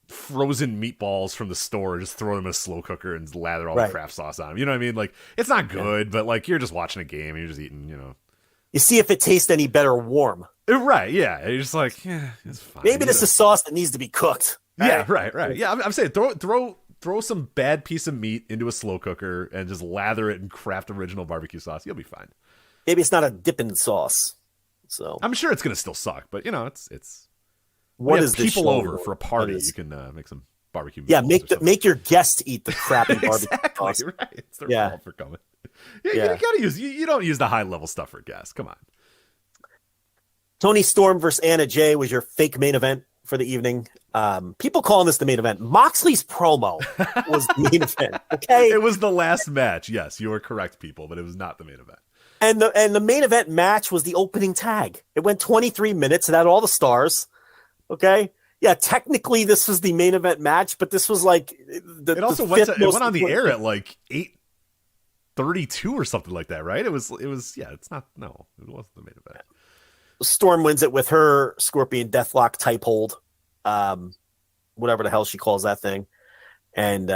frozen meatballs from the store, just throw them in a slow cooker and lather all the craft sauce on them. You know what I mean? Like, it's not good, but like, you're just watching a game and you're just eating, You see if it tastes any better warm. Right, yeah. You're just like, yeah, it's fine. Maybe this is sauce that needs to be cooked. Yeah, right. Yeah, I'm saying throw some bad piece of meat into a slow cooker and just lather it in Kraft original barbecue sauce. You'll be fine. Maybe it's not a dipping sauce. So I'm sure it's going to still suck, but it's what is people this over for a party? You can make some barbecue. Yeah, make your guests eat the crappy barbecue sauce. Right. It's their fault for coming. You gotta use. You don't use the high level stuff for guests. Come on. Toni Storm versus Anna Jay was your fake main event for the evening. People calling this the main event. Moxley's promo was the main event. Okay, it was the last match. Yes, you are correct, people, but it was not the main event. And the main event match was the opening tag. It went 23 minutes. It had all the stars. Okay. Yeah, technically this was the main event match, but this was like it went on the air at like 8:32 or something like that, right? It was it wasn't the main event. Storm wins it with her Scorpion Deathlock type hold. Whatever the hell she calls that thing. And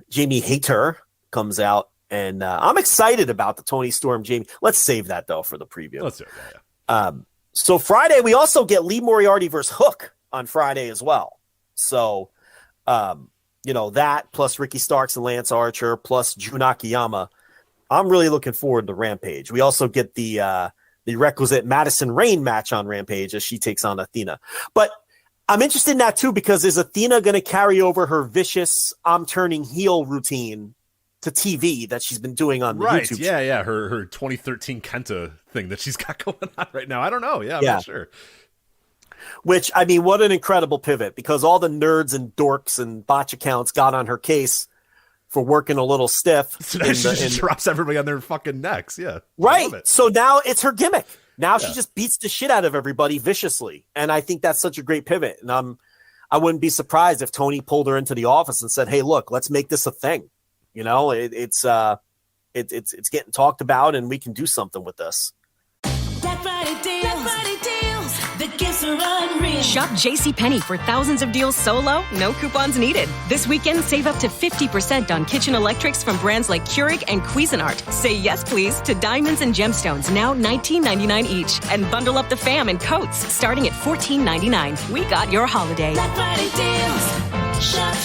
Jamie Hayter comes out, and I'm excited about the Toni Storm Jamie. Let's save that though for the preview. Let's do it. Yeah. So Friday we also get Lee Moriarty versus Hook on Friday as well. So, that plus Ricky Starks and Lance Archer plus Jun Akiyama. I'm really looking forward to Rampage. We also get the requisite Madison Rayne match on Rampage as she takes on Athena. But I'm interested in that too, because is Athena going to carry over her vicious I'm turning heel routine to TV that she's been doing on the YouTube channel? Yeah. Her 2013 Kenta thing that she's got going on right now. I don't know. Yeah, I'm not sure. Which, I mean, what an incredible pivot, because all the nerds and dorks and botch accounts got on her case for working a little stiff. So she just drops everybody on their fucking necks. Yeah. Right. So now it's her gimmick. Now she just beats the shit out of everybody viciously. And I think that's such a great pivot. And I wouldn't be surprised if Tony pulled her into the office and said, hey, look, let's make this a thing. It's getting talked about and we can do something with this. Black Friday deals. The gifts are unreal. Shop JCPenney for thousands of deals so low, no coupons needed. This weekend, save up to 50% on kitchen electrics from brands like Keurig and Cuisinart. Say yes, please, to diamonds and gemstones, now $19.99 each. And bundle up the fam in coats, starting at $14.99. We got your holiday. Black Friday deals. Shop.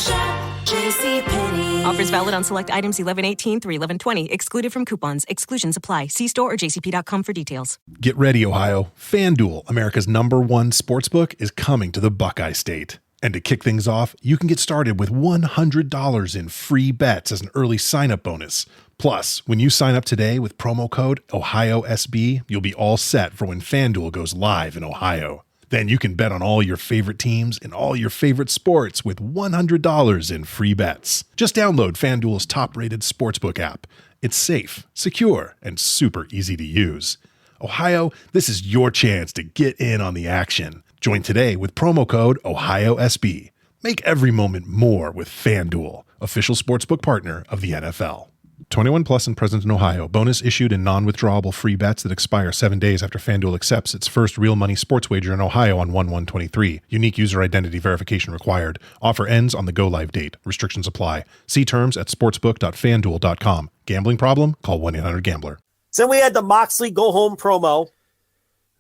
JCPenney. Offers valid on select items 11/18 through 11/20. Excluded from coupons. Exclusions apply. See store or jcp.com for details. Get ready, Ohio. FanDuel, America's #1 sportsbook, is coming to the Buckeye State. And to kick things off, you can get started with $100 in free bets as an early sign-up bonus. Plus, when you sign up today with promo code OhioSB, you'll be all set for when FanDuel goes live in Ohio. Then you can bet on all your favorite teams and all your favorite sports with $100 in free bets. Just download FanDuel's top-rated sportsbook app. It's safe, secure, and super easy to use. Ohio, this is your chance to get in on the action. Join today with promo code OhioSB. Make every moment more with FanDuel, official sportsbook partner of the NFL. 21 plus and present in Ohio. Bonus issued in non-withdrawable free bets that expire 7 days after FanDuel accepts its first real money sports wager in Ohio on 1/1/23. Unique user identity verification required. Offer ends on the go-live date. Restrictions apply. See terms at sportsbook.fanduel.com. Gambling problem? Call 1-800-GAMBLER. So we had the Moxley go home promo,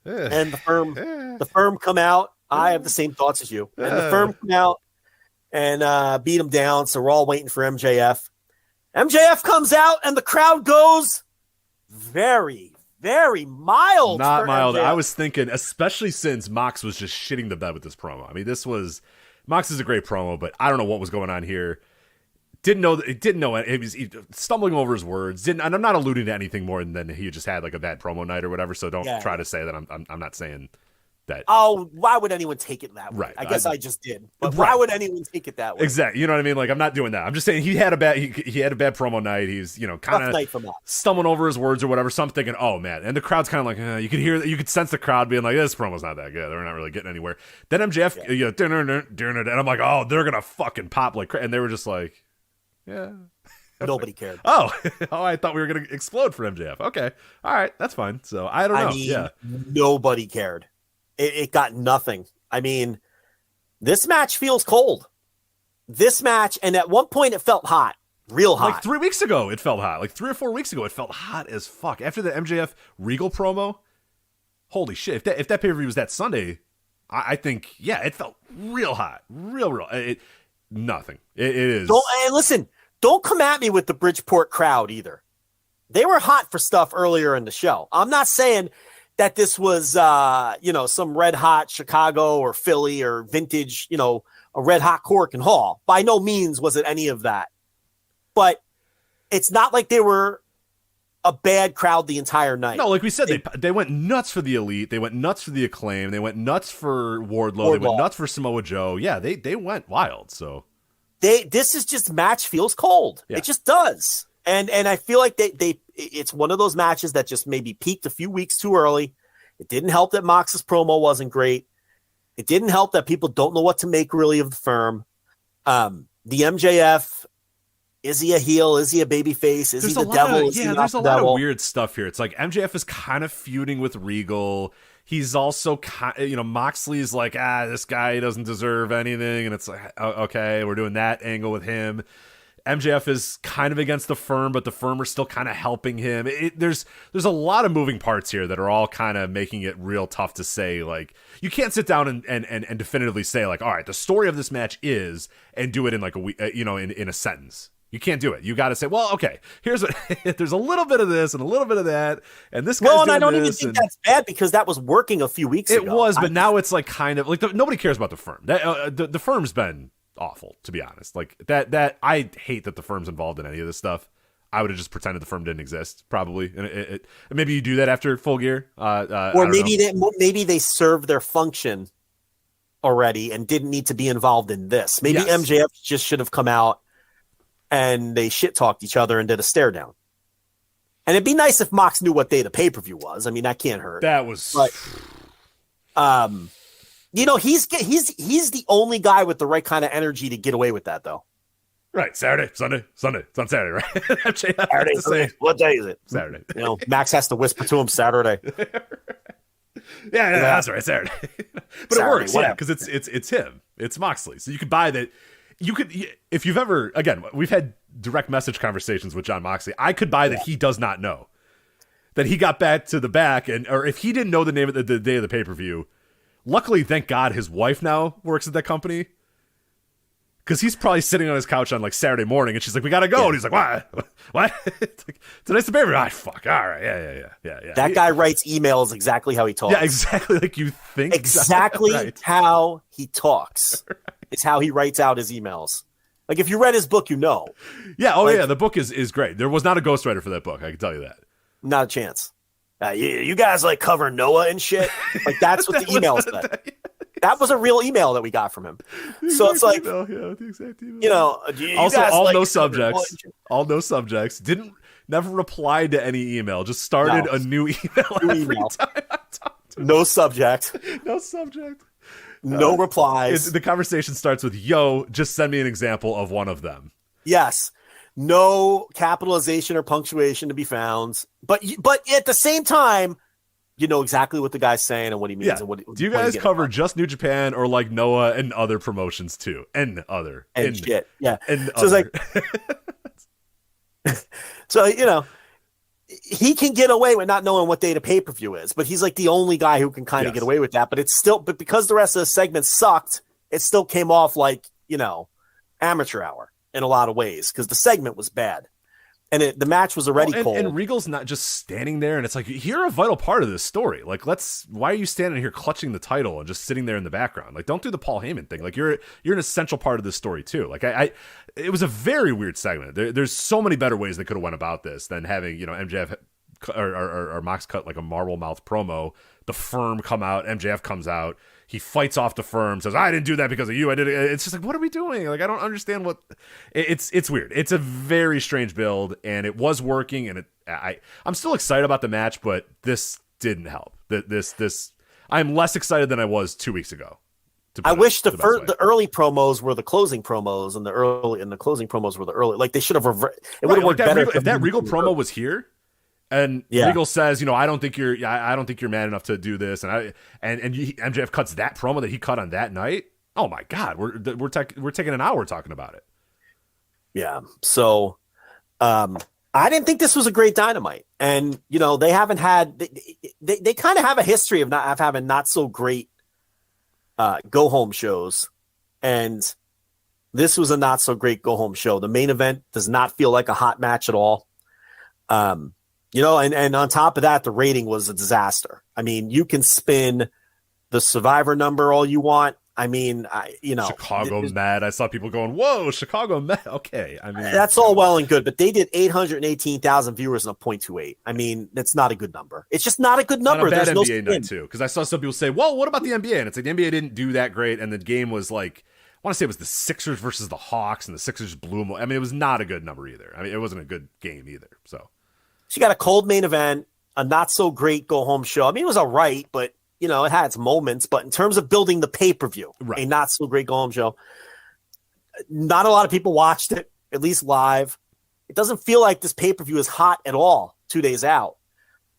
and the firm come out. I have the same thoughts as you. And the firm come out and beat him down. So we're all waiting for MJF. MJF comes out and the crowd goes very, very mild. Not for mild. MJF. I was thinking, especially since Mox was just shitting the bed with this promo. I mean, Mox is a great promo, but I don't know what was going on here. Didn't know it. He was stumbling over his words. And I'm not alluding to anything more than he just had like a bad promo night or whatever. So don't try to say that I'm not saying that. Oh, why would anyone take it that way? Right. I guess I just did. But right. why would anyone take it that way? Exactly. You know what I mean? Like, I'm not doing that. I'm just saying he had a bad promo night. He's, kind of stumbling over his words or whatever. So I'm thinking, oh man. And the crowd's kind of like, you could sense the crowd being like, this promo's not that good. They're not really getting anywhere. Then MJF, and I'm like, oh, they're going to fucking pop like crazy. And they were just like, yeah. Nobody cared. Oh, I thought we were going to explode for MJF. Okay. All right. That's fine. So I don't know. Nobody cared. It got nothing. I mean, this match feels cold. This match, and at one point it felt hot. Real hot. Like 3 weeks ago, it felt hot. Like 3 or 4 weeks ago, it felt hot as fuck. After the MJF Regal promo, holy shit. If that pay-per-view was that Sunday, I think, it felt real hot. Real. Nothing. It is. Listen, don't come at me with the Bridgeport crowd either. They were hot for stuff earlier in the show. I'm not saying that this was, some red hot Chicago or Philly or vintage, a red hot Cork and Hall. By no means was it any of that. But it's not like they were a bad crowd the entire night. No, like we said, they went nuts for the Elite. They went nuts for the Acclaim. They went nuts for Wardlow. They went nuts for Samoa Joe. Yeah, they went wild. So this is just match feels cold. Yeah. It just does. And I feel like it's one of those matches that just maybe peaked a few weeks too early. It didn't help that Mox's promo wasn't great. It didn't help that people don't know what to make really of the firm. The MJF, is he a heel? Is he a babyface? Is he the devil? There's a lot of weird stuff here. It's like MJF is kind of feuding with Regal. He's also, Moxley's like, this guy doesn't deserve anything. And it's like, okay, we're doing that angle with him. MJF is kind of against the firm, but the firm are still kind of helping him. There's a lot of moving parts here that are all kind of making it real tough to say. Like, you can't sit down and definitively say like, all right, the story of this match is, and do it in like in a sentence. You can't do it. You got to say, well, okay, here's what, there's a little bit of this and a little bit of that, and this guy's doing I don't even think that's bad because that was working a few weeks ago. It was, but now it's like kind of like nobody cares about the firm. The firm's been awful, to be honest. Like that I hate that the firm's involved in any of this stuff. I would have just pretended the firm didn't exist, probably. And maybe you do that after Full Gear, or maybe they served their function already and didn't need to be involved in this. Maybe MJF just should have come out and they shit talked each other and did a stare down. And it'd be nice if Mox knew what day the pay-per-view was. I mean, that can't hurt. That was, but, he's the only guy with the right kind of energy to get away with that, though. Right, Saturday, Sunday. It's on Saturday, right? Saturday. What day is it? Saturday. Max has to whisper to him Saturday. Yeah, that's right, Saturday. But Saturday, it works, because it's him. It's Moxley. So you could buy that. You could, if you've ever, again, we've had direct message conversations with John Moxley. I could buy that he does not know that he got back to the back, or if he didn't know the name of the day of the pay-per-view. Luckily, thank God, his wife now works at that company, because he's probably sitting on his couch on like Saturday morning, and she's like, "We gotta go," and he's like, "What? It's like, today's the pay-per-view." Fuck. All right, yeah. That guy writes emails exactly how he talks. Yeah, exactly like you think. Exactly right. How he talks. It's how he writes out his emails. Like, if you read his book, Yeah. Yeah. The book is great. There was not a ghostwriter for that book. I can tell you that. Not a chance. You guys like cover Noah and shit. Like, that's what the email said. That was a real email that we got from him. So it's like, the exact email. Also, all like no subjects. All no subjects. Never replied to any email. Just started a new email every time I talked to him. No subject. No subject. No replies. The conversation starts with, "Yo, just send me an example of one of them." Yes. No capitalization or punctuation to be found. But at the same time, you know exactly what the guy's saying and what he means. Yeah. And what, do you guys cover just New Japan or like Noah and other promotions too? And shit. Yeah. And so it's like, so, he can get away with not knowing what day the pay-per-view is, but he's like the only guy who can kind of get away with that. But because the rest of the segment sucked, it still came off like, amateur hour in a lot of ways because the segment was bad. And the match was already cold. And Regal's not just standing there, and it's like, you're a vital part of this story. Like, why are you standing here clutching the title and just sitting there in the background? Like, don't do the Paul Heyman thing. Like, you're an essential part of this story too. Like, it was a very weird segment. There's so many better ways they could have went about this than having, MJF or Mox cut like a marble mouth promo. The Firm come out, MJF comes out. He fights off the Firm, says, I didn't do that because of you. I did it. It's just like, what are we doing? Like, I don't understand what it's weird. It's a very strange build, and it was working, and I'm still excited about the match, but this didn't help. I'm less excited than I was 2 weeks ago. I wish the early promos were the closing promos, and the closing promos were the early. Like, they should have it would have worked better if that Regal promo was here. And Regal says, I don't think you're man enough to do this, and MJF cuts that promo that he cut on that night. Oh my God, we're taking an hour talking about it. Yeah. So, I didn't think this was a great Dynamite, and they haven't had they kind of have a history of having not so great go home shows, and this was a not so great go home show. The main event does not feel like a hot match at all. And on top of that, the rating was a disaster. I mean, you can spin the Survivor number all you want. I mean, Chicago mad. I saw people going, "Whoa, Chicago mad." Okay, I mean, that's all well and good, but they did 818,000 viewers in a .28. I mean, that's not a good number. It's just not a good number. Not a bad There's NBA no night too, because I saw some people say, "Well, what about the NBA?" And it's like the NBA didn't do that great, and the game was like, I want to say it was the Sixers versus the Hawks, and the Sixers blew them. I mean, it was not a good number either. I mean, it wasn't a good game either. So you got a cold main event, a not so great go home show. I mean, it was all right, but it had its moments. But in terms of building the pay-per-view, a not so great go home show, not a lot of people watched it, at least live. It doesn't feel like this pay-per-view is hot at all 2 days out.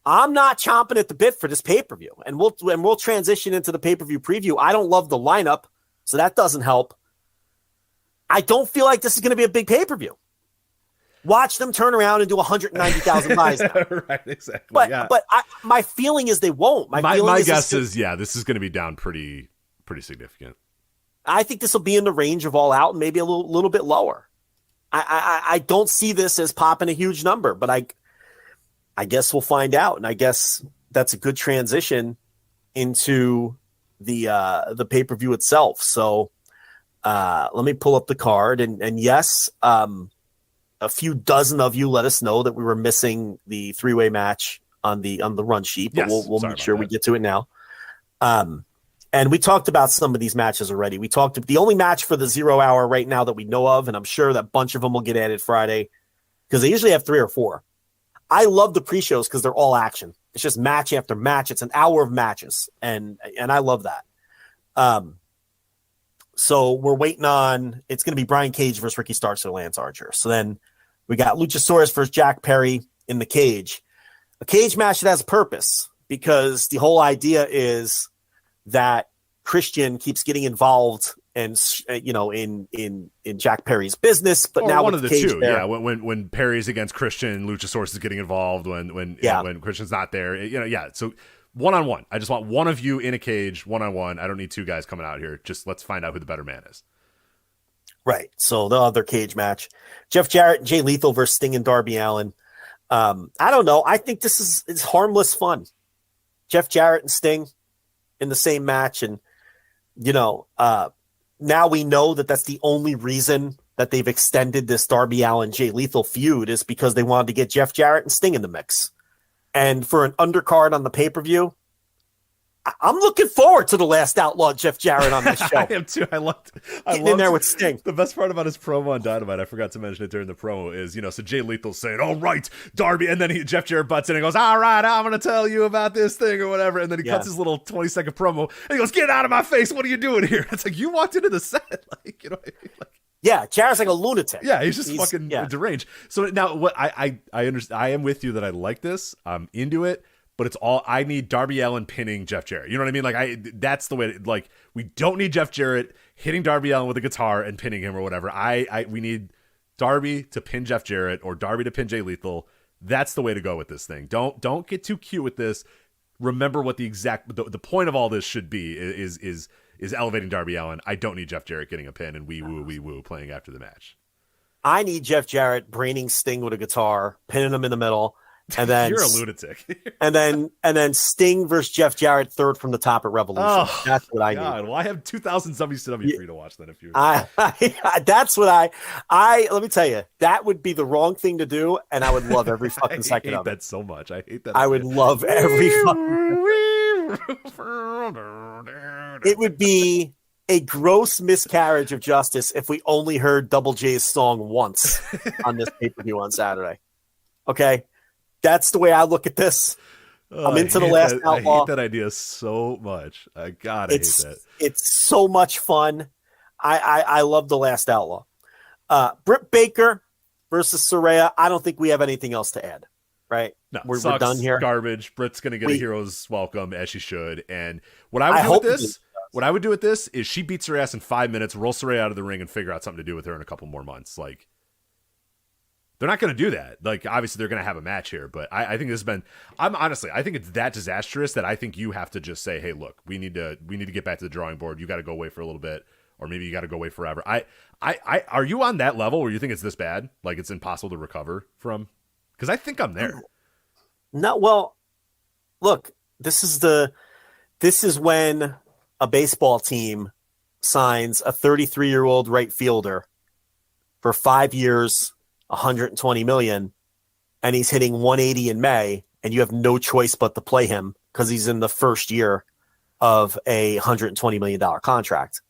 I'm not chomping at the bit for this pay-per-view, and we'll transition into the pay-per-view preview. I don't love the lineup, so that doesn't help. I don't feel like this is going to be a big pay-per-view. Watch them turn around and do 190,000 buys now. Right, exactly. But my feeling is they won't. My guess is this is going to be down pretty significant. I think this will be in the range of All Out and maybe a little bit lower. I don't see this as popping a huge number, but I guess we'll find out, and I guess that's a good transition into the pay-per-view itself. So let me pull up the card, and yes, a few dozen of you let us know that we were missing the three-way match on the run sheet, but we'll make sure we get to it now. And we talked about some of these matches already. We talked the only match for the 0 hour right now that we know of, and I'm sure that a bunch of them will get added Friday because they usually have 3 or 4. I love the pre-shows because they're all action. It's just match after match. It's an hour of matches, and I love that. So we're waiting on. It's going to be Brian Cage versus Ricky Starks or Lance Archer. So then we got Luchasaurus versus Jack Perry in the cage. A cage match that has a purpose because the whole idea is that Christian keeps getting involved and in Jack Perry's business, but now one of the two, there, when Perry's against Christian, Luchasaurus is getting involved when Christian's not there, So 1-on-1, I just want one of you in a cage 1-on-1. I don't need 2 guys coming out here. Just let's find out who the better man is. Right. So the other cage match, Jeff Jarrett and Jay Lethal versus Sting and Darby Allin. I don't know. I think this is harmless fun. Jeff Jarrett and Sting in the same match. And, now we know that that's the only reason that they've extended this Darby Allin Jay Lethal feud is because they wanted to get Jeff Jarrett and Sting in the mix. And for an undercard on the pay-per-view, I'm looking forward to the last Outlaw Jeff Jarrett on this show. I am too. I loved in there with Sting. The best part about his promo on Dynamite, I forgot to mention it during the promo, is, so Jay Lethal's saying, all right, Darby, and then Jeff Jarrett butts in and goes, all right, I'm going to tell you about this thing or whatever, and then he cuts his little 20-second promo, and he goes, get out of my face, what are you doing here? It's like, you walked into the set, like, what I mean? Yeah, Jarrett's like a lunatic. Yeah, he's just fucking deranged. So now what I understand, I am with you that I like this. I'm into it. But it's all I need Darby Allin pinning Jeff Jarrett. You know what I mean? Like that's the way. Like we don't need Jeff Jarrett hitting Darby Allin with a guitar and pinning him or whatever. We need Darby to pin Jeff Jarrett or Darby to pin Jay Lethal. That's the way to go with this thing. Don't get too cute with this. Remember what the point of all this should be is elevating Darby Allin. I don't need Jeff Jarrett getting a pin and wee woo playing after the match. I need Jeff Jarrett braining Sting with a guitar, pinning him in the middle, and then you're a lunatic. and then Sting versus Jeff Jarrett third from the top at Revolution. Oh, that's what I need. Well, I have 2,000 WCW free to watch that if you. That's what I. Let me tell you, that would be the wrong thing to do, and I would love every fucking second of it. I hate that so much. I hate that. I would love every fucking. It would be a gross miscarriage of justice if we only heard Double J's song once on this pay-per-view on Saturday. Okay? That's the way I look at this. I'm into The Last Outlaw. I hate that idea so much. I hate that. It's so much fun. I love The Last Outlaw. Britt Baker versus Saraya. I don't think we have anything else to add, right? No, we're done here. Garbage. Britt's going to get a hero's welcome as she should. And what I would do with this is she beats her ass in 5 minutes, roll Saraya out of the ring, and figure out something to do with her in a couple more months. Like, they're not going to do that. Like, obviously, they're going to have a match here, but I think this has been. I think it's that disastrous that I think you have to just say, hey, look, we need to get back to the drawing board. You got to go away for a little bit, or maybe you got to go away forever. Are you on that level where you think it's this bad? Like, it's impossible to recover from? Because I think I'm there. No, well, look, this is when a baseball team signs a 33-year-old right fielder for 5 years, $120 million, and he's hitting 180 in May, and you have no choice but to play him because he's in the first year of a $120 million contract.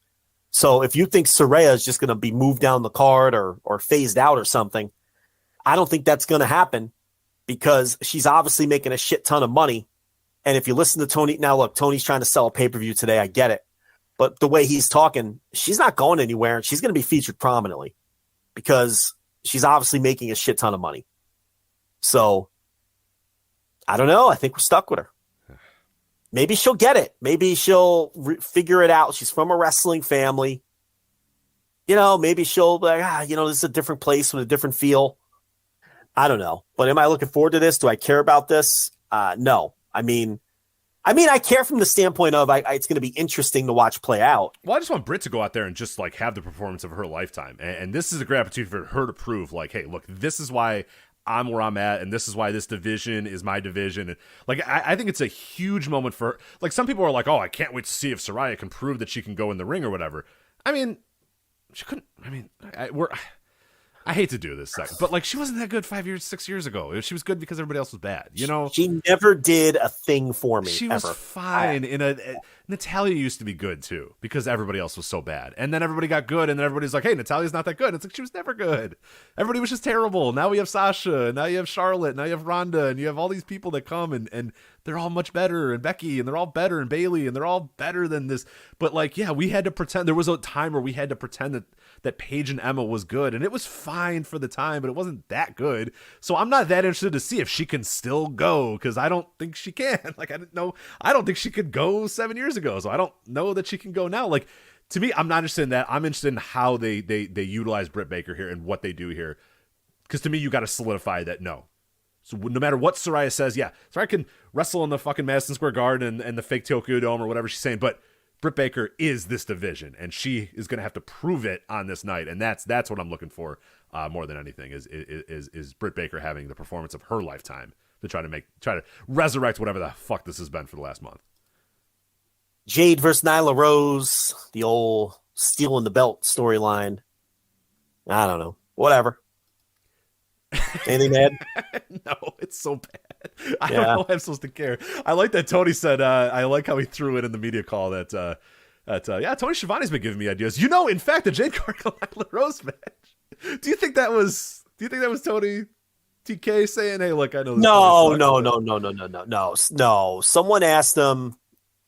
So if you think Saraya is just going to be moved down the card or phased out or something, I don't think that's going to happen because she's obviously making a shit ton of money. And if you listen to Tony, now look, Tony's trying to sell a pay-per-view today. I get it. But the way he's talking, she's not going anywhere, and she's going to be featured prominently because she's obviously making a shit ton of money. So I don't know. I think we're stuck with her. Maybe she'll get it. Maybe she'll figure it out. She's from a wrestling family. Maybe she'll be like, this is a different place with a different feel. I don't know. But am I looking forward to this? Do I care about this? No. I mean, I care from the standpoint of it's going to be interesting to watch play out. Well, I just want Britt to go out there and just like have the performance of her lifetime. And this is a great opportunity for her to prove like, hey, look, this is why I'm where I'm at, and this is why this division is my division. And like, I think it's a huge moment for her. Like, some people are like, oh, I can't wait to see if Saraya can prove that she can go in the ring or whatever. I mean, she couldn't. I mean, I hate to do this, but like, she wasn't that good 6 years ago. She was good because everybody else was bad. She never did a thing for me. She ever. was fine. Natalya used to be good too because everybody else was so bad, and then everybody got good, and then everybody's like, "Hey, Natalya's not that good." It's like she was never good. Everybody was just terrible. Now we have Sasha, and now you have Charlotte, now you have Ronda, and you have all these people that come and they're all much better, and Becky, and they're all better, and Bayley, and they're all better than this. But like, yeah, we had to pretend. There was a time where we had to pretend that Paige and Emma was good, and it was fine for the time, but it wasn't that good. So I'm not that interested to see if she can still go, because I don't think she can. Like, I don't think she could go 7 years ago, so I don't know that she can go now. Like, to me, I'm not interested in that. I'm interested in how they utilize Britt Baker here and what they do here, because to me, you got to solidify that no. So no matter what Saraya says, yeah, Saraya can wrestle in the fucking Madison Square Garden and the fake Tokyo Dome or whatever she's saying, but Britt Baker is this division, and she is going to have to prove it on this night, and that's what I'm looking for more than anything is Britt Baker having the performance of her lifetime to try to resurrect whatever the fuck this has been for the last month. Jade versus Nyla Rose, the old stealing the belt storyline. I don't know. Whatever. Anything, Ed? No, it's so bad. I don't know if I'm supposed to care. I like that Tony said, I like how he threw it in the media call that Tony Schiavone's been giving me ideas. In fact, the Jade Cargill Nyla Rose match. Do you think that was Tony TK saying, hey, look, I know this? No. Someone asked him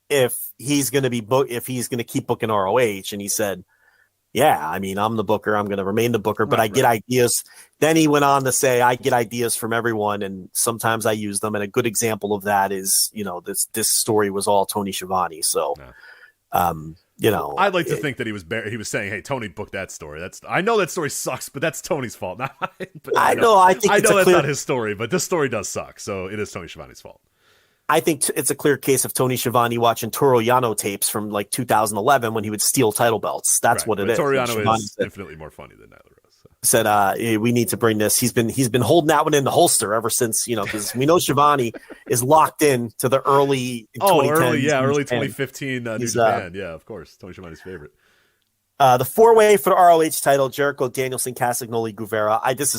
if he's going to keep booking ROH, and he said, yeah, I mean, I'm the booker. I'm going to remain the booker, but I get ideas. Then he went on to say, I get ideas from everyone, and sometimes I use them. And a good example of that is, this story was all Tony Schiavone. So, I'd like to think that he was saying, hey, Tony booked that story. I know that story sucks, but that's Tony's fault, not mine. But I know that's not his story, but this story does suck. So it is Tony Schiavone's fault. I think it's a clear case of Tony Schiavone watching Toru Yano tapes from like 2011 when he would steal title belts. That's what it is. Toru Yano is infinitely more funny than Nyla Rose. So. said, we need to bring this. He's been holding that one in the holster ever since, because we know Shivani is locked in to the early 2010s. Early 2015 New Japan. Yeah, of course. Tony Schiavone's favorite. The 4-way for the ROH title, Jericho, Danielson, Castagnoli, Guevara. This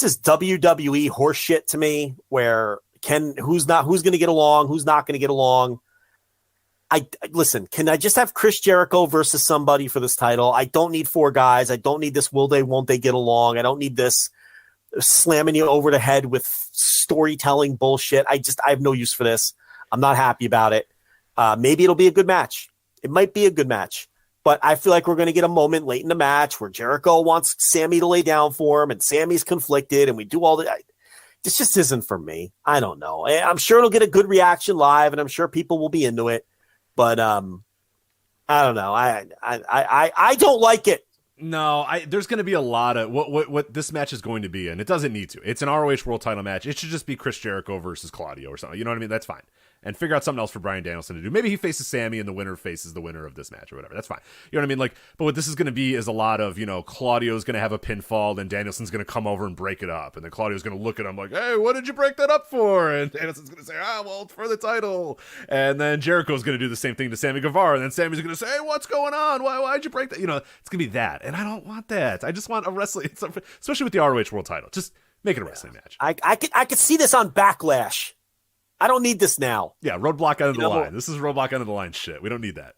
is WWE horseshit to me, where who's going to get along, who's not going to get along. Listen, can I just have Chris Jericho versus somebody for this title? I don't need 4 guys. I don't need this will they, won't they get along. I don't need this slamming you over the head with storytelling bullshit. I have no use for this. I'm not happy about it. Maybe it'll be a good match. It might be a good match. But I feel like we're going to get a moment late in the match where Jericho wants Sammy to lay down for him and Sammy's conflicted and we do all that. This just isn't for me. I don't know. I'm sure it'll get a good reaction live and I'm sure people will be into it. But I don't know. I don't like it. No, there's going to be a lot of what this match is going to be, and it doesn't need to. It's an ROH World Title match. It should just be Chris Jericho versus Claudio or something. You know what I mean? That's fine. And figure out something else for Bryan Danielson to do. Maybe he faces Sammy and the winner faces the winner of this match or whatever. That's fine. You know what I mean? But what this is going to be is a lot of, Claudio's going to have a pinfall and Danielson's going to come over and break it up. And then Claudio's going to look at him like, hey, what did you break that up for? And Danielson's going to say, well, it's for the title. And then Jericho's going to do the same thing to Sammy Guevara. And then Sammy's going to say, hey, what's going on? Why'd you break that? It's going to be that. And I don't want that. I just want a wrestling, especially with the ROH World Title. Just make it a wrestling match. I could see this on Backlash. I don't need this now. Yeah, roadblock out of the line. This is roadblock out of the line shit. We don't need that.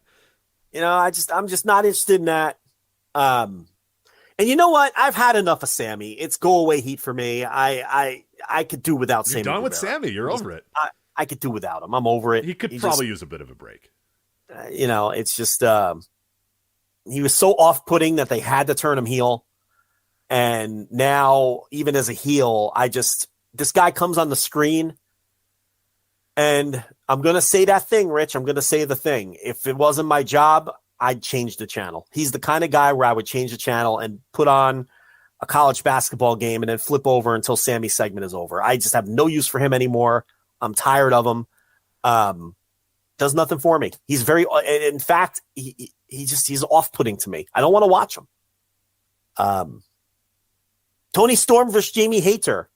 I'm just not interested in that. And you know what? I've had enough of Sammy. It's go away heat for me. I could do without Sammy. You're done with Sammy. You're over it. I could do without him. I'm over it. He could probably use a bit of a break. It's just he was so off-putting that they had to turn him heel. And now, even as a heel, this guy comes on the screen. And I'm going to say that thing, Rich. I'm going to say the thing. If it wasn't my job, I'd change the channel. He's the kind of guy where I would change the channel and put on a college basketball game and then flip over until Sammy's segment is over. I just have no use for him anymore. I'm tired of him. Does nothing for me. He's in fact, he's off-putting to me. I don't want to watch him. Tony Storm versus Jamie Hayter.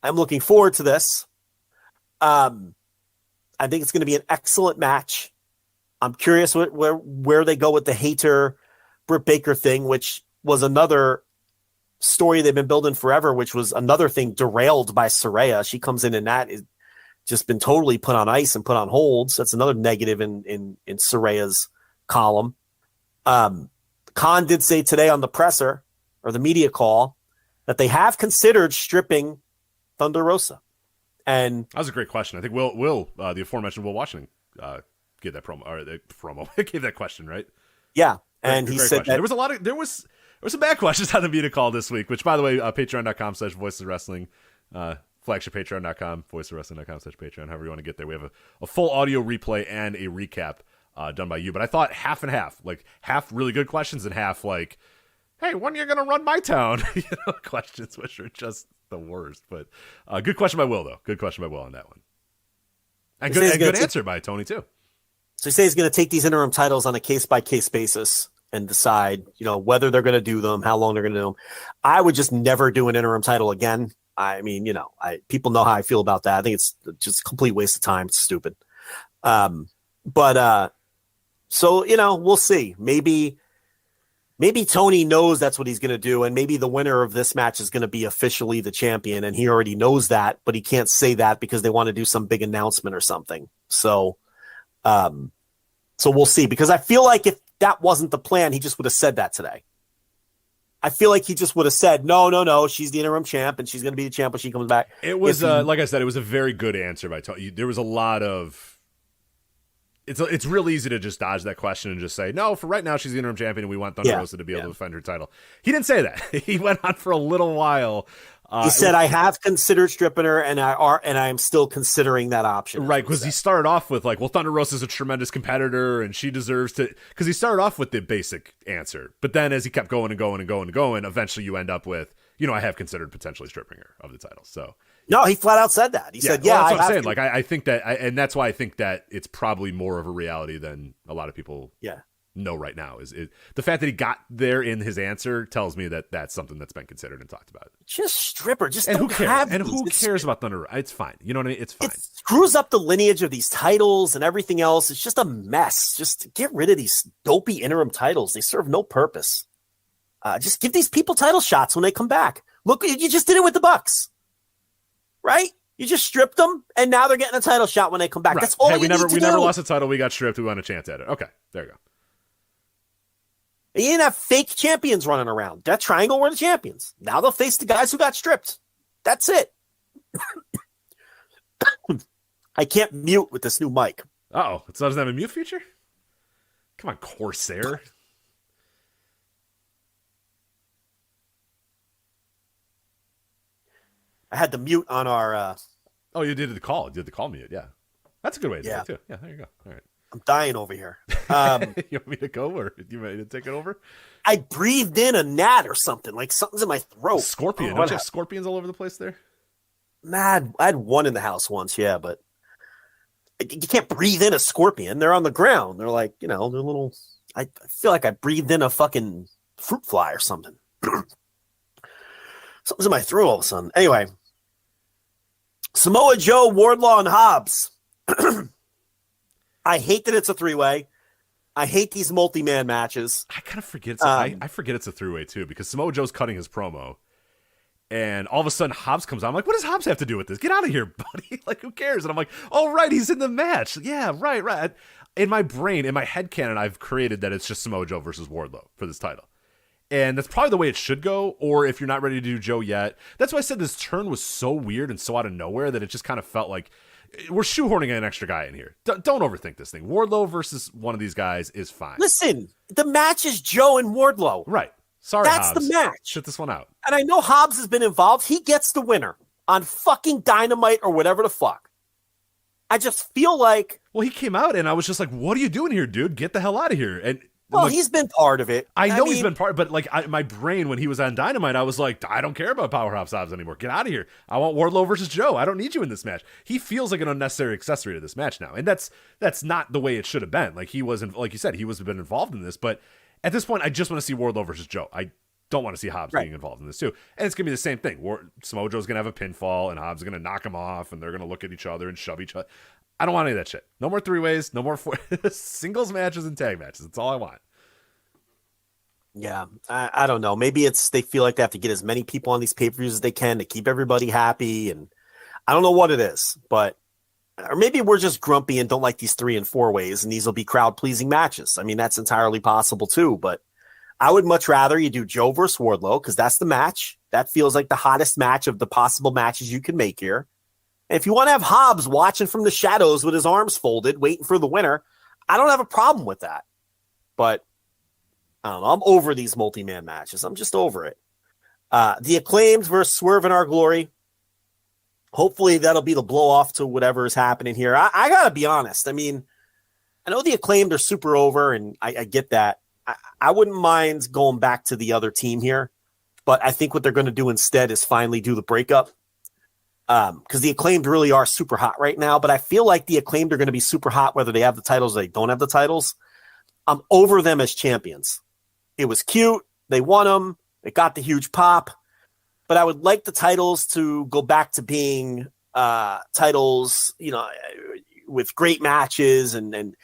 I'm looking forward to this. I think it's going to be an excellent match. I'm curious where they go with the Hayter Britt Baker thing, which was another story they've been building forever, which was another thing derailed by Saraya. She comes in and that is just been totally put on ice and put on hold. So that's another negative in Saraya's column. Khan did say today on the presser or the media call that they have considered stripping Thunder Rosa. And that was a great question. I think Will the aforementioned Will Washington gave that promo or the promo gave that question, right? Yeah, and he said that there was some bad questions on the media call this week. Which, by the way, patreon.com/voices of wrestling, flagship patreon.com, voicesofwrestling.com/patreon. However you want to get there, we have a full audio replay and a recap done by you. But I thought half and half, like half really good questions and half like, hey, when are you going to run my town? Questions, which are just the worst. But good question by Will, though. Good question by Will on that one. And good answer by Tony, too. So he says he's going to take these interim titles on a case-by-case basis and decide, whether they're going to do them, how long they're going to do them. I would just never do an interim title again. I mean, people know how I feel about that. I think it's just a complete waste of time. It's stupid. So, we'll see. Maybe Tony knows that's what he's going to do, and maybe the winner of this match is going to be officially the champion, and he already knows that, but he can't say that because they want to do some big announcement or something. So we'll see, because I feel like if that wasn't the plan, he just would have said that today. I feel like he just would have said, no, she's the interim champ, and she's going to be the champ when she comes back. It was, like I said, it was a very good answer by Tony. There was a lot of... It's real easy to just dodge that question and just say, no, for right now, she's the interim champion and we want Thunder Rosa to be able to defend her title. He didn't say that. He went on for a little while. He said, I have considered stripping her and I am still considering that option. Right, because he started off with like, well, Thunder Rosa is a tremendous competitor and she deserves to, because he started off with the basic answer. But then as he kept going and going and going and going, eventually you end up with, I have considered potentially stripping her of the title. So. No, he flat out said that. He said, well, that's what I'm saying. I think that, and that's why I think that it's probably more of a reality than a lot of people know right now. Is the fact that he got there in his answer tells me that that's something that's been considered and talked about. Just stripper. Just and don't who cares? have And these. who cares about Thunder? It's fine. You know what I mean? It's fine. It screws up the lineage of these titles and everything else. It's just a mess. Just get rid of these dopey interim titles. They serve no purpose. Just give these people title shots when they come back. Look, you just did it with the Bucks, right? You just stripped them, and now they're getting a title shot when they come back. Right. That's all hey, you we never need to do. never lost a title. We got stripped. We want a chance at it. Okay, there you go. You didn't have fake champions running around. That triangle were the champions. Now they'll face the guys who got stripped. That's it. I can't mute with this new mic. Uh-oh. It doesn't have a mute feature? Come on, Corsair. I had the mute on our... Oh, you did the call. You did the call mute, yeah. That's a good way to do it, too. Yeah, there you go. All right. I'm dying over here. You want me to go, or you ready to take it over? I breathed in a gnat or something. Like something's in my throat. Scorpion. Don't you have scorpions all over the place there? Mad. I had one in the house once, yeah, but you can't breathe in a scorpion. They're on the ground. They're like, they're little... I feel like I breathed in a fucking fruit fly or something. Something's in my throat all of a sudden. Anyway. Samoa Joe, Wardlow, and Hobbs. I hate that it's a three-way. I hate these multi-man matches. I kind of forget. I forget it's a three-way, too, because Samoa Joe's cutting his promo, and all of a sudden Hobbs comes on. I'm like, what does Hobbs have to do with this? Get out of here, buddy. Like, who cares? And I'm like, oh, right, he's in the match. Yeah, right. In my brain, in my headcanon, I've created that it's just Samoa Joe versus Wardlow for this title. And that's probably the way it should go, or if you're not ready to do Joe yet. That's why I said this turn was so weird and so out of nowhere that it just kind of felt like we're shoehorning an extra guy in here. Don't overthink this thing. Wardlow versus one of these guys is fine. Listen, the match is Joe and Wardlow. Right. Sorry, that's Hobbs. the match. Shut this one out. And I know Hobbs has been involved. He gets the winner on fucking Dynamite or whatever the fuck. I just feel like... Well, he came out and I was just like, what are you doing here, dude? Get the hell out of here. And well, he's been part of it. I know he's been part, but like my brain when he was on Dynamite, I was like, I don't care about Powerhouse Hobbs anymore. Get out of here. I want Wardlow versus Joe. I don't need you in this match. He feels like an unnecessary accessory to this match now, and that's not the way it should have been. Like he wasn't, like you said, he was been involved in this, but at this point, I just want to see Wardlow versus Joe. I don't want to see Hobbs being involved in this too, and it's gonna be the same thing. Samoa Joe's gonna have a pinfall, and Hobbs is gonna knock him off, and they're gonna look at each other and shove each other. I don't want any of that shit. No more three ways. No more singles matches and tag matches. That's all I want. Yeah, I don't know. Maybe it's they feel like they have to get as many people on these pay-per-views as they can to keep everybody happy, and I don't know what it is, but or maybe we're just grumpy and don't like these 3 and 4 ways, and these will be crowd-pleasing matches. I mean, that's entirely possible too, but I would much rather you do Joe versus Wardlow because that's the match. That feels like the hottest match of the possible matches you can make here. And if you want to have Hobbs watching from the shadows with his arms folded, waiting for the winner, I don't have a problem with that. But I don't know. I'm over these multi-man matches. I'm just over it. The Acclaimed versus Swerve in Our Glory. Hopefully that'll be the blow-off to whatever is happening here. I got to be honest. I mean, I know the Acclaimed are super over, and I get that. I wouldn't mind going back to the other team here, but I think what they're going to do instead is finally do the breakup. Because the Acclaimed really are super hot right now, but I feel like the Acclaimed are going to be super hot whether they have the titles or they don't have the titles. I'm over them as champions. It was cute. They won them. It got the huge pop. But I would like the titles to go back to being titles, with great matches. And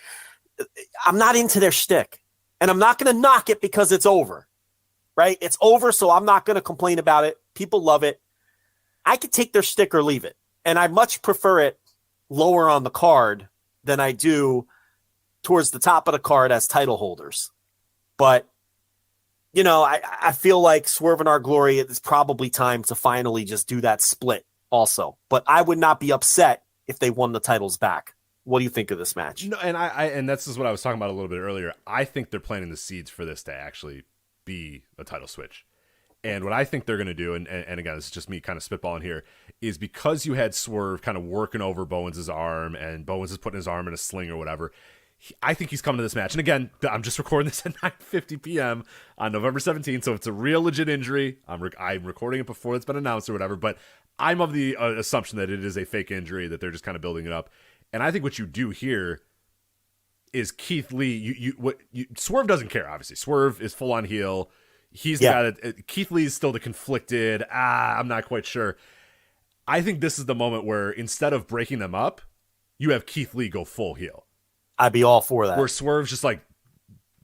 I'm not into their shtick. And I'm not going to knock it because it's over. Right? It's over, so I'm not going to complain about it. People love it. I could take their shtick or leave it. And I much prefer it lower on the card than I do towards the top of the card as title holders. But I feel like Swerve in Our Glory, it's probably time to finally just do that split also. But I would not be upset if they won the titles back. What do you think of this match? No, and that's just what I was talking about a little bit earlier. I think they're planting the seeds for this to actually be a title switch. And what I think they're going to do, and again, this is just me kind of spitballing here, is because you had Swerve kind of working over Bowens' arm, and Bowens is putting his arm in a sling or whatever, I think he's coming to this match. And again, I'm just recording this at 9:50 p.m. on November 17th, so it's a real legit injury. I'm recording it before it's been announced or whatever, but I'm of the assumption that it is a fake injury, that they're just kind of building it up. And I think what you do here is Keith Lee. Swerve doesn't care. Obviously, Swerve is full on heel. He's the guy that Keith Lee is still the conflicted. I'm not quite sure. I think this is the moment where instead of breaking them up, you have Keith Lee go full heel. I'd be all for that. Where Swerve's just like,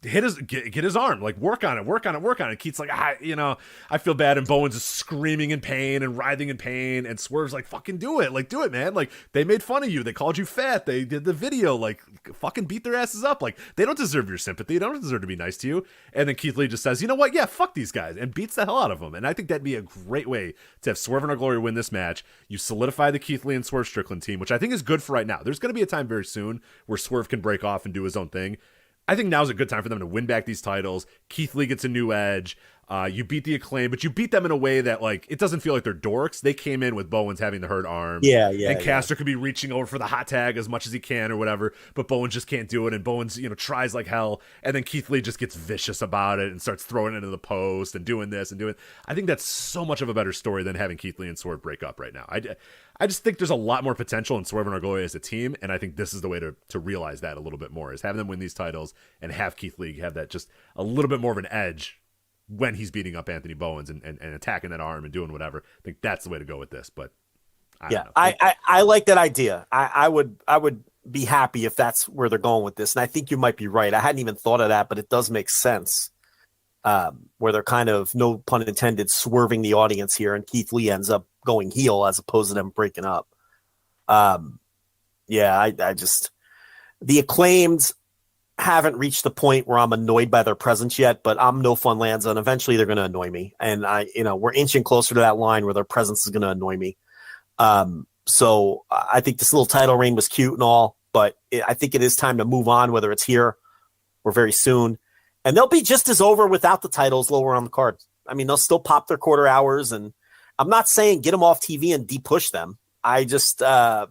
get his arm, like work on it. Keith's like, I feel bad, and Bowen's is screaming in pain and writhing in pain, and Swerve's like, fucking do it, man. Like, they made fun of you, they called you fat, they did the video, like, fucking beat their asses up. Like, they don't deserve your sympathy, they don't deserve to be nice to you. And then Keith Lee just says, you know what, yeah, fuck these guys, and beats the hell out of them. And I think that'd be a great way to have Swerve and Our Glory win this match. You solidify the Keith Lee and Swerve Strickland team, which I think is good for right now. There's going to be a time very soon where Swerve can break off and do his own thing. I think now's a good time for them to win back these titles. Keith Lee gets a new edge. You beat the Acclaim, but you beat them in a way that, like, it doesn't feel like they're dorks. They came in with Bowens having the hurt arm. And Caster could be reaching over for the hot tag as much as he can or whatever, but Bowens just can't do it. And Bowens, tries like hell. And then Keith Lee just gets vicious about it and starts throwing it into the post and doing this and doing. I think that's so much of a better story than having Keith Lee and Swerve break up right now. I just think there's a lot more potential in Swerve and Our Glory as a team, and I think this is the way to realize that a little bit more, is having them win these titles and have Keith Lee have that just a little bit more of an edge when he's beating up Anthony Bowens and attacking that arm and doing whatever. I think that's the way to go with this. But I don't know. I like that idea. I would be happy if that's where they're going with this. And I think you might be right. I hadn't even thought of that, but it does make sense. Where they're kind of, no pun intended, swerving the audience here, and Keith Lee ends up going heel as opposed to them breaking up. I just, the Acclaimed haven't reached the point where I'm annoyed by their presence yet, but I'm no fun Lanza, and eventually they're going to annoy me. And we're inching closer to that line where their presence is going to annoy me. So I think this little title reign was cute and all, but I think it is time to move on, whether it's here or very soon. And they'll be just as over without the titles lower on the card. I mean, they'll still pop their quarter hours, and I'm not saying get them off TV and de-push them. I just, I've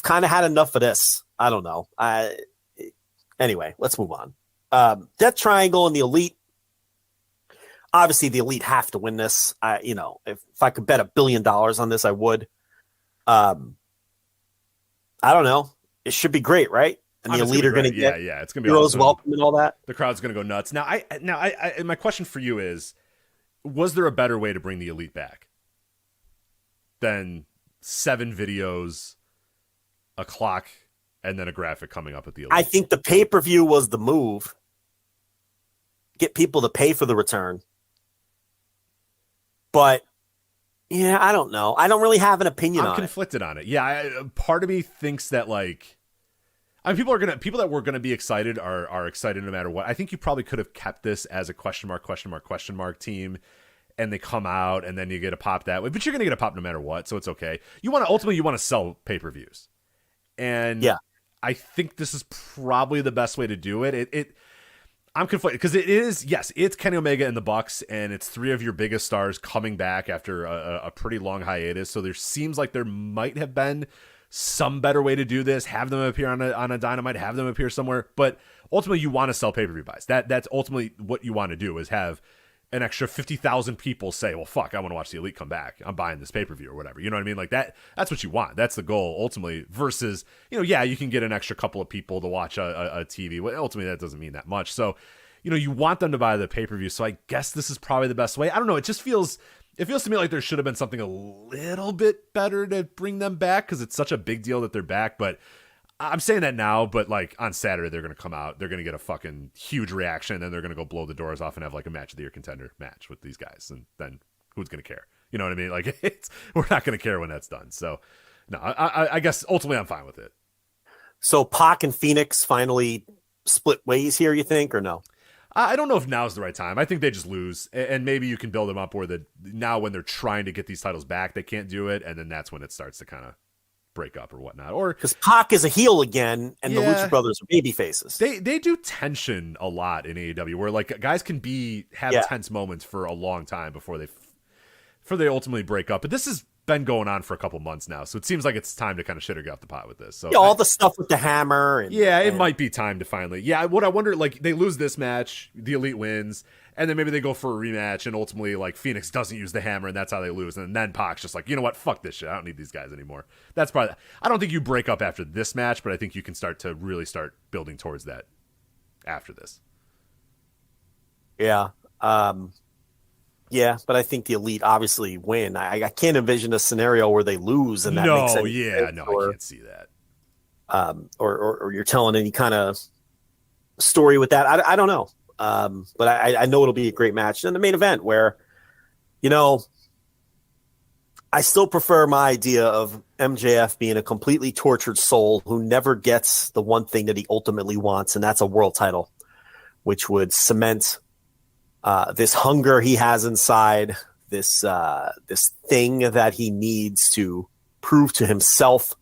kind of had enough of this. I don't know. Anyway, let's move on. Death Triangle and the Elite. Obviously, the Elite have to win this. If I could bet $1 billion on this, I would. I don't know. It should be great, right? And the Elite are going to get it's going to be heroes awesome. welcome and all that. The crowd's going to go nuts. Now, I my question for you is, was there a better way to bring the Elite back than 7 videos, a clock, and then a graphic coming up at the Elite? I think the pay-per-view was the move. Get people to pay for the return. But, yeah, I don't know. I don't really have an opinion on it. I'm conflicted on it. Yeah, part of me thinks that, like, I mean, people that were gonna be excited are excited no matter what. I think you probably could have kept this as a question mark team, and they come out and then you get a pop that way. But you're gonna get a pop no matter what, so it's okay. You want to sell pay-per-views, and yeah, I think this is probably the best way to do it. I'm conflicted because it's Kenny Omega and the Bucks, and it's 3 of your biggest stars coming back after a pretty long hiatus. So there seems like there might have been some better way to do this. Have them appear on a Dynamite, have them appear somewhere. But ultimately, you want to sell pay-per-view buys. That's ultimately what you want to do, is have an extra 50,000 people say, well, fuck, I want to watch the Elite come back. I'm buying this pay-per-view or whatever. You know what I mean? Like that's what you want. That's the goal ultimately, versus, you can get an extra couple of people to watch a TV. Well, ultimately, that doesn't mean that much. So, you want them to buy the pay-per-view. So I guess this is probably the best way. I don't know. It feels to me like there should have been something a little bit better to bring them back, because it's such a big deal that they're back. But I'm saying that now, but like on Saturday, they're going to come out, they're going to get a fucking huge reaction, and they're going to go blow the doors off and have like a match of the year contender match with these guys. And then who's going to care? You know what I mean? Like, we're not going to care when that's done. So no, I guess ultimately I'm fine with it. So Pac and Phoenix finally split ways here, you think, or no? I don't know if now's the right time. I think they just lose, and maybe you can build them up where now when they're trying to get these titles back, they can't do it, and then that's when it starts to kind of break up or whatnot. Or because Pac is a heel again, and the Lucha Brothers are baby faces. They do tension a lot in AEW, where like guys can have tense moments for a long time before they ultimately break up. But this has been going on for a couple months now, so it seems like it's time to kind of shit or get off the pot with this. So all the stuff with the hammer. It might be time to finally. Yeah, what I wonder, like, they lose this match, the Elite wins, And then maybe they go for a rematch, and ultimately, like, Phoenix doesn't use the hammer, and that's how they lose. And then Pac's just like, you know what? Fuck this shit. I don't need these guys anymore. That's probably. I don't think you break up after this match, but I think you can start building towards that after this. Yeah. Yeah, but I think the Elite obviously win. I can't envision a scenario where they lose, and that makes sense. I can't see that. Or you're telling any kind of story with that. I don't know. But I know it'll be a great match. And the main event where, I still prefer my idea of MJF being a completely tortured soul who never gets the one thing that he ultimately wants, and that's a world title, which would cement this hunger he has inside, this thing that he needs to prove to himself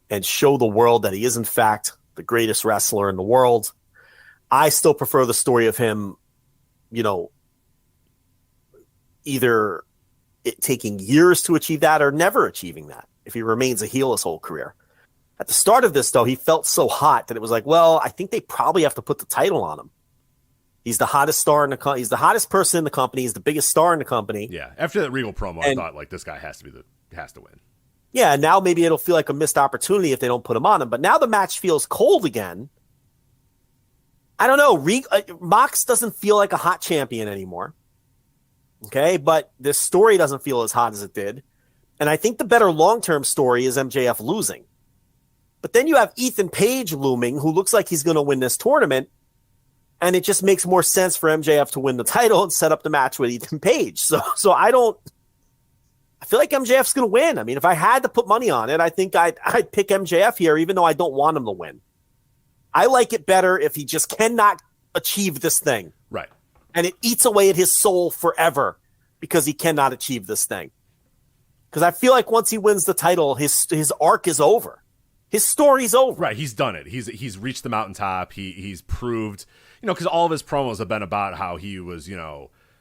and show the world that he is, in fact, the greatest wrestler in the world. I still prefer the story of him, either it taking years to achieve that or never achieving that if he remains a heel his whole career. At the start of this, though, he felt so hot that it was like, well, I think they probably have to put the title on him. He's the hottest star in the he's the hottest person in the company. He's the biggest star in the company. Yeah. After that Regal promo, I thought, like, this guy has to win. Yeah, now maybe it'll feel like a missed opportunity if they don't put him on him. But now the match feels cold again. I don't know. Mox doesn't feel like a hot champion anymore. Okay, but this story doesn't feel as hot as it did. And I think the better long-term story is MJF losing. But then you have Ethan Page looming, who looks like he's going to win this tournament. And it just makes more sense for MJF to win the title and set up the match with Ethan Page. So I feel like MJF's going to win. I mean, if I had to put money on it, I think I'd pick MJF here, even though I don't want him to win. I like it better if he just cannot achieve this thing. Right. And it eats away at his soul forever because he cannot achieve this thing. Because I feel like once he wins the title, his arc is over. His story's over. Right. He's done it. He's reached the mountaintop. He's proved, because all of his promos have been about how he was,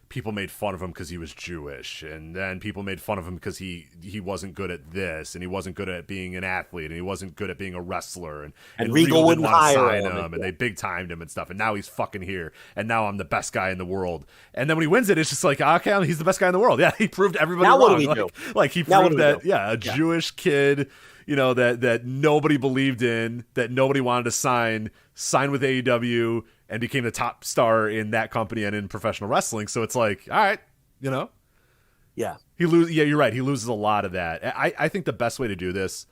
people made fun of him because he was Jewish, and then people made fun of him because he wasn't good at this, and he wasn't good at being an athlete, and he wasn't good at being a wrestler, and Regal wouldn't hire him, and they big timed him and stuff, and now he's fucking here, and now I'm the best guy in the world, and then when he wins it, it's just like, okay, he's the best guy in the world. Yeah, he proved everybody wrong. What do we do? Like he proved that, a Jewish kid, that nobody believed in, that nobody wanted to sign with AEW. And became the top star in that company and in professional wrestling. So it's like, all right, Yeah. Yeah, you're right. He loses a lot of that. I think the best way to do this,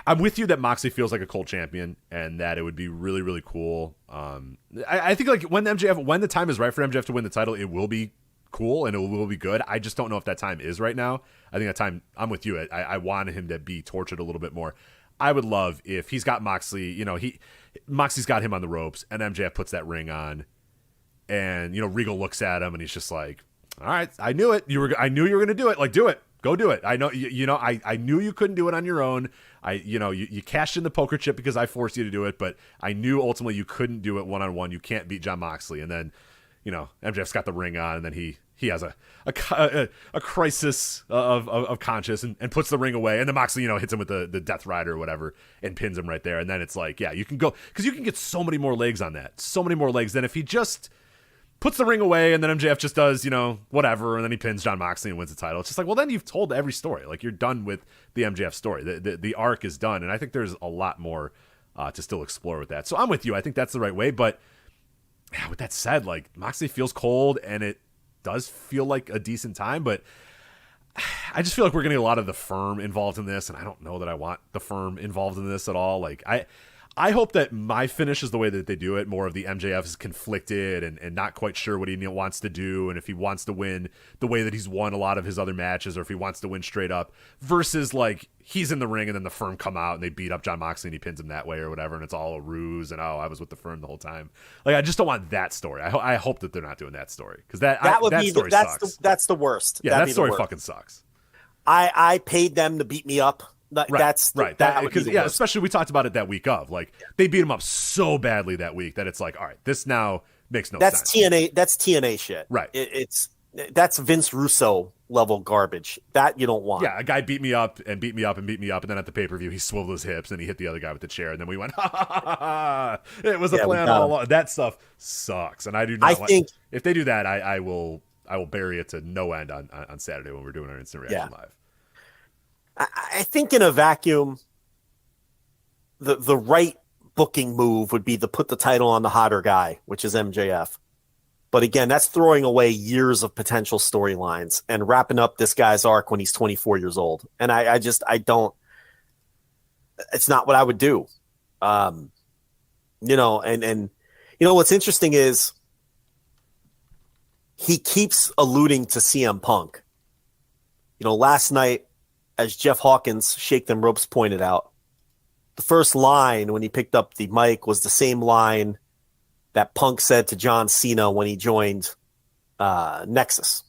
I'm with you that Moxley feels like a cold champion and that it would be really, really cool. I think like when the time is right for MJF to win the title, it will be cool and it will be good. I just don't know if that time is right now. I think that time, I'm with you. I want him to be tortured a little bit more. I would love if he's got Moxley, Moxley's got him on the ropes, and MJF puts that ring on, and Regal looks at him, and he's just like, "All right, I knew it. I knew you were going to do it. Like, do it. Go do it. I know. I knew you couldn't do it on your own. You cashed in the poker chip because I forced you to do it, but I knew ultimately you couldn't do it one-on-one. You can't beat Jon Moxley." And then, MJF's got the ring on, and then he has a crisis of conscience and puts the ring away, and then Moxley hits him with the Death Rider or whatever and pins him right there, and then it's like, yeah, you can go, because you can get so many more legs on that, so many more legs than if he just puts the ring away and then MJF just does whatever, and then he pins Jon Moxley and wins the title. It's just like, well, then you've told every story. Like, you're done with the MJF story. The arc is done, and I think there's a lot more to still explore with that. So I'm with you. I think that's the right way, but yeah, with that said, like, Moxley feels cold, and it does feel like a decent time, but I just feel like we're getting a lot of the Firm involved in this, and I don't know that I want the Firm involved in this at all. Like, I hope that my finish is the way that they do it. More of the MJF is conflicted and not quite sure what he wants to do, and if he wants to win the way that he's won a lot of his other matches, or if he wants to win straight up, versus like he's in the ring and then the Firm come out and they beat up Jon Moxley and he pins him that way or whatever, and it's all a ruse and I was with the Firm the whole time. Like, I just don't want that story. I hope that they're not doing that story, because that story sucks. That's the worst. Yeah, that story fucking sucks. I paid them to beat me up. Right, That's right. That would be the worst. Especially we talked about it that week of, like, they beat him up so badly that week that it's like, all right, this now makes no sense. That's TNA shit. Right. It's that's Vince Russo level garbage. That you don't want. Yeah, a guy beat me up and beat me up and beat me up, and then at the pay-per-view he swiveled his hips and he hit the other guy with the chair, and then we went, ha ha ha ha! It was a plan all along. That stuff sucks, and I do not. Think if they do that, I will bury it to no end on Saturday when we're doing our instant reaction live. I think in a vacuum, the right booking move would be to put the title on the hotter guy, which is MJF. But again, that's throwing away years of potential storylines and wrapping up this guy's arc when he's 24 years old. And I don't, it's not what I would do. And what's interesting is he keeps alluding to CM Punk. Last night, as Jeff Hawkins, Shake Them Ropes, pointed out, the first line when he picked up the mic was the same line that Punk said to John Cena when he joined Nexus.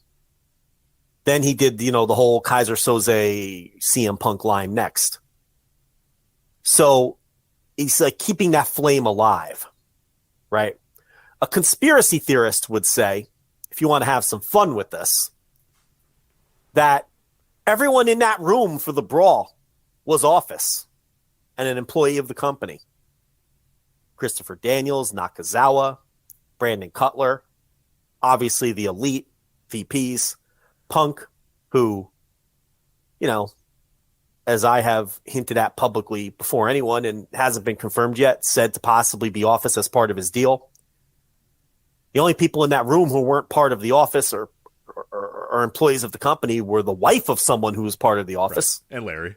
Then he did, the whole Kaiser Soze CM Punk line next. So he's like keeping that flame alive, right? A conspiracy theorist would say, if you want to have some fun with this, that everyone in that room for the brawl was Office and an employee of the company. Christopher Daniels, Nakazawa, Brandon Cutler, obviously the elite VPs, Punk, who, as I have hinted at publicly before anyone and hasn't been confirmed yet, said to possibly be Office as part of his deal. The only people in that room who weren't part of the Office or employees of the company were the wife of someone who was part of the Office. Right. And Larry.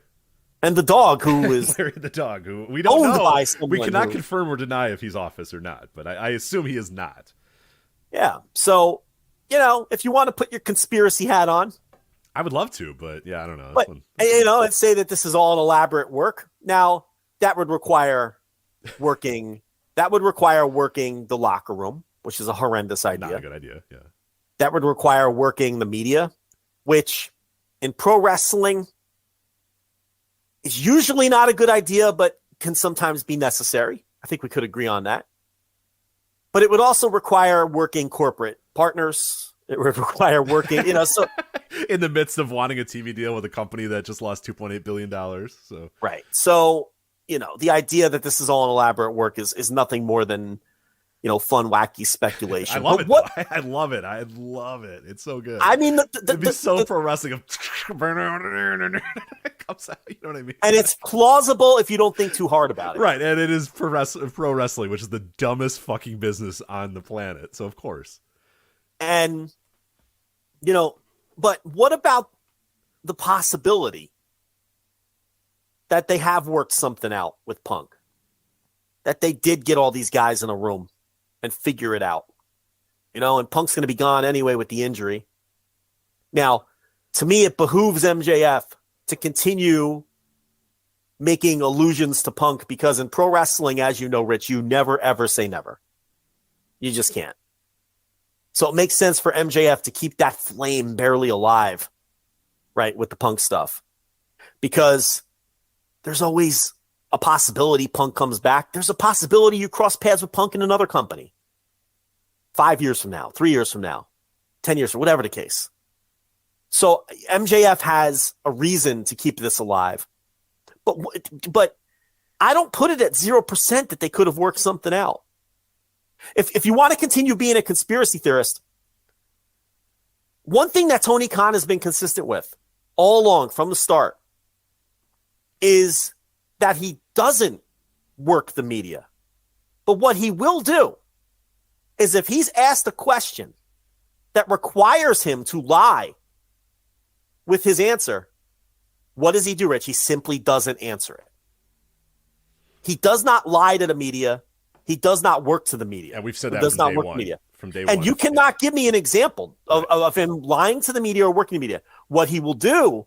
And the dog, who is Larry the dog, who we don't know. By we cannot confirm or deny if he's Office or not, but I assume he is not. Yeah. So, if you want to put your conspiracy hat on, I would love to, but yeah, I don't know. But, and say that this is all an elaborate work. Now, that would require working. The locker room, which is a horrendous idea. Not a good idea. Yeah. That would require working the media, which in pro wrestling is usually not a good idea, but can sometimes be necessary. I think we could agree on that. But it would also require working corporate partners. It would require working, so in the midst of wanting a TV deal with a company that just lost $2.8 billion. So right. So, the idea that this is all an elaborate work is nothing more than, fun, wacky speculation. I love it. I love it. I love it. It's so good. I mean, it'd be so pro wrestling. Comes out, you know what I mean? And it's plausible if you don't think too hard about it. Right. And it is pro wrestling, which is the dumbest fucking business on the planet. So, of course. And, but what about the possibility that they have worked something out with Punk? That they did get all these guys in a room and figure it out. And Punk's going to be gone anyway with the injury. Now, to me, it behooves MJF to continue making allusions to Punk because in pro wrestling, as you know, Rich, you never, ever say never. You just can't. So it makes sense for MJF to keep that flame barely alive, right, with the Punk stuff. Because there's always a possibility Punk comes back. There's a possibility you cross paths with Punk in another company. 5 years from now, 3 years from now, 10 years from whatever the case. So MJF has a reason to keep this alive. But I don't put it at 0% that they could have worked something out. If you want to continue being a conspiracy theorist, one thing that Tony Khan has been consistent with all along from the start is that he doesn't work the media. But what he will do is if he's asked a question that requires him to lie with his answer, what does he do, Rich? He simply doesn't answer it. He does not lie to the media. He does not work to the media. And we've said that from day one. From day one. And you cannot give me an example of him lying to the media or working the media. What he will do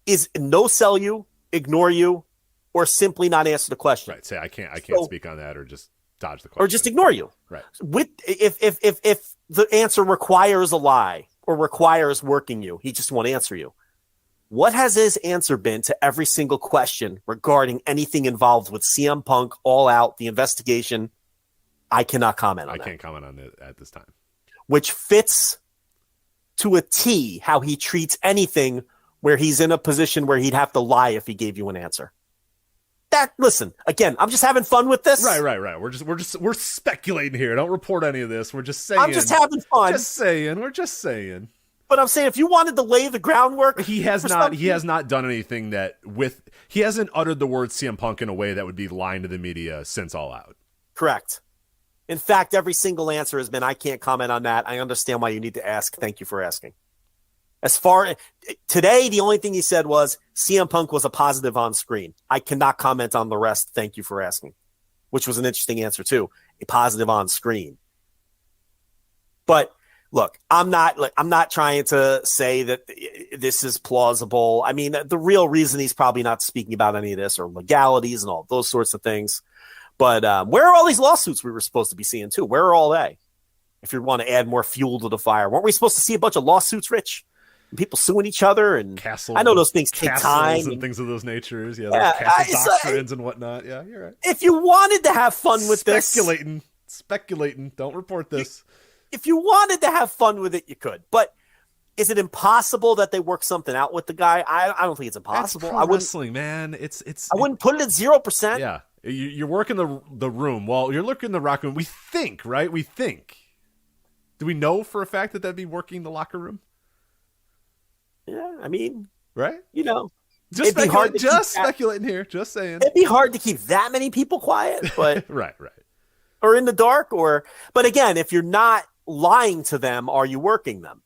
is no sell you, ignore you, or simply not answer the question. Right. Say I can't speak on that, or just dodge the question, or just ignore you. Right. If the answer requires a lie or requires working you, he just won't answer you. What has his answer been to every single question regarding anything involved with CM Punk, All Out, the investigation? I cannot comment on that. I can't comment on it at this time. Which fits to a T how he treats anything where he's in a position where he'd have to lie if he gave you an answer. Listen, again, I'm just having fun with this. Right. We're speculating here. Don't report any of this. We're just saying. I'm just having fun. We're just saying. But I'm saying if you wanted to lay the groundwork, he has not done anything he hasn't uttered the word CM Punk in a way that would be lying to the media since All Out. Correct. In fact, every single answer has been, I can't comment on that. I understand why you need to ask. Thank you for asking. Today, the only thing he said was CM Punk was a positive on screen. I cannot comment on the rest. Thank you for asking, which was an interesting answer too. A positive on screen. But look, I'm not trying to say that this is plausible. I mean, the real reason he's probably not speaking about any of this are legalities and all those sorts of things. But where are all these lawsuits we were supposed to be seeing too? Where are all they? If you want to add more fuel to the fire, weren't we supposed to see a bunch of lawsuits, Rich? And people suing each other and I know those things take time and things of those natures. Yeah, castle doctrines and whatnot. Yeah, you're right. If you wanted to have fun with speculating, don't report this. If you wanted to have fun with it, you could. But is it impossible that they work something out with the guy? I don't think it's impossible. That's pro wrestling, man. I wouldn't put it at 0%. Yeah, you're working the room. Well, you're looking in the locker room. We think, right? We think. Do we know for a fact that that'd be working the locker room? Yeah, I mean, right? Just speculating here. Just saying. It'd be hard to keep that many people quiet, but right. Or in the dark, but again, if you're not lying to them, are you working them?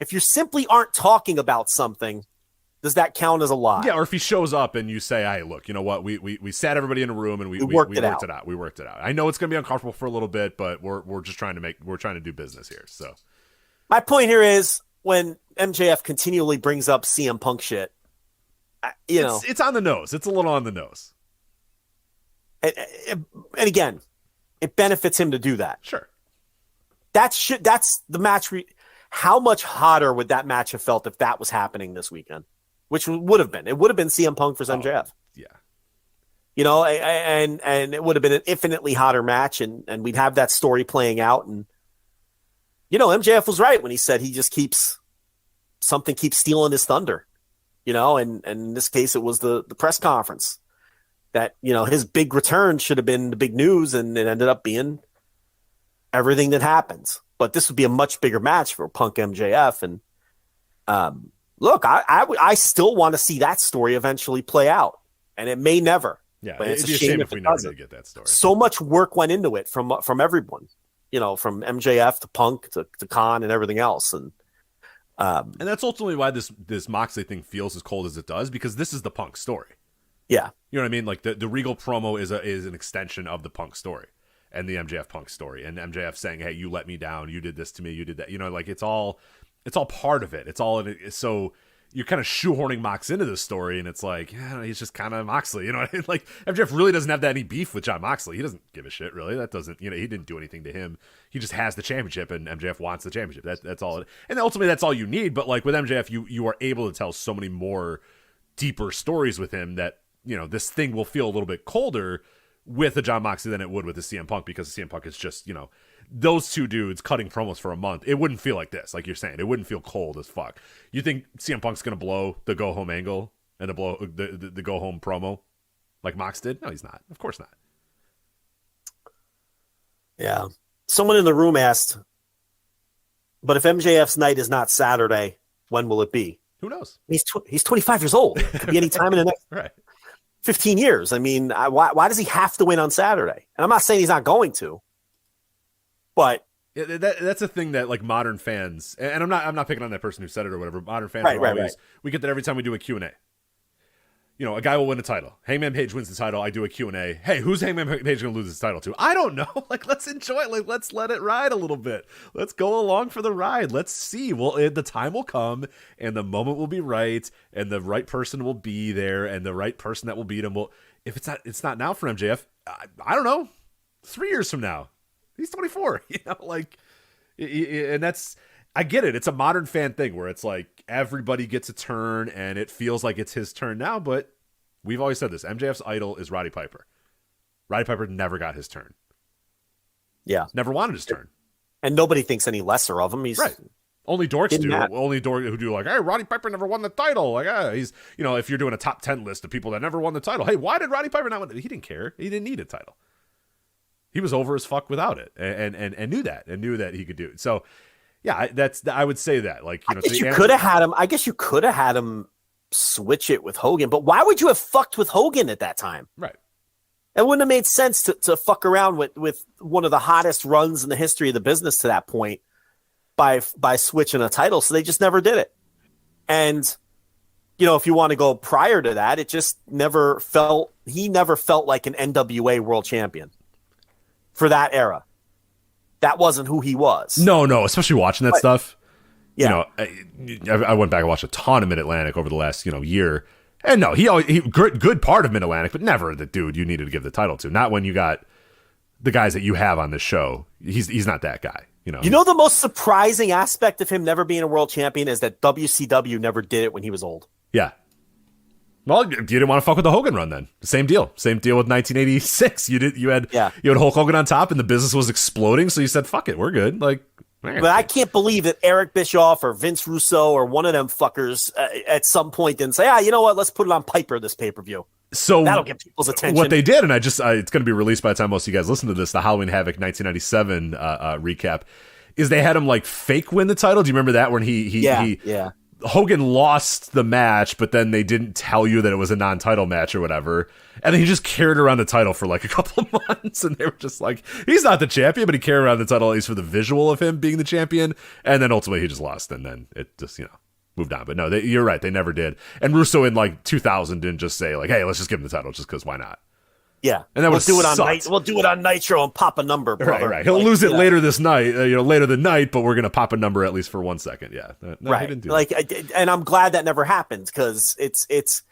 If you simply aren't talking about something, does that count as a lie? Yeah, or if he shows up and you say, "Hey, look, you know what? We sat everybody in a room and we worked it out. We worked it out. I know it's going to be uncomfortable for a little bit, but we're just trying to do business here." So, my point here is when MJF continually brings up CM Punk shit, it's on the nose. It's a little on the nose. And again, it benefits him to do that. Sure. That's the match. How much hotter would that match have felt if that was happening this weekend? Which would have been. It would have been CM Punk versus MJF. Yeah. And it would have been an infinitely hotter match, and we'd have that story playing out. And MJF was right when he said he just keeps stealing his thunder. And in this case, it was the press conference that his big return should have been the big news, and it ended up being everything that happens. But this would be a much bigger match for Punk MJF. And look, I still want to see that story eventually play out, and it may never. Yeah, but it's a shame if we never did get that story. So much work went into it from everyone, from MJF to Punk to Khan and everything else, and that's ultimately why this Moxley thing feels as cold as it does, because this is the Punk story. Yeah, you know what I mean. Like the Regal promo is an extension of the Punk story and the MJF Punk story, and MJF saying, "Hey, you let me down. You did this to me. You did that." Like it's all part of it. It's all so. You're kind of shoehorning Mox into this story, and it's like, he's just kind of Moxley, Like MJF really doesn't have any beef with John Moxley. He doesn't give a shit, really. That doesn't, he didn't do anything to him. He just has the championship, and MJF wants the championship. That's all. And ultimately, that's all you need. But like with MJF, you are able to tell so many more deeper stories with him that this thing will feel a little bit colder with a John Moxley than it would with the CM Punk, because CM Punk is just those two dudes cutting promos for a month. It wouldn't feel like this, like you're saying. It wouldn't feel cold as fuck. You think CM Punk's gonna blow the go home angle and the go home promo like Mox did? No, he's not. Of course not. Yeah. Someone in the room asked, but if MJF's night is not Saturday, when will it be? Who knows? He's 25 years old. It could be any time in the next right. 15 years. I mean, why does he have to win on Saturday? And I'm not saying he's not going to. But that's a thing that like modern fans, and I'm not picking on that person who said it or whatever. Modern fans are always, we get that every time we do a Q&A. A guy will win a title. Hangman Page wins the title. I do a Q&A. Hey, who's Hangman Page going to lose his title to? I don't know. Like, let's enjoy it. Like, let's let it ride a little bit. Let's go along for the ride. Let's see. Well, the time will come, and the moment will be right, and the right person will be there, and the right person that will beat him will. If it's not now for MJF. I don't know. 3 years from now. He's 24, and that's, I get it. It's a modern fan thing where it's like everybody gets a turn and it feels like it's his turn now, but we've always said this. MJF's idol is Roddy Piper. Roddy Piper never got his turn. Yeah. Never wanted his turn. And nobody thinks any lesser of him. He's right. Only dorks do. Only dorks who do like, hey, Roddy Piper never won the title. Like, he's, if you're doing a top 10 list of people that never won the title, hey, why did Roddy Piper not win? He didn't care. He didn't need a title. He was over as fuck without it, and knew that he could do it. So, yeah, I would say that. Like, I guess you could have had him. I guess you could have had him switch it with Hogan, but why would you have fucked with Hogan at that time? Right. It wouldn't have made sense to fuck around with one of the hottest runs in the history of the business to that point by switching a title. So they just never did it. And, if you want to go prior to that, it just he never felt like an NWA world champion for that era. That wasn't who he was. No, especially watching that stuff. Yeah. I went back and watched a ton of Mid-Atlantic over the last, year. And no, he good part of Mid-Atlantic, but never the dude you needed to give the title to. Not when you got the guys that you have on this show. He's not that guy. The most surprising aspect of him never being a world champion is that WCW never did it when he was old. Yeah. Well, you didn't want to fuck with the Hogan run then. Same deal with 1986. You had Hulk Hogan on top and the business was exploding, so you said, fuck it, we're good. Like, but I can't believe that Eric Bischoff or Vince Russo or one of them fuckers at some point didn't say, you know what, let's put it on Piper this pay-per-view. So that'll get people's attention. What they did, and it's going to be released by the time most of you guys listen to this, the Halloween Havoc 1997 recap, is they had him like fake win the title. Do you remember that when he Hogan lost the match, but then they didn't tell you that it was a non-title match or whatever, and then he just carried around the title for like a couple of months, and they were just like, he's not the champion, but he carried around the title at least for the visual of him being the champion, and then ultimately he just lost, and then it just moved on. But no, you're right, they never did. And Russo in like 2000 didn't just say like, hey, let's just give him the title just because why not? Yeah, and then we'll do it on Nitro and pop a number, brother. Right. He'll lose it later this night, later the night, but we're gonna pop a number at least for 1 second. Yeah, no, right. He didn't do that. And I'm glad that never happened because it's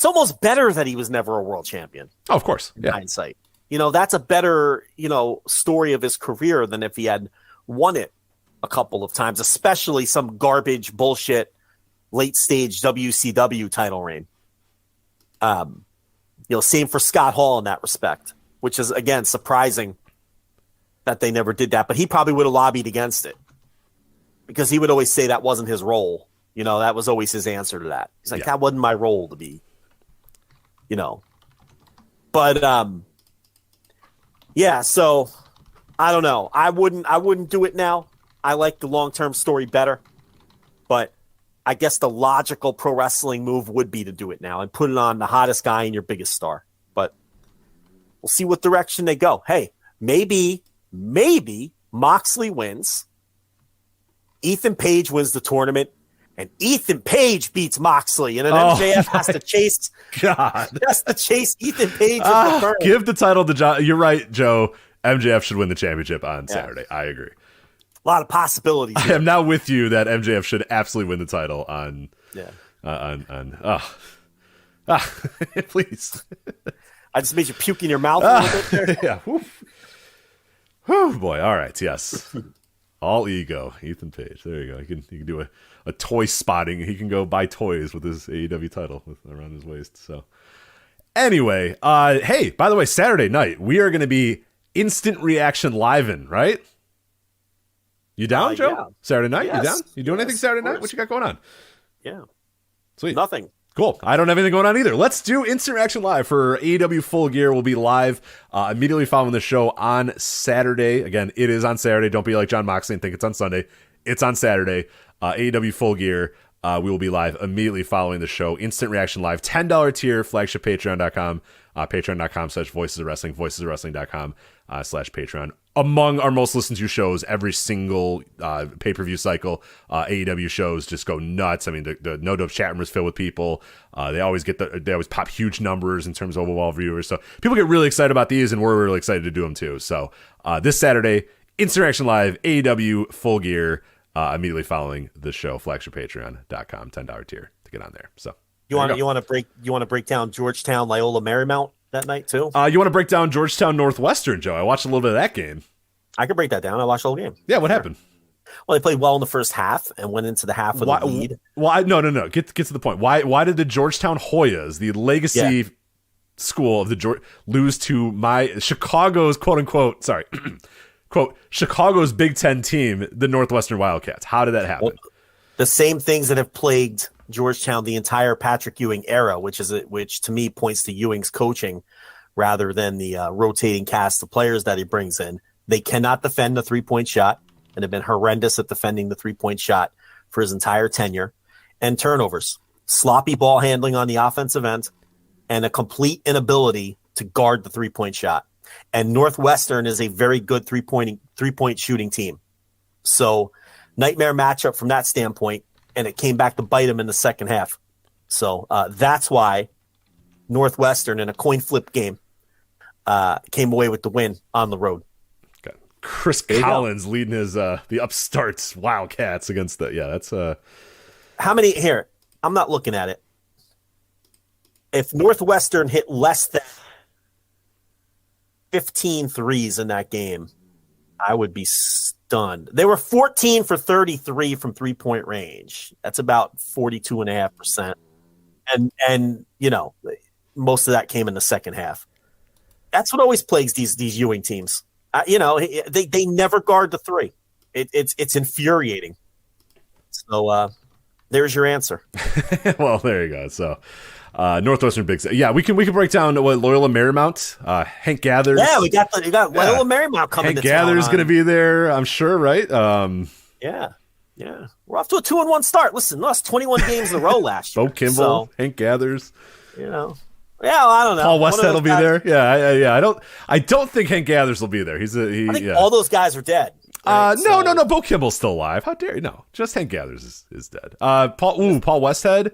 almost better that he was never a world champion. Oh, of course, in hindsight, that's a better story of his career than if he had won it a couple of times, especially some garbage bullshit late stage WCW title reign. Same for Scott Hall in that respect, which is, again, surprising that they never did that. But he probably would have lobbied against it because he would always say that wasn't his role. That was always his answer to that. He's like, that wasn't my role to be, But, so I don't know. I wouldn't do it now. I like the long-term story better. But I guess the logical pro wrestling move would be to do it now and put it on the hottest guy and your biggest star. But we'll see what direction they go. Hey, maybe Moxley wins. Ethan Page wins the tournament, and Ethan Page beats Moxley, and then MJF has to chase. God, has to chase Ethan Page. In return. Give the title to John. You're right, Joe. MJF should win the championship on Saturday. I agree. A lot of possibilities. I am now with you that MJF should absolutely win the title on. Please. I just made you puke in your mouth a little bit there. Yeah. Whew, boy. All right. Yes. All ego. Ethan Page. There you go. He can do a toy spotting. He can go buy toys with his AEW title around his waist. So anyway, hey, by the way, Saturday night we are going to be Instant Reaction live-in, right? You down, Joe? Yeah. Saturday night? Yes. You down? You doing anything Saturday night? What you got going on? Yeah. Sweet. Nothing. Cool. I don't have anything going on either. Let's do Instant Reaction Live for AEW Full Gear. We'll be live immediately following the show on Saturday. Again, it is on Saturday. Don't be like John Moxley and think it's on Sunday. It's on Saturday. AEW Full Gear. We will be live immediately following the show. Instant Reaction Live. $10 tier. Flagship Patreon.com. Patreon.com/Voices of Wrestling. VoicesOfWrestling.com/Patreon. Among our most listened to shows, every single pay-per-view cycle, AEW shows just go nuts. I mean, the No Dope chat room is filled with people. They always pop huge numbers in terms of overall viewers. So people get really excited about these, and we're really excited to do them too. So this Saturday, Instant Reaction Live, AEW Full Gear, immediately following the show. FlagshipPatreon.com, $10 tier to get on there. So you want to break down Georgetown Loyola Marymount that night too? You want to break down Georgetown Northwestern, Joe? I watched a little bit of that game. I could break that down. I watched the whole game. Yeah, what happened? Well, they played well in the first half and went into the half with a lead. No. Get to the point. Why did the Georgetown Hoyas, the legacy school of the lose to my Chicago's quote quote, Chicago's Big Ten team, the Northwestern Wildcats. How did that happen? Well, the same things that have plagued Georgetown the entire Patrick Ewing era, which to me points to Ewing's coaching rather than the rotating cast of players that he brings in. They cannot defend the 3-point shot and have been horrendous at defending the 3-point shot for his entire tenure. And turnovers, sloppy ball handling on the offensive end, and a complete inability to guard the 3-point shot. And Northwestern is a very good three-point shooting team. So nightmare matchup from that standpoint, and it came back to bite him in the second half. So that's why Northwestern in a coin flip game came away with the win on the road. Got Chris Collins leading his the upstarts Wildcats against the that's How many here? I'm not looking at it. If Northwestern hit less than 15 threes in that game, I would be stunned. They were 14 for 33 from 3-point range. That's about 42.5%. And most of that came in the second half. That's what always plagues these Ewing teams. They never guard the three. It's infuriating. So there's your answer. Well, there you go. So Northwestern Big Ten. Yeah, we can break down what Loyola Marymount, Hank Gathers. Yeah, we got Loyola Marymount coming. Hank Gathers going to be there, I'm sure, right? Yeah. We're off to a 2-1 start. Listen, lost 21 games in a row last year. Bo Kimball, Hank Gathers. Yeah, I don't know. Paul Westhead will be there. Yeah. I don't think Hank Gathers will be there. I think all those guys are dead. Right? No. Bo Kimball's still alive. How dare you? No, just Hank Gathers is dead. Paul Westhead.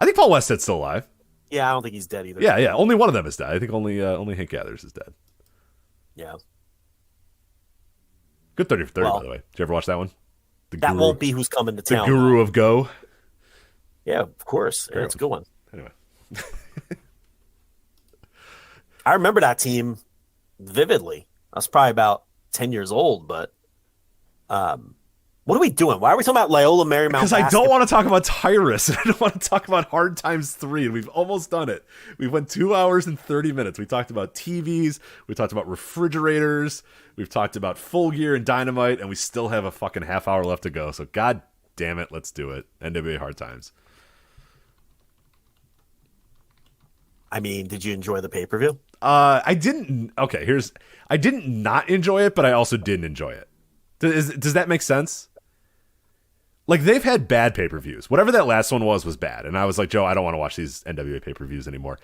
I think Paul Westhead's still alive. Yeah, I don't think he's dead either. Yeah. Only one of them is dead. I think only Hank Gathers is dead. Yeah. Good 30 for 30, by the way. Did you ever watch that one? That won't be who's coming to town. The Guru of Go. Yeah, of course. Yeah, it's a good one. Anyway. I remember that team vividly. I was probably about 10 years old, but what are we doing? Why are we talking about Loyola Marymount? Because I don't want to talk about Tyrus, and I don't want to talk about Hard Times 3, and we've almost done it. We went 2 hours and 30 minutes. We talked about TVs, we talked about refrigerators, we've talked about Full Gear and Dynamite, and we still have a fucking half hour left to go. So god damn it, let's do it. NWA Hard Times. I mean, did you enjoy the pay-per-view? I didn't. Okay, I didn't not enjoy it, but I also didn't enjoy it. Does that make sense? Like, they've had bad pay-per-views. Whatever that last one was bad. And I was like, Joe, I don't want to watch these NWA pay-per-views anymore.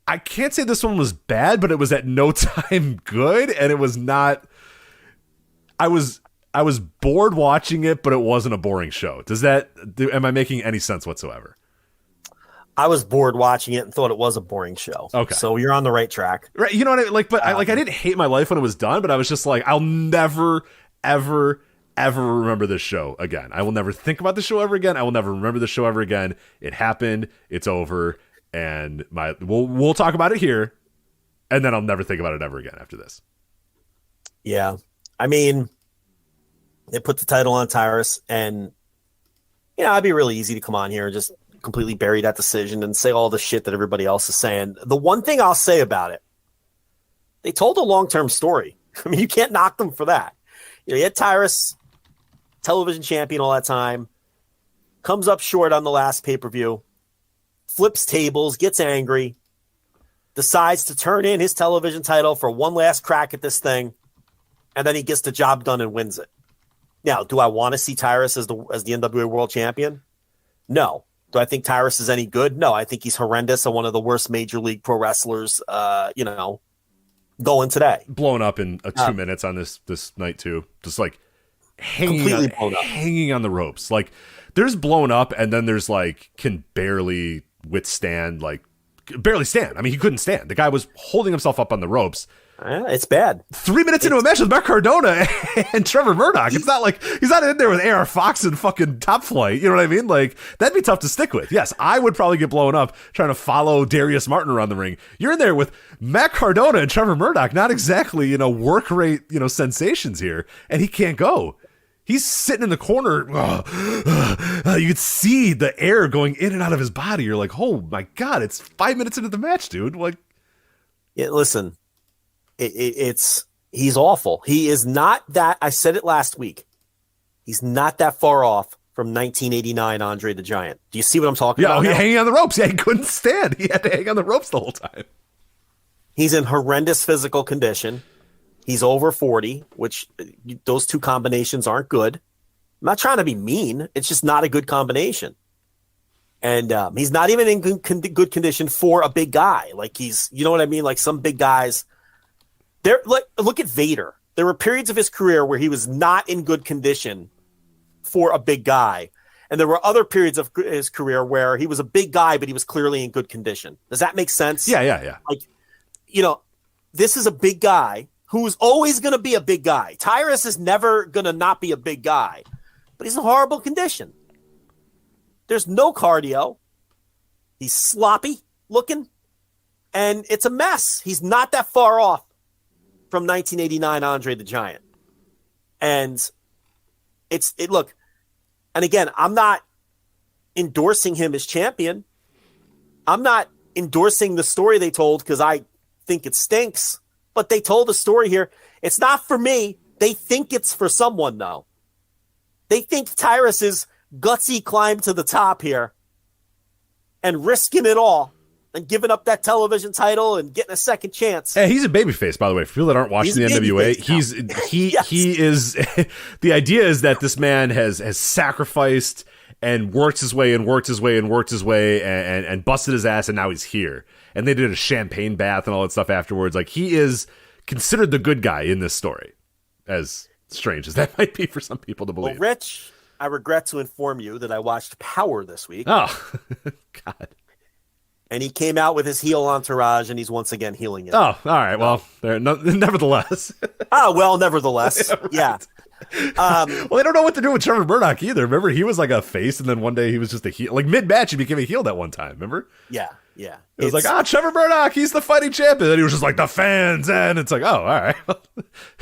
I can't say this one was bad, but it was at no time good, and it was not. I was bored watching it, but it wasn't a boring show. Am I making any sense whatsoever? I was bored watching it and thought it was a boring show. Okay. So you're on the right track. Right. You know what I mean? Like, but I didn't hate my life when it was done, but I was just like, I'll never, ever, ever remember this show again. I will never think about the show ever again. I will never remember the show ever again. It happened. It's over. And we'll talk about it here. And then I'll never think about it ever again after this. Yeah. I mean, they put the title on Tyrus, and, it'd be really easy to come on here and just completely bury that decision and say all the shit that everybody else is saying. The one thing I'll say about it, they told a long-term story. I mean, you can't knock them for that. You had Tyrus, television champion all that time, comes up short on the last pay-per-view, flips tables, gets angry, decides to turn in his television title for one last crack at this thing, and then he gets the job done and wins it. Now, do I want to see Tyrus as the NWA World Champion? No. Do I think Tyrus is any good? No, I think he's horrendous and one of the worst Major League Pro wrestlers, going today. Blown up in 2 minutes on this night too. Just like hanging on the ropes. Like, there's blown up, and then there's like can barely stand. I mean, he couldn't stand. The guy was holding himself up on the ropes. It's bad. 3 minutes into a match with Matt Cardona and Trevor Murdoch. It's not like he's not in there with AR Fox and fucking Top Flight. You know what I mean? Like, that'd be tough to stick with. Yes, I would probably get blown up trying to follow Darius Martin around the ring. You're in there with Matt Cardona and Trevor Murdoch. Not exactly, work rate, sensations here. And he can't go. He's sitting in the corner. You could see the air going in and out of his body. You're like, oh my God, it's 5 minutes into the match, dude. Like, yeah, listen. It's He's awful. He is not that. I said it last week. He's not that far off from 1989 Andre the Giant. Do you see what I'm talking about? Yeah, hanging on the ropes. Yeah, he couldn't stand. He had to hang on the ropes the whole time. He's in horrendous physical condition. He's over 40, which those two combinations aren't good. I'm not trying to be mean. It's just not a good combination. And he's not even in good condition for a big guy. Like you know what I mean? Like some big guys. Look at Vader. There were periods of his career where he was not in good condition for a big guy. And there were other periods of his career where he was a big guy, but he was clearly in good condition. Does that make sense? Yeah. Like, this is a big guy who's always going to be a big guy. Tyrus is never going to not be a big guy, but he's in horrible condition. There's no cardio. He's sloppy looking, and it's a mess. He's not that far off from 1989 Andre the Giant. And look, and again, I'm not endorsing him as champion. I'm not endorsing the story they told because I think it stinks, but they told a story here. It's not for me. They think it's for someone, though. They think Tyrus's gutsy climb to the top here and risking it all and giving up that television title and getting a second chance. Hey, he's a babyface, by the way. For people that aren't watching the NWA, he is. The idea is that this man has sacrificed and worked his way and busted his ass, and now he's here. And they did a champagne bath and all that stuff afterwards. Like, he is considered the good guy in this story, as strange as that might be for some people to believe. Well, Rich, I regret to inform you that I watched Power this week. Oh, God. And he came out with his heel entourage, and he's once again healing it. Oh, all right. Well, nevertheless. Nevertheless. Yeah. Well, they don't know what to do with Trevor Murdoch either. Remember, he was like a face, and then one day he was just a heel. Like mid-match, he became a heel that one time. Remember? Yeah. It was like, Trevor Murdoch, he's the fighting champion. And he was just like, the fans, and it's like, oh, all right.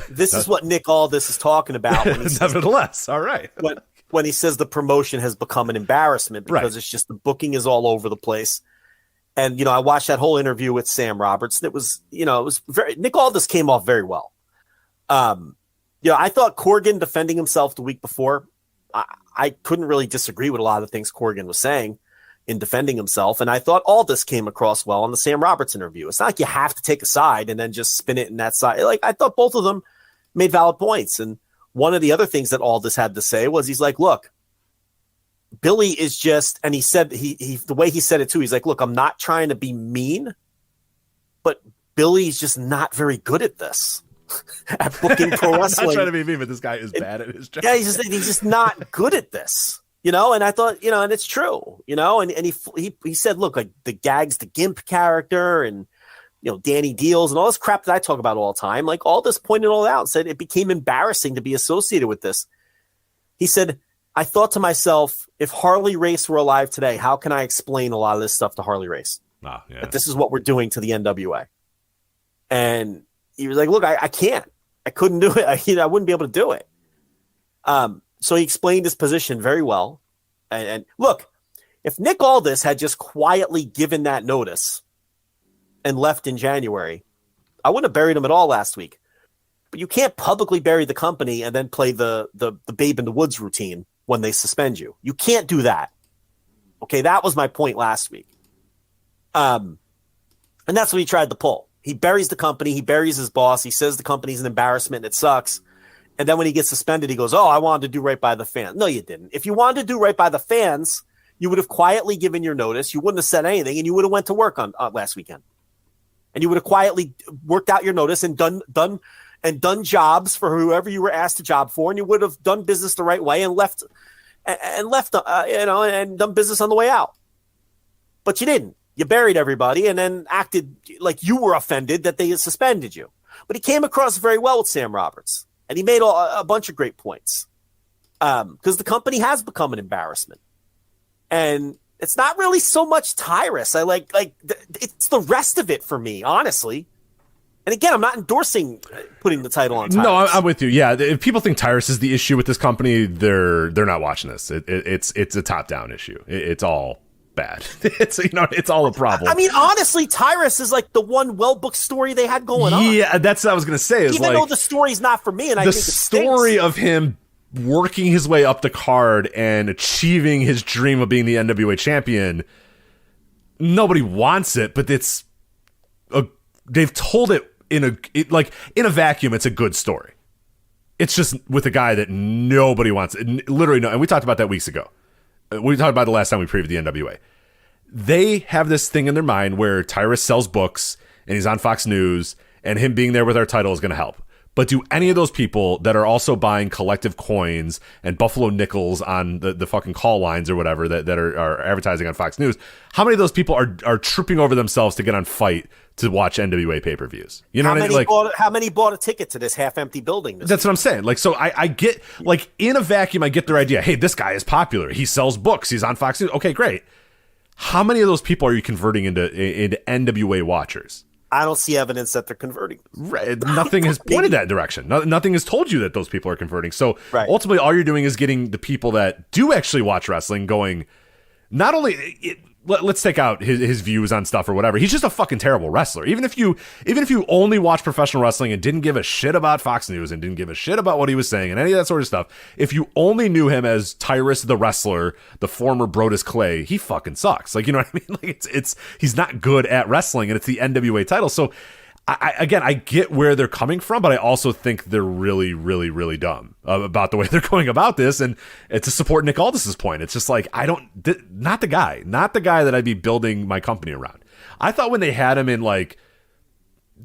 This is what Nick Aldis is talking about. When he Nevertheless, all right. When he says the promotion has become an embarrassment because It's just the booking is all over the place. And, I watched that whole interview with Sam Roberts. And it was very, Nick Aldis came off very well. I thought Corgan defending himself the week before, I couldn't really disagree with a lot of the things Corgan was saying in defending himself. And I thought Aldis came across well on the Sam Roberts interview. It's not like you have to take a side and then just spin it in that side. Like, I thought both of them made valid points. And one of the other things that Aldis had to say was he's like, look, Billy is just, and he said, the way he said it too, he's like, look, I'm not trying to be mean, but Billy's just not very good at this. At booking pro wrestling. I'm not trying to be mean, but this guy is bad at his job. Yeah, he's just not good at this, and I thought, and it's true, and he said, look, like the Gags, the Gimp character, and Danny Deals and all this crap that I talk about all the time, like all this pointed all out and said it became embarrassing to be associated with this. He said, I thought to myself, if Harley Race were alive today, how can I explain a lot of this stuff to Harley Race? Yeah. That this is what we're doing to the NWA. And he was like, look, I can't. I couldn't do it. I wouldn't be able to do it. So he explained his position very well. And look, if Nick Aldis had just quietly given that notice and left in January, I wouldn't have buried him at all last week. But you can't publicly bury the company and then play the Babe in the Woods routine when they suspend you. You can't do that. Okay, that was my point last week. And that's what he tried to pull. He buries the company. He buries his boss. He says the company's an embarrassment and it sucks. And then when he gets suspended, he goes, I wanted to do right by the fans. No, you didn't. If you wanted to do right by the fans, you would have quietly given your notice. You wouldn't have said anything, and you would have went to work on last weekend. And you would have quietly worked out your notice and done jobs for whoever you were asked a job for, and you would have done business the right way and left, and done business on the way out. But you didn't. You buried everybody and then acted like you were offended that they had suspended you. But he came across very well with Sam Roberts, and he made a bunch of great points because the company has become an embarrassment. And it's not really so much Tyrus. It's the rest of it for me, honestly. And again, I'm not endorsing putting the title on Tyrus. No, I'm with you. Yeah, if people think Tyrus is the issue with this company, they're not watching this. It's a top-down issue. It's all bad. It's all a problem. I mean, honestly, Tyrus is like the one well-booked story they had going on. Yeah, that's what I was going to say. Even though the story's not for me, and I think it story stinks. of him working his way up the card and achieving his dream of being the NWA champion, nobody wants it, but they've told it in a vacuum. It's a good story. It's just with a guy that nobody wants. Literally, no. And we talked about that weeks ago. We talked about it the last time we previewed the NWA. They have this thing in their mind where Tyrus sells books and he's on Fox News, and him being there with our title is going to help. But do any of those people that are also buying collective coins and Buffalo nickels on the fucking call lines or whatever that are advertising on Fox News, how many of those people are tripping over themselves to get on Fight to watch NWA pay-per-views? You know what I mean? How many bought a ticket to this half-empty building? That's what I'm saying. Like, so I get, like, in a vacuum, I get their idea. Hey, this guy is popular. He sells books. He's on Fox News. Okay, great. How many of those people are you converting into NWA watchers? I don't see evidence that they're converting. Right. Nothing has pointed that direction. Nothing has told you that those people are converting. So ultimately, all you're doing is getting the people that do actually watch wrestling going, not only... Let's take out his views on stuff or whatever. He's just a fucking terrible wrestler. Even if you only watch professional wrestling and didn't give a shit about Fox News and didn't give a shit about what he was saying and any of that sort of stuff, if you only knew him as Tyrus the wrestler, the former Brodus Clay, he fucking sucks. Like, you know what I mean? Like, he's not good at wrestling, and it's the NWA title. So I get where they're coming from, but I also think they're really, really, really dumb about the way they're going about this. And to support Nick Aldis's point, it's just like, not the guy that I'd be building my company around. I thought when they had him in, like,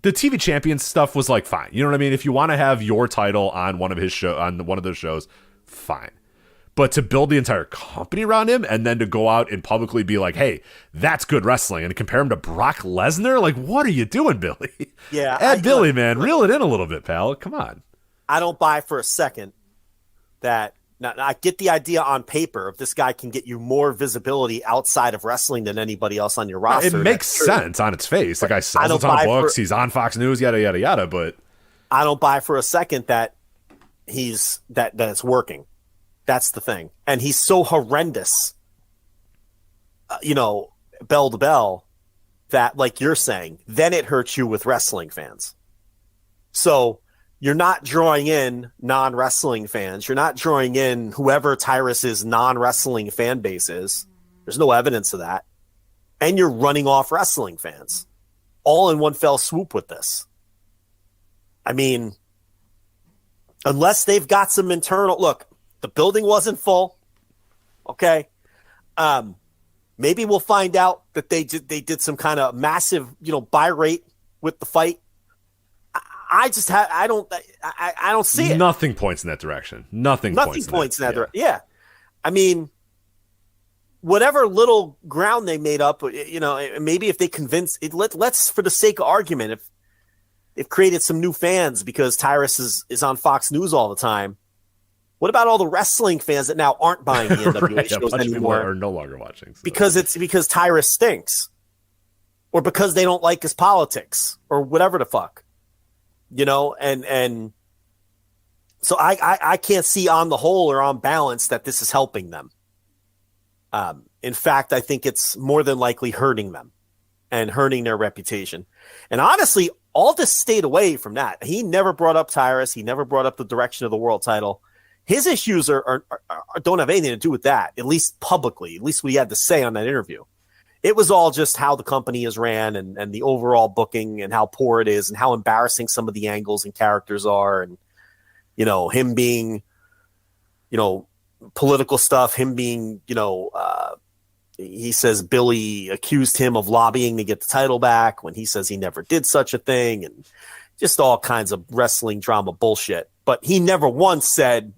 the TV champion stuff was like, fine. You know what I mean? If you want to have your title on one of those shows, fine. But to build the entire company around him and then to go out and publicly be like, hey, that's good wrestling, and compare him to Brock Lesnar? Like, what are you doing, Billy? Yeah. Billy, man, reel it in a little bit, pal. Come on. I don't buy for a second that... Now, I get the idea on paper if this guy can get you more visibility outside of wrestling than anybody else on your roster. It makes sense on its face. The guy sells a ton of books. He's on Fox News, yada, yada, yada. But I don't buy for a second that that it's working. That's the thing. And he's so horrendous, bell to bell, that, like you're saying, then it hurts you with wrestling fans. So you're not drawing in non-wrestling fans. You're not drawing in whoever Tyrus's non-wrestling fan base is. There's no evidence of that. And you're running off wrestling fans all in one fell swoop with this. I mean, unless they've got some internal... Look, the building wasn't full. Okay. Maybe we'll find out that they did some kind of massive, buy rate with the fight. I don't see it. Nothing points in that direction. Nothing points in that direction. Yeah. I mean, whatever little ground they made up, maybe if they convince it, let's, for the sake of argument, if they've created some new fans because Tyrus is on Fox News all the time, what about all the wrestling fans that now aren't buying the NWA shows anymore? Are no longer watching. So. Because Tyrus stinks, or because they don't like his politics, or whatever the fuck, and so I can't see on the whole or on balance that this is helping them. In fact, I think it's more than likely hurting them and hurting their reputation. And honestly, Aldis stayed away from that. He never brought up Tyrus. He never brought up the direction of the world title. His issues don't have anything to do with that, at least publicly, at least what he had to say on that interview. It was all just how the company is ran and the overall booking and how poor it is and how embarrassing some of the angles and characters are. And, him being, political stuff, him being, he says Billy accused him of lobbying to get the title back when he says he never did such a thing, and just all kinds of wrestling drama bullshit. But he never once said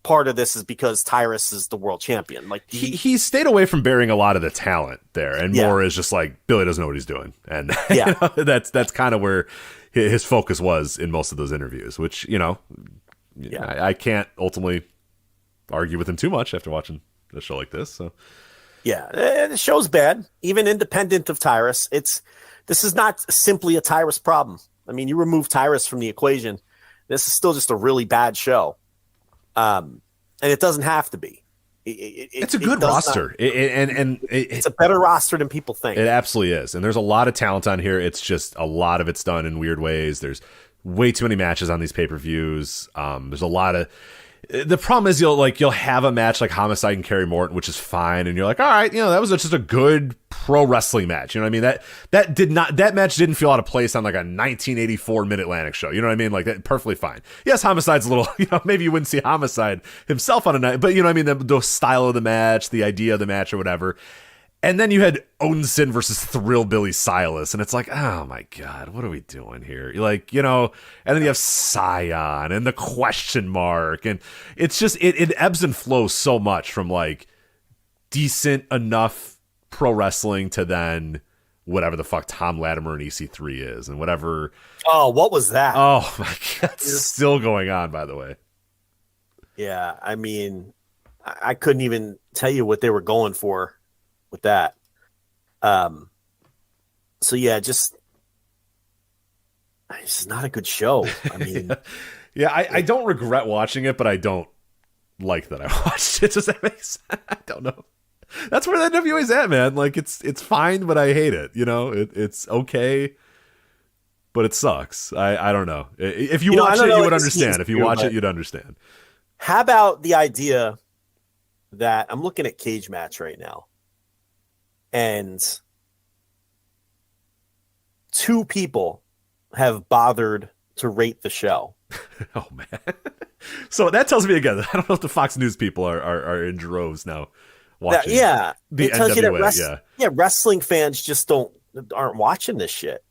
part of this is because Tyrus is the world champion. Like he stayed away from burying a lot of the talent there, and more is just like Billy doesn't know what he's doing, and that's kind of where his focus was in most of those interviews. Which I can't ultimately argue with him too much after watching a show like this. So the show's bad, even independent of Tyrus. This is not simply a Tyrus problem. I mean, you remove Tyrus from the equation, this is still just a really bad show. And it doesn't have to be. It's a good roster. It's a better roster than people think. It absolutely is. And there's a lot of talent on here. It's just a lot of it's done in weird ways. There's way too many matches on these pay-per-views. There's a lot of... The problem is you'll have a match like Homicide and Kerry Morton, which is fine, and you're like, all right, that was just a good pro wrestling match. You know what I mean? That match didn't feel out of place on like a 1984 Mid-Atlantic show. You know what I mean? Like that, perfectly fine. Yes, Homicide's a little, maybe you wouldn't see Homicide himself on a night, but you know what I mean? The style of the match, the idea of the match, or whatever. And then you had Odinson versus Thrill-Billy Silas, and it's like, oh my God, what are we doing here? And then you have Scion and the question mark, and it's just, it ebbs and flows so much from like decent enough pro wrestling to then whatever the fuck Tom Latimer and EC3 is, and whatever. Oh, what was that? Oh my God, it's still going on, by the way. Yeah, I mean, I couldn't even tell you what they were going for with that. So yeah, it's not a good show. I mean, I don't regret watching it, but I don't like that I watched it. Does that make sense? I don't know. That's where the NWA is at, man. Like it's fine, but I hate it. It's okay, but it sucks. I don't know. If you watch it, you would understand. If you watch it, you'd understand. How about the idea that I'm looking at Cage Match right now, and 2 people have bothered to rate the show. Oh man! So that tells me again. I don't know if the Fox News people are in droves now watching. The it tells NWA. You that wrestling fans just aren't watching this shit.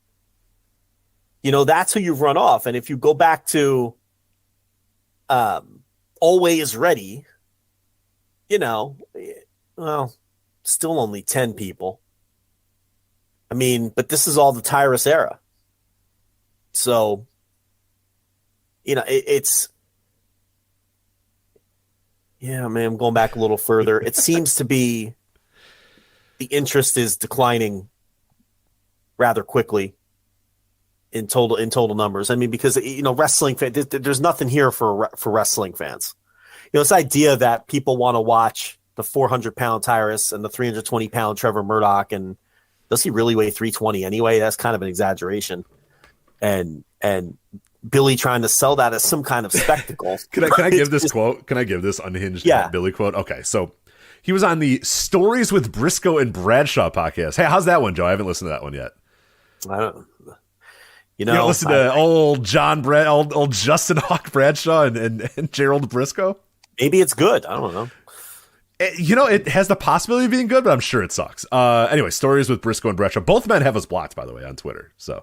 That's who you've run off. And if you go back to Always Ready, still only 10 people. I mean, but this is all the Tyrus era. So, it's... Yeah, man, I'm going back a little further. It seems to be the interest is declining rather quickly in total numbers. I mean, because, wrestling fans, there's nothing here for wrestling fans. This idea that people want to watch the 400-pound Tyrus and the 320-pound Trevor Murdoch, and does he really weigh 320 anyway? That's kind of an exaggeration. And Billy trying to sell that as some kind of spectacle. Can I give this quote? Can I give this unhinged Billy quote? Okay, so he was on the Stories with Briscoe and Bradshaw podcast. Hey, how's that one, Joe? I haven't listened to that one yet. I don't. You don't listen to old Justin Hawk Bradshaw and Gerald Briscoe? Maybe it's good. I don't know. It has the possibility of being good, but I'm sure it sucks. Anyway, Stories with Briscoe and Bradshaw. Both men have us blocked, by the way, on Twitter. So,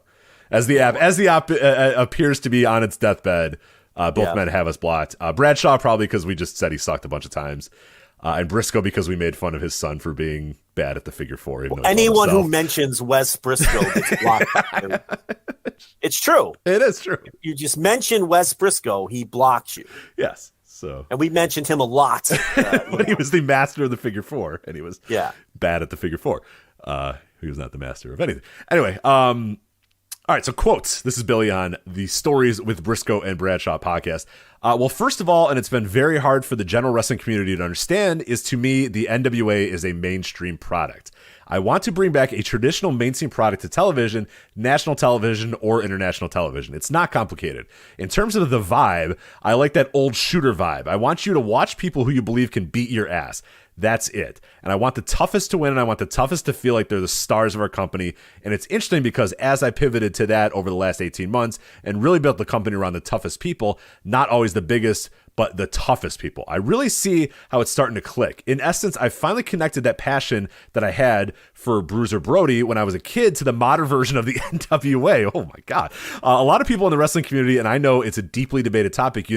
as the app appears to be on its deathbed, both men have us blocked. Bradshaw probably because we just said he sucked a bunch of times, and Briscoe because we made fun of his son for being bad at the figure 4. Anyone who mentions Wes Briscoe gets blocked. It's true. It is true. If you just mention Wes Briscoe, he blocks you. Yes. So, and we mentioned him a lot. But he was the master of the figure 4, and he was bad at the figure 4. He was not the master of anything. Anyway, all right, so quotes. This is Billy on the Stories with Briscoe and Bradshaw podcast. Well, first of all, and it's been very hard for the general wrestling community to understand, is to me, the NWA is a mainstream product. I want to bring back a traditional mainstream product to television, national television, or international television. It's not complicated. In terms of the vibe, I like that old shooter vibe. I want you to watch people who you believe can beat your ass. That's it. And I want the toughest to win, and I want the toughest to feel like they're the stars of our company. And it's interesting because as I pivoted to that over the last 18 months and really built the company around the toughest people, not always the biggest, but the toughest people, I really see how it's starting to click. In essence, I finally connected that passion that I had for Bruiser Brody when I was a kid to the modern version of the NWA. Oh my God. A lot of people in the wrestling community, and I know it's a deeply debated topic,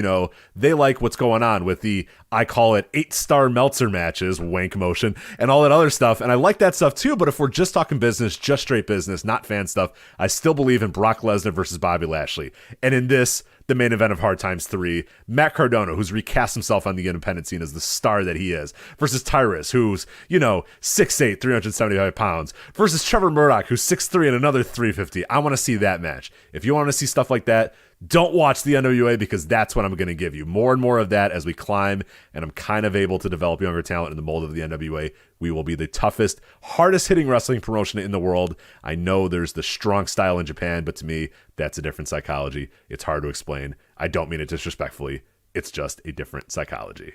they like what's going on with the, I call it 8-star Meltzer matches, wank motion, and all that other stuff. And I like that stuff too, but if we're just talking business, just straight business, not fan stuff, I still believe in Brock Lesnar versus Bobby Lashley. And in this, the main event of Hard Times 3, Matt Cardona, who's recast himself on the independent scene as the star that he is, versus Tyrus, who's, 6'8", 375 pounds, versus Trevor Murdoch, who's 6'3" and another 350. I want to see that match. If you want to see stuff like that, don't watch the NWA because that's what I'm going to give you. More and more of that as we climb, and I'm kind of able to develop younger talent in the mold of the NWA. We will be the toughest, hardest-hitting wrestling promotion in the world. I know there's the strong style in Japan, but to me, that's a different psychology. It's hard to explain. I don't mean it disrespectfully. It's just a different psychology.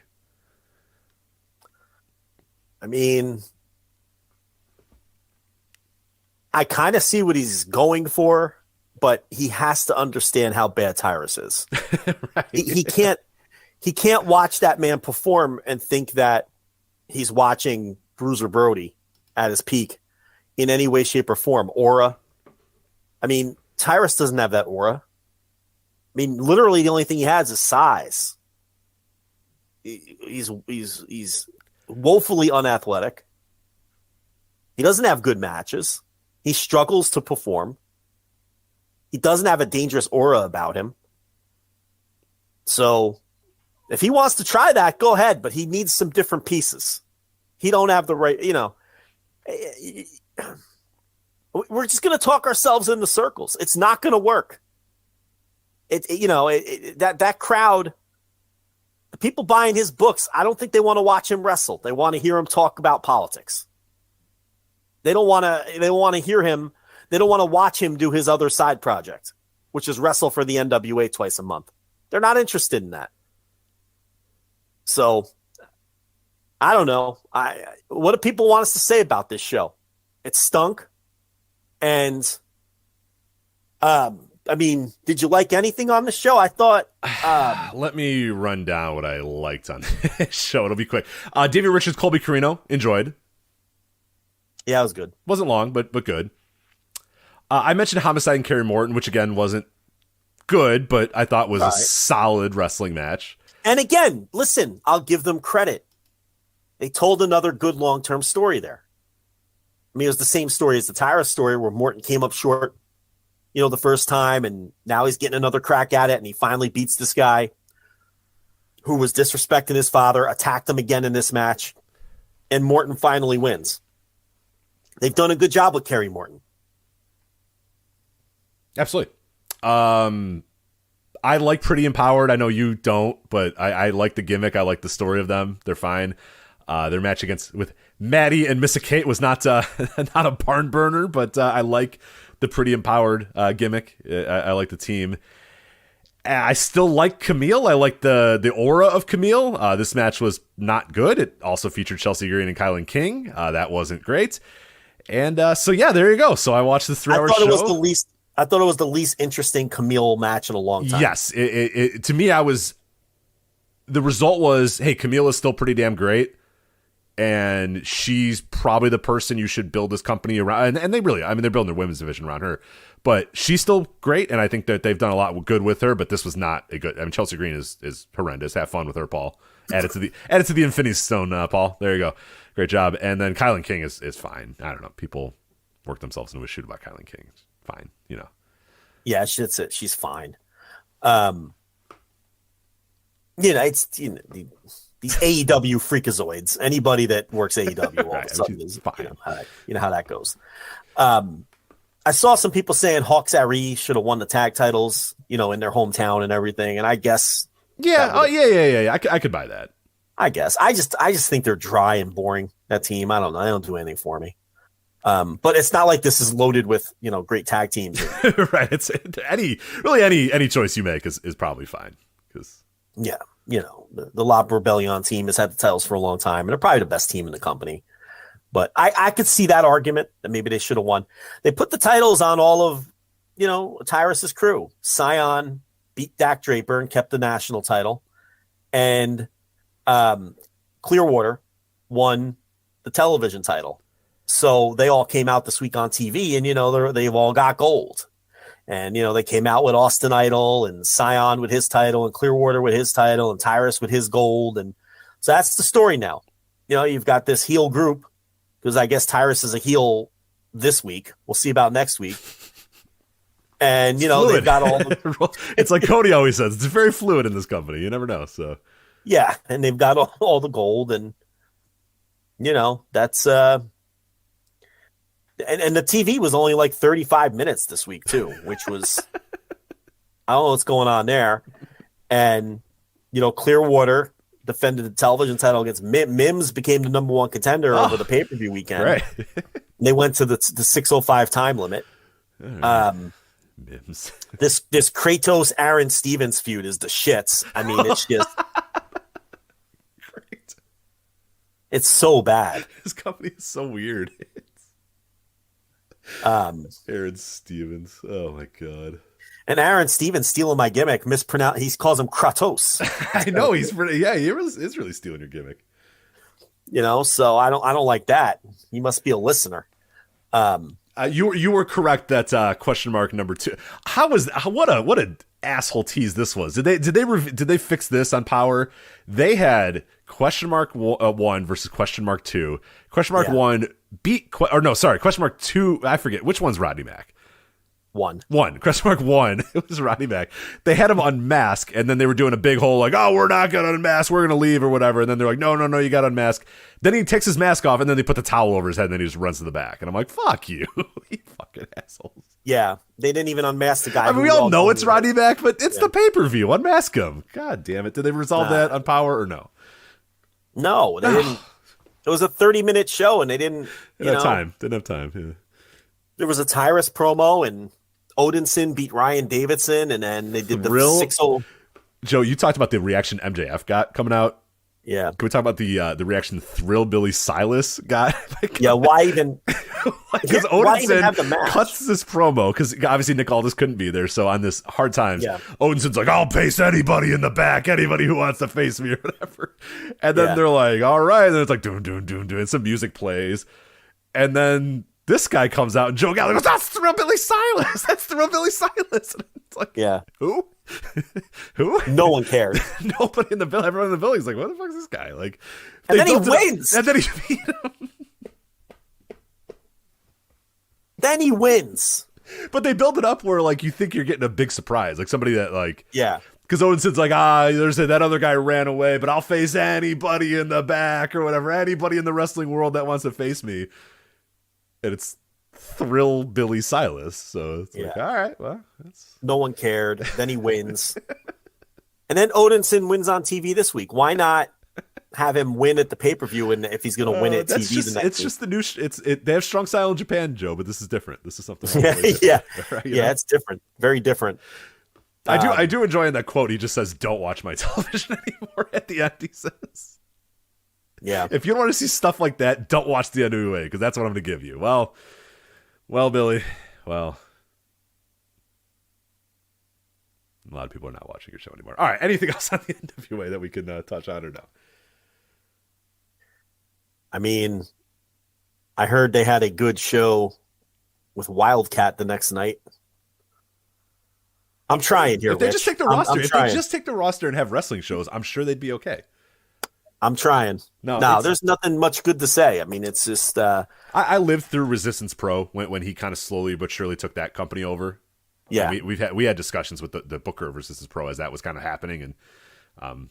I mean, I kind of see what he's going for, but he has to understand how bad Tyrus is. Right. He can't watch that man perform and think that he's watching Bruiser Brody at his peak in any way, shape, or form. Aura. I mean, Tyrus doesn't have that aura. I mean, literally the only thing he has is size. He's woefully unathletic. He doesn't have good matches. He struggles to perform. He doesn't have a dangerous aura about him. So if he wants to try that, go ahead, but he needs some different pieces. He don't have the right, we're just going to talk ourselves into circles. It's not going to work. That crowd, the people buying his books, I don't think they want to watch him wrestle. They want to hear him talk about politics. They don't want to hear him. They don't want to watch him do his other side project, which is wrestle for the NWA twice a month. They're not interested in that. So I don't know. What do people want us to say about this show? It stunk. And I mean, did you like anything on the show? I thought. Let me run down what I liked on this show. It'll be quick. Davey Richards, Colby Carino, enjoyed. Yeah, it was good. Wasn't long, but good. I mentioned Homicide and Kerry Morton, which again wasn't good, but I thought was a solid wrestling match. And again, listen, I'll give them credit. They told another good long-term story there. I mean, it was the same story as the Tyrus story where Morton came up short, the first time, and now he's getting another crack at it, and he finally beats this guy who was disrespecting his father, attacked him again in this match, and Morton finally wins. They've done a good job with Kerry Morton. Absolutely. I like Pretty Empowered. I know you don't, but I like the gimmick. I like the story of them. They're fine. Their match with Maddie and Missa Kate was not not a barn burner, but I like the Pretty Empowered gimmick. I like the team. I still like Camille. I like the aura of Camille. This match was not good. It also featured Chelsea Green and Kylan King. That wasn't great. And so yeah, there you go. So I watched the 3-hour show. I thought it was the least interesting Camille match in a long time. Yes, to me, the result was, hey, Camille is still pretty damn great, and she's probably the person you should build this company around. And they really, they're building their women's division around her, but she's still great, and I think that they've done a lot good with her. But this was not a good. Chelsea Green is horrendous. Have fun with her, Paul. Add it to the Infinity Stone, Paul. There you go. Great job. And then Kylan King is fine. I don't know. People work themselves into a shoot about Kylan King. It's fine, Yeah, that's it. She's fine. It's these AEW freakazoids. Anybody that works AEW all of a sudden is fine. You know how that goes. I saw some people saying Hawks Ari should have won the tag titles, in their hometown and everything. And I guess, yeah, I could buy that. I guess I just think they're dry and boring. That team, I don't know. They don't do anything for me. But it's not like this is loaded with, great tag teams. Right. It's any choice you make is probably fine. Because the Lob Rebellion team has had the titles for a long time, and they're probably the best team in the company. But I could see that argument that maybe they should have won. They put the titles on all of, Tyrus's crew. Scion beat Dak Draper and kept the national title. And Clearwater won the television title. So they all came out this week on TV, and, they've all got gold. And, they came out with Austin Idol and Scion with his title and Clearwater with his title and Tyrus with his gold. And so that's the story now. You've got this heel group because I guess Tyrus is a heel this week. We'll see about next week. And, they've got all the... It's like Cody always says, it's very fluid in this company. You never know. So, yeah. And they've got all the gold. And, that's... And the TV was only like 35 minutes this week too, which was, I don't know what's going on there. And, Clearwater defended the television title against Mims, became the number one contender over the pay-per-view weekend. Right. They went to the 6:05 time limit. Mims. This Kratos Aaron Stevens feud is the shits. I mean, it's just Great. It's so bad. This company is so weird. Aaron Stevens. Oh my god. And Aaron Stevens stealing my gimmick, he calls him Kratos. I know he is really stealing your gimmick. So I don't like that. You must be a listener. You were correct that question mark number 2. What a asshole tease this was. Did they fix this on Power? They had question mark 1 versus question mark 2. Question mark 1 question mark 2. I forget which one's Rodney Mack. One. Question mark 1. It was Rodney Mack. They had him unmask, and then they were doing a big whole like, oh, we're not gonna unmask, we're gonna leave or whatever. And then they're like, no, you got to unmask. Then he takes his mask off, and then they put the towel over his head, and then he just runs to the back. And I'm like, fuck you, you fucking assholes. Yeah, they didn't even unmask the guy. I mean, we all know it's Rodney Mack, but it's the pay-per-view. Unmask him. God damn it. Did they resolve that on Power or no? No, they didn't. It was a 30-minute show, and they didn't. Didn't have time. Yeah. There was a Tyrus promo, and Odinson beat Ryan Davidson, and then they did the 6-0. Joe, you talked about the reaction MJF got coming out. Yeah. Can we talk about the reaction Thrill Billy Silas got? Yeah, why even? Because Odinson cuts this promo, because obviously Nick Aldis couldn't be there, so on this hard times, Odinson's like, I'll face anybody in the back, anybody who wants to face me or whatever. And then they're like, all right. And then it's like, doom, and some music plays. And then this guy comes out, and Joe Gallo goes, that's Thrill Billy Silas. That's Thrill Billy Silas. And it's like, who? Who? No one cared. Nobody in the building. Everyone in the building is like, what the fuck is this guy? Like, and then he wins. And then he beat him. Then he wins. But they build it up where like you think you're getting a big surprise, like somebody that like Because Odinson's like, there's that other guy ran away, but I'll face anybody in the back or whatever, anybody in the wrestling world that wants to face me. And it's Thrill Billy Silas. So it's like, all right, well, no one cared. Then he wins. And then Odinson wins on TV this week. Why not have him win at the pay-per-view, and if he's going to win at TV the next it's just the new they have strong style in Japan, Joe, but this is different. This is something it's different. Very different. I do enjoy in that quote, he just says, don't watch my television anymore at the end, he says. Yeah. If you don't want to see stuff like that, don't watch the NWA, because that's what I'm going to give you. Well, Billy, a lot of people are not watching your show anymore. All right, anything else on the NWA that we can touch on or no? I mean, I heard they had a good show with Wildcat the next night. I'm trying here. If they just take the roster, if they just take the roster and have wrestling shows, I'm sure they'd be okay. I'm trying. No, there's nothing much good to say. I mean, it's just. I lived through Resistance Pro when he kind of slowly but surely took that company over. Yeah, and we had discussions with the booker of Resistance Pro as that was kind of happening, and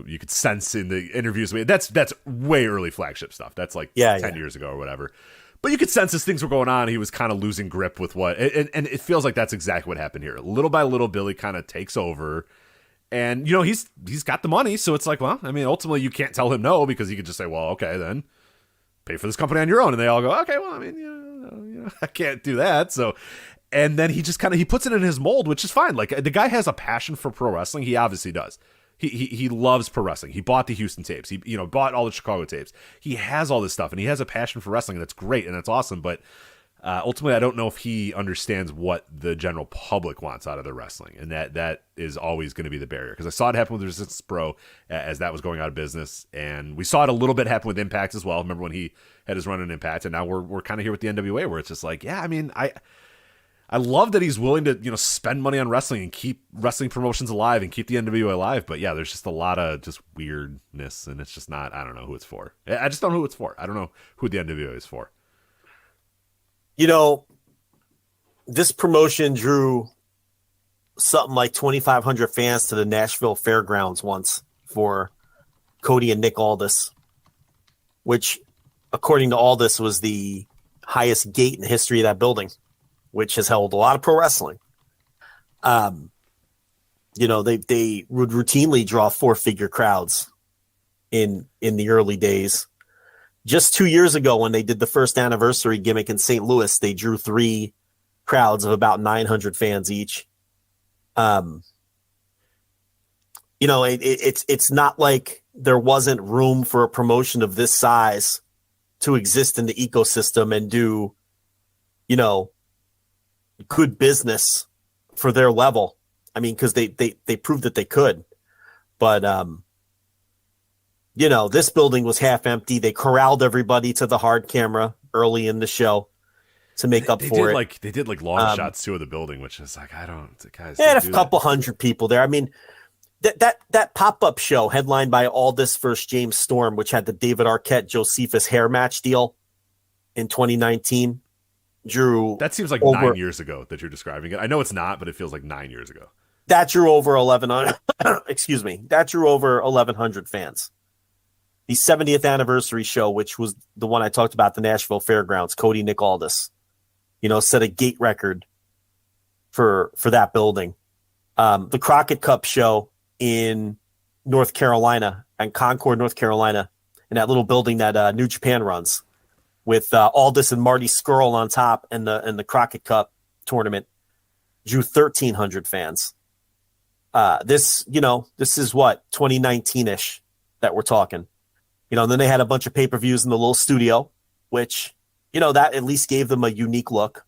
you could sense in the interviews. That's way early Flagship stuff. That's like 10 years ago or whatever. But you could sense as things were going on, he was kind of losing grip with what, and it feels like that's exactly what happened here. Little by little, Billy kind of takes over, and he's got the money, so it's like, well, I mean, ultimately you can't tell him no, because he could just say, well, okay, then pay for this company on your own, and they all go, okay, well, I mean, I can't do that, so. And then he just he puts it in his mold, which is fine. Like, the guy has a passion for pro wrestling. He obviously does. He loves pro wrestling. He bought the Houston tapes. He bought all the Chicago tapes. He has all this stuff, and he has a passion for wrestling, and that's great, and that's awesome. But ultimately, I don't know if he understands what the general public wants out of their wrestling, and that is always going to be the barrier. Because I saw it happen with Resistance Pro as that was going out of business, and we saw it a little bit happen with Impact as well. Remember when he had his run in Impact, and now we're kind of here with the NWA, where it's just like, yeah, I mean, I love that he's willing to, spend money on wrestling and keep wrestling promotions alive and keep the NWA alive. But yeah, there's just a lot of just weirdness, and it's just not, I don't know who it's for. I just don't know who it's for. I don't know who the NWA is for. This promotion drew something like 2,500 fans to the Nashville Fairgrounds once for Cody and Nick Aldis, which, according to Aldis, was the highest gate in the history of that building, which has held a lot of pro wrestling. they would routinely draw 4-figure crowds in the early days. Just 2 years ago, when they did the first anniversary gimmick in St. Louis, they drew 3 crowds of about 900 fans each. It's not like there wasn't room for a promotion of this size to exist in the ecosystem and do, good business for their level. I mean, because they proved that they could. But, this building was half empty. They corralled everybody to the hard camera early in the show to make up for it. They did long shots too of the building, which is like, guys. They had a couple hundred people there. I mean, that pop-up show headlined by Aldis versus James Storm, which had the David Arquette Josephus hair match deal in 2019, drew. That seems like 9 years ago that you're describing it. I know it's not, but it feels like 9 years ago. That drew over 1,100. Excuse me. That drew over 1,100 fans. The 70th anniversary show, which was the one I talked about, the Nashville Fairgrounds, Cody Nick Aldis, set a gate record for that building. The Crockett Cup show in North Carolina and Concord, North Carolina, in that little building that New Japan runs, with Aldis and Marty Scurll on top, and the Crockett Cup tournament drew 1,300 fans. This is what, 2019-ish that we're talking. And then they had a bunch of pay-per-views in the little studio, which, that at least gave them a unique look.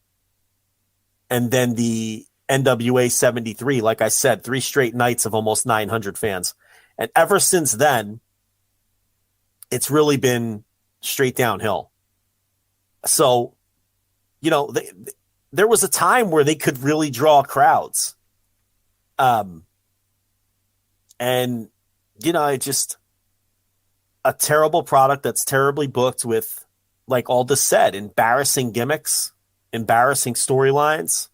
And then the NWA 73, like I said, 3 straight nights of almost 900 fans. And ever since then, it's really been straight downhill. So, there was a time where they could really draw crowds. And, just a terrible product that's terribly booked with, like Aldis said, embarrassing gimmicks, embarrassing storylines.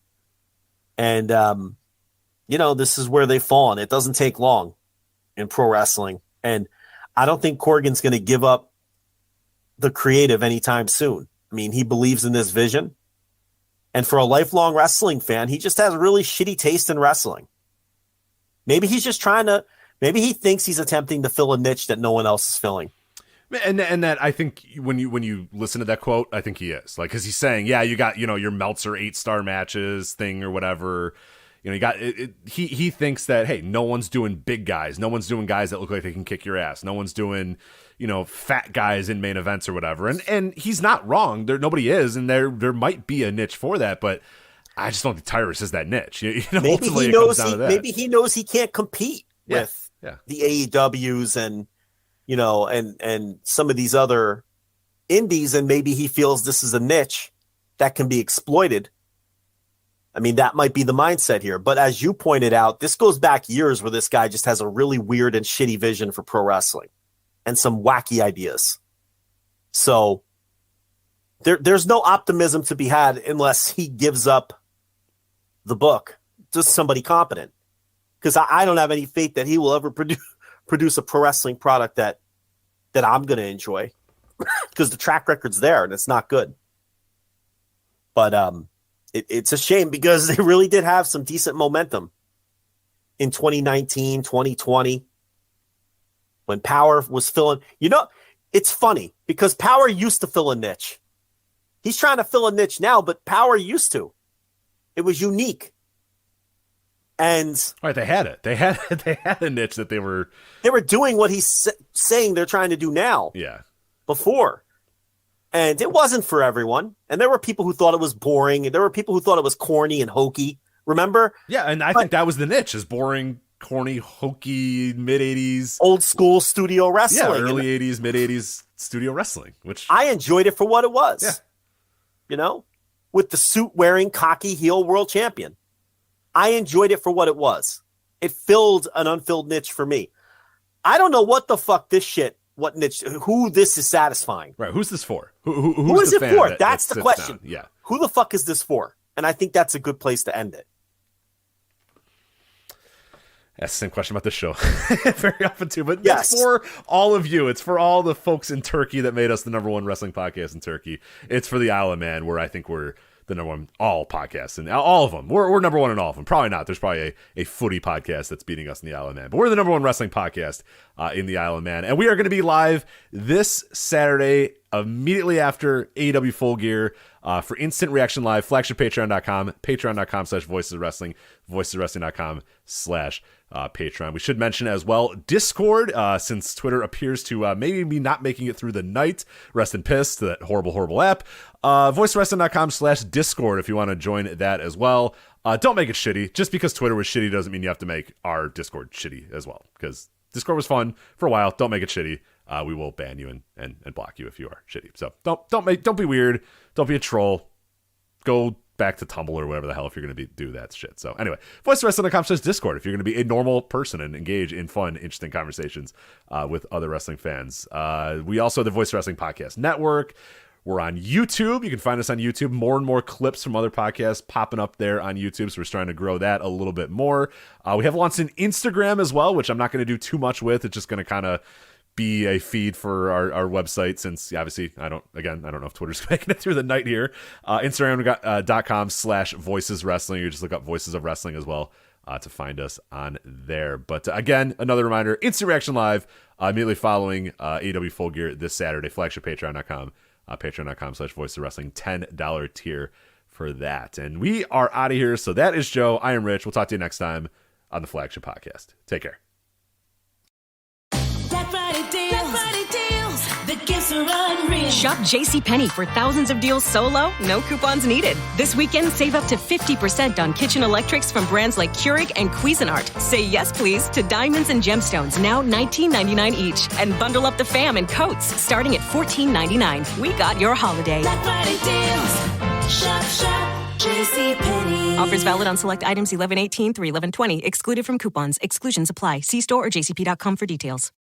And, this is where they've fallen. It doesn't take long in pro wrestling. And I don't think Corgan's going to give up the creative anytime soon. I mean, he believes in this vision. And for a lifelong wrestling fan, he just has really shitty taste in wrestling. Maybe he's just maybe he thinks he's attempting to fill a niche that no one else is filling. And that, I think when you listen to that quote, I think he is, like, because he's saying, yeah, you got, your Meltzer 8-star matches thing or whatever, you got it. He thinks that, hey, no one's doing big guys, no one's doing guys that look like they can kick your ass, no one's doing fat guys in main events or whatever, and he's not wrong. Nobody is, and there might be a niche for that, but I just don't think Tyrus is that niche. Maybe he knows he can't compete with the AEWs and and some of these other indies, and maybe he feels this is a niche that can be exploited. I mean, that might be the mindset here. But as you pointed out, this goes back years where this guy just has a really weird and shitty vision for pro wrestling and some wacky ideas. So there's no optimism to be had unless he gives up the book to somebody competent. Because I don't have any faith that he will ever produce a pro wrestling product that I'm going to enjoy, because the track record's there and it's not good. But it's a shame, because they really did have some decent momentum in 2019, 2020, when Power was filling. It's funny because Power used to fill a niche. He's trying to fill a niche now, but Power used to. It was unique. And right, they had it. They had a niche that they were doing what he's saying they're trying to do now. Yeah. Before. And it wasn't for everyone. And there were people who thought it was boring. And there were people who thought it was corny and hokey. Remember? Yeah, and I think that was the niche, is boring, corny, hokey, mid-'80s. Old school studio wrestling. Yeah, early 80s, mid-'80s studio wrestling. Which I enjoyed it for what it was. Yeah. With the suit-wearing, cocky heel world champion. I enjoyed it for what it was. It filled an unfilled niche for me. I don't know what the fuck what niche, who this is satisfying. Right, who's this for? Who is it for? That's the question. Down? Yeah. Who the fuck is this for? And I think that's a good place to end it. That's the same question about this show very often too, but yes. It's for all of you. It's for all the folks in Turkey that made us the #1 wrestling podcast in Turkey. It's for the Isle of Man, where I think we're the number one all podcasts, and all of them. We're number one in all of them. Probably not. There's probably a footy podcast that's beating us in the Isle of Man, but we're the number one wrestling podcast in the Isle of Man, and we are going to be live this Saturday immediately after AEW Full Gear for Instant Reaction Live. Flagship patreon.com, patreon.com/voices of wrestling, voicesofwrestling.com/Patreon. We should mention as well Discord, since Twitter appears to maybe be not making it through the night. Rest in piss to that horrible app. Voicesofwrestling.com/Discord if you want to join that as well. Don't make it shitty. Just because Twitter was shitty doesn't mean you have to make our Discord shitty as well, because Discord was fun for a while. Don't make it shitty. We will ban you and block you if you are shitty. So don't be weird. Don't be a troll. Go back to Tumblr or whatever the hell if you're going to do that shit. So anyway, voicesofwrestling.com/Discord if you're going to be a normal person and engage in fun, interesting conversations with other wrestling fans. We also have the Voice Wrestling Podcast Network. We're on YouTube. You can find us on YouTube. More and more clips from other podcasts popping up there on YouTube, so we're starting to grow that a little bit more. We have launched an Instagram as well, which I'm not going to do too much with. It's just going to kind of be a feed for our website, since obviously I don't know if Twitter's making it through the night here. Instagram.com/voices wrestling. You just look up Voices of Wrestling as well to find us on there. But again, another reminder, Instant Reaction Live immediately following AEW Full Gear this Saturday. Flagship patreon.com, patreon.com/voices of wrestling, $10 tier for that. And we are out of here. So that is Joe. I am Rich. We'll talk to you next time on the Flagship Podcast. Take care. Black Friday deals. The gifts are unreal. Shop JCPenney for thousands of deals so low, no coupons needed. This weekend, save up to 50% on kitchen electrics from brands like Keurig and Cuisinart. Say yes, please, to diamonds and gemstones, now $19.99 each. And bundle up the fam in coats, starting at $14.99. We got your holiday. Black Friday deals. Shop, JCPenney. Offers valid on select items 11/18 through 11/20. Excluded from coupons. Exclusions apply. See store or jcp.com for details.